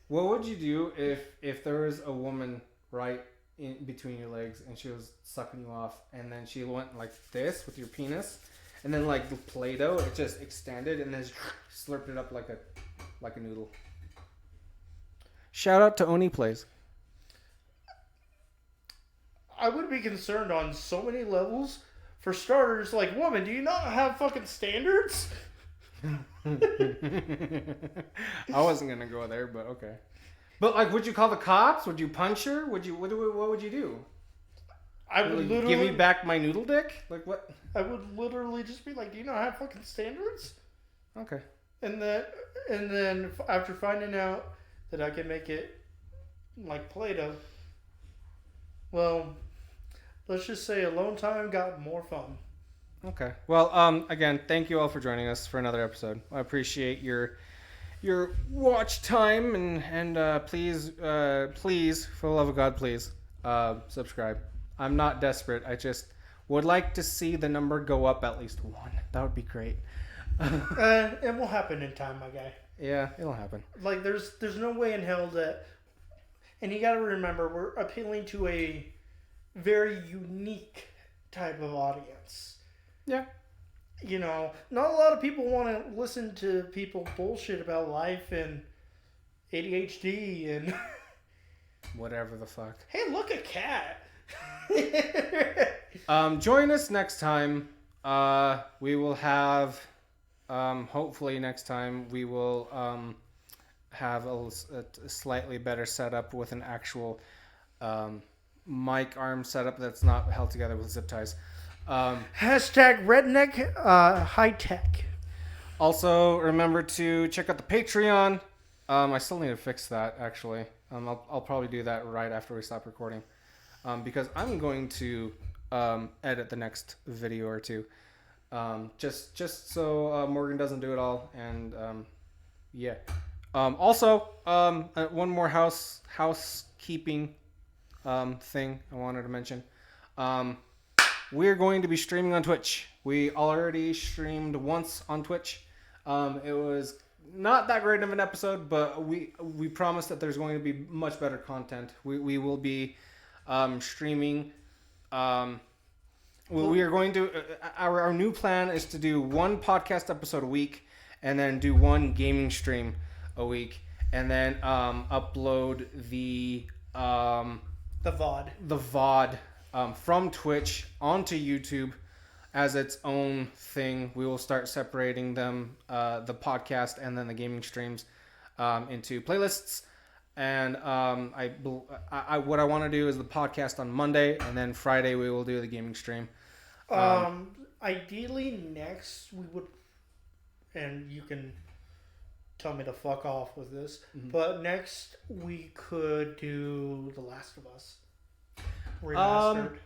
[SPEAKER 1] What would you do if there was a woman right in between your legs and she was sucking you off, and then she went like this with your penis, and then like the Play-Doh, it just extended and then slurped it up like a noodle? Shout out to Oni Plays.
[SPEAKER 2] I would be concerned on so many levels. For starters, like, woman, do you not have fucking standards?
[SPEAKER 1] I wasn't gonna go there, but okay. But like, would you call the cops? Would you punch her? What would you do?
[SPEAKER 2] I would literally
[SPEAKER 1] give me back my noodle dick. Like what?
[SPEAKER 2] I would literally just be like, do you not have fucking standards?
[SPEAKER 1] Okay.
[SPEAKER 2] And then after finding out that I can make it like Play-Doh, well, let's just say alone time got more fun.
[SPEAKER 1] Okay. Well, again, thank you all for joining us for another episode. I appreciate your watch time, and please, for the love of God, please subscribe. I'm not desperate. I just would like to see the number go up at least one. That would be great.
[SPEAKER 2] It will happen in time, my guy.
[SPEAKER 1] Yeah, it'll happen.
[SPEAKER 2] Like, there's no way in hell that... And you got to remember, we're appealing to a very unique type of audience.
[SPEAKER 1] Yeah.
[SPEAKER 2] You know, not a lot of people want to listen to people bullshit about life and ADHD and...
[SPEAKER 1] Whatever the fuck.
[SPEAKER 2] Hey, look, a cat.
[SPEAKER 1] Join us next time. We will have... hopefully next time we will have a slightly better setup with an actual mic arm setup that's not held together with zip ties.
[SPEAKER 2] Hashtag redneck high tech.
[SPEAKER 1] Also, remember to check out the Patreon. I still need to fix that, actually. I'll probably do that right after we stop recording. Because I'm going to edit the next video or two. Just so Morgan doesn't do it all, and yeah. Also, one more housekeeping thing I wanted to mention. We're going to be streaming on Twitch. We already streamed once on Twitch. It was not that great of an episode, but we promise that there's going to be much better content. We will be streaming. We are going to... Our new plan is to do one podcast episode a week, and then do one gaming stream a week, and then upload the VOD from Twitch onto YouTube as its own thing. We will start separating them, the podcast and then the gaming streams, into playlists. And what I want to do is the podcast on Monday, and then Friday we will do the gaming stream.
[SPEAKER 2] Ideally next we would, and you can tell me to fuck off with this, but next we could do The Last of Us remastered.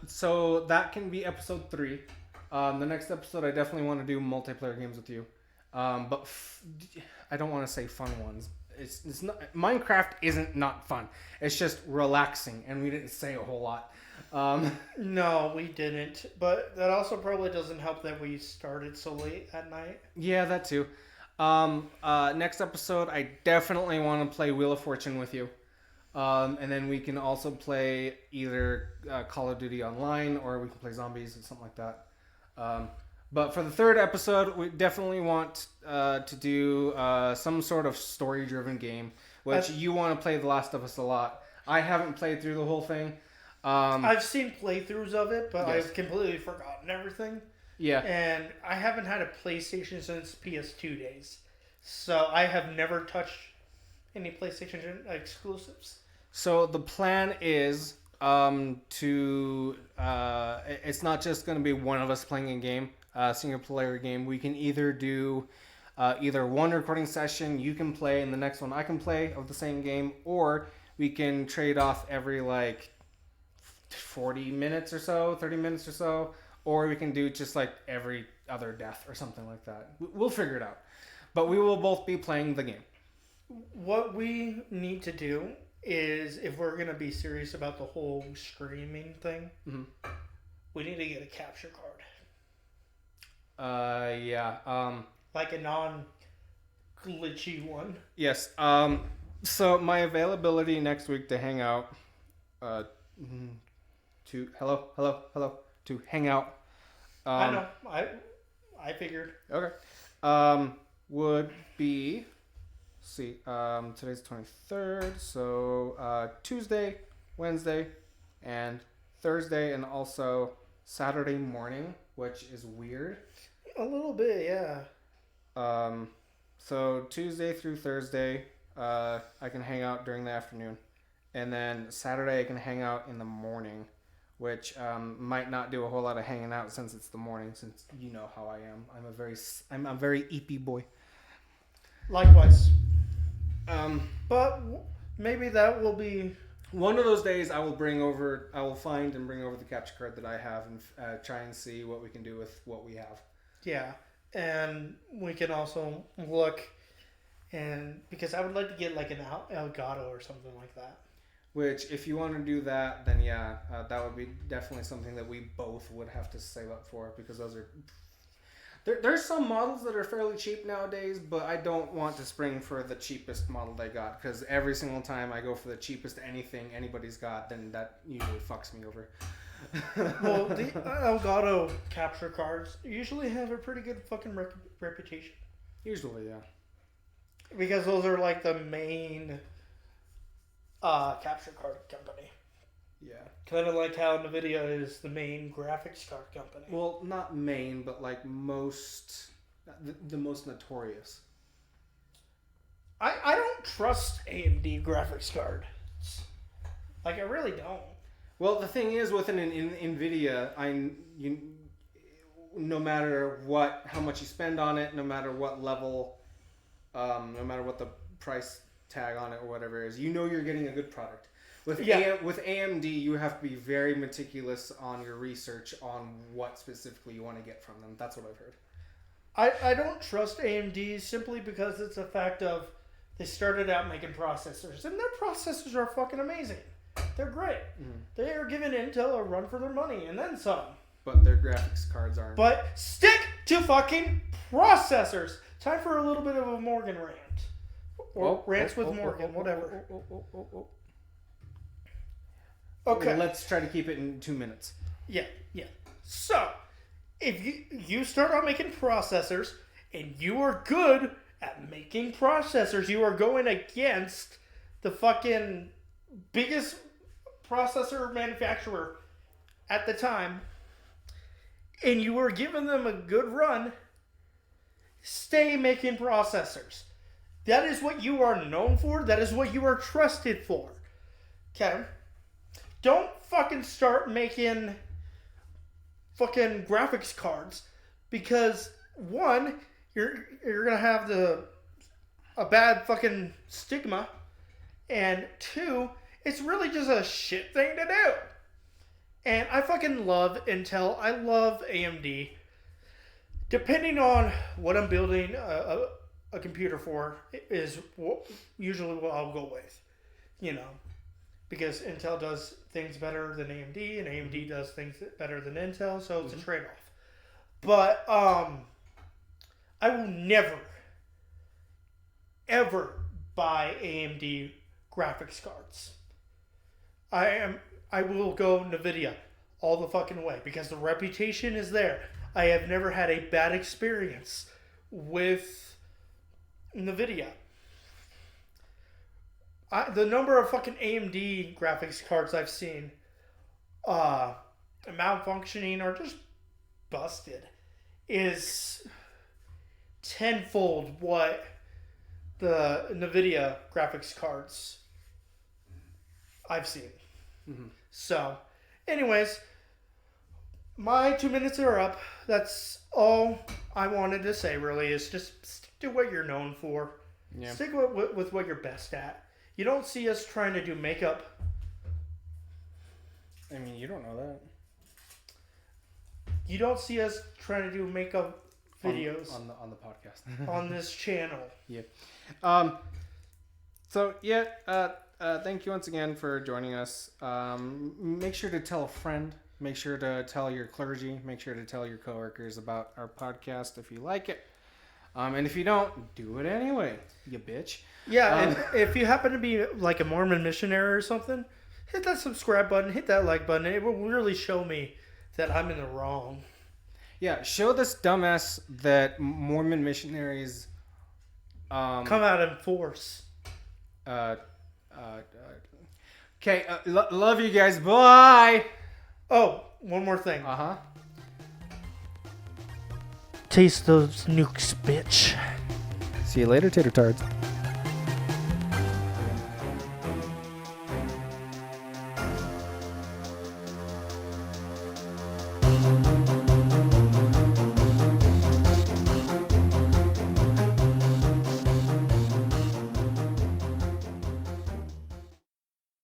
[SPEAKER 1] So that can be episode 3. The next episode I definitely want to do multiplayer games with you, but I don't want to say fun ones. It's not, Minecraft isn't not fun. It's just relaxing, and we didn't say a whole lot.
[SPEAKER 2] No, we didn't. But that also probably doesn't help that we started so late at night.
[SPEAKER 1] Yeah, that too. Next episode, I definitely want to play Wheel of Fortune with you. And then we can also play either Call of Duty Online or we can play Zombies or something like that. But for the third episode, we definitely want to do some sort of story-driven game, which you want to play The Last of Us a lot. I haven't played through the whole thing.
[SPEAKER 2] I've seen playthroughs of it, but
[SPEAKER 1] Yes.
[SPEAKER 2] I've completely forgotten everything.
[SPEAKER 1] Yeah.
[SPEAKER 2] And I haven't had a PlayStation since PS2 days. So I have never touched any PlayStation exclusives.
[SPEAKER 1] So the plan is to it's not just going to be one of us playing a game, single player game. We can either do either one recording session you can play and the next one I can play of the same game, or we can trade off every like 40 minutes or so, 30 minutes or so, or we can do just like every other death or something like that. We'll figure it out. But we will both be playing the game.
[SPEAKER 2] What we need to do is, if we're going to be serious about the whole streaming thing, we need to get a capture card.
[SPEAKER 1] Yeah.
[SPEAKER 2] Like a non-glitchy one.
[SPEAKER 1] Yes. So my availability next week to hang out, to to hang out.
[SPEAKER 2] I know. I figured.
[SPEAKER 1] Okay. Would be. See. Today's 23rd, so Tuesday, Wednesday, and Thursday, and also Saturday morning, which is weird.
[SPEAKER 2] A little bit, yeah.
[SPEAKER 1] So Tuesday through Thursday, I can hang out during the afternoon, and then Saturday I can hang out in the morning, which might not do a whole lot of hanging out since it's the morning. Since you know how I am, I'm a very eepy boy.
[SPEAKER 2] Likewise. But maybe that will be
[SPEAKER 1] one of those days. I will find and bring over the capture card that I have and try and see what we can do with what we have.
[SPEAKER 2] Yeah, and we can also look, and because I would like to get like an Elgato or something like that.
[SPEAKER 1] Which, if you want to do that, then yeah, that would be definitely something that we both would have to save up for, because those are... There's some models that are fairly cheap nowadays, but I don't want to spring for the cheapest model they got, because every single time I go for the cheapest anything anybody's got, then that usually fucks me over.
[SPEAKER 2] Well, the Elgato capture cards usually have a pretty good fucking reputation.
[SPEAKER 1] Usually, yeah.
[SPEAKER 2] Because those are like the main capture card company.
[SPEAKER 1] Yeah.
[SPEAKER 2] Kind of like how NVIDIA is the main graphics card company.
[SPEAKER 1] Well, not main, but like the most notorious.
[SPEAKER 2] I don't trust AMD graphics cards. Like, I really don't.
[SPEAKER 1] Well, the thing is, with an NVIDIA, no matter how much you spend on it, no matter what level, no matter what the price tag on it or whatever is, you're getting a good product. With AMD, you have to be very meticulous on your research on what specifically you want to get from them. That's what I've heard.
[SPEAKER 2] I don't trust AMD simply because it's a fact of they started out making processors, and their processors are fucking amazing. They're great. Mm-hmm. They are giving Intel a run for their money, and then some.
[SPEAKER 1] But their graphics cards aren't.
[SPEAKER 2] But stick to fucking processors. Time for a little bit of a Morgan rant. Or rants with Morgan, whatever. Okay.
[SPEAKER 1] Let's try to keep it in 2 minutes.
[SPEAKER 2] Yeah. So, if you start out making processors, and you are good at making processors, you are going against the fucking biggest processor manufacturer at the time, and you are giving them a good run, stay making processors. That is what you are known for. That is what you are trusted for. Okay? Don't fucking start making fucking graphics cards, because one, you're gonna have a bad fucking stigma, and two, it's really just a shit thing to do. And I fucking love Intel. I love AMD. Depending on what I'm building a computer for is usually what I'll go with, because Intel does things better than AMD, and AMD does things better than Intel, so it's a trade-off. But I will never, ever buy AMD graphics cards. I will go NVIDIA all the fucking way because the reputation is there. I have never had a bad experience with NVIDIA. The number of fucking AMD graphics cards I've seen malfunctioning or just busted is tenfold what the NVIDIA graphics cards I've seen.
[SPEAKER 1] Mm-hmm.
[SPEAKER 2] So, anyways, my 2 minutes are up. That's all I wanted to say, really, is just stick to what you're known for.
[SPEAKER 1] Yeah.
[SPEAKER 2] Stick with what you're best at. You don't see us trying to do makeup.
[SPEAKER 1] I mean, you don't know that.
[SPEAKER 2] You don't see us trying to do makeup videos
[SPEAKER 1] on the podcast
[SPEAKER 2] on this channel.
[SPEAKER 1] Yeah. So yeah. Thank you once again for joining us. Make sure to tell a friend. Make sure to tell your clergy. Make sure to tell your coworkers about our podcast if you like it. And if you don't, do it anyway, you bitch.
[SPEAKER 2] Yeah, and if you happen to be like a Mormon missionary or something, hit that subscribe button, hit that like button. It will really show me that I'm in the wrong.
[SPEAKER 1] Yeah, show this dumbass that Mormon missionaries
[SPEAKER 2] come out in force.
[SPEAKER 1] Okay, love you guys. Bye.
[SPEAKER 2] Oh, one more thing.
[SPEAKER 1] Uh-huh.
[SPEAKER 2] Taste those nukes, bitch.
[SPEAKER 1] See you later, Tater Tots.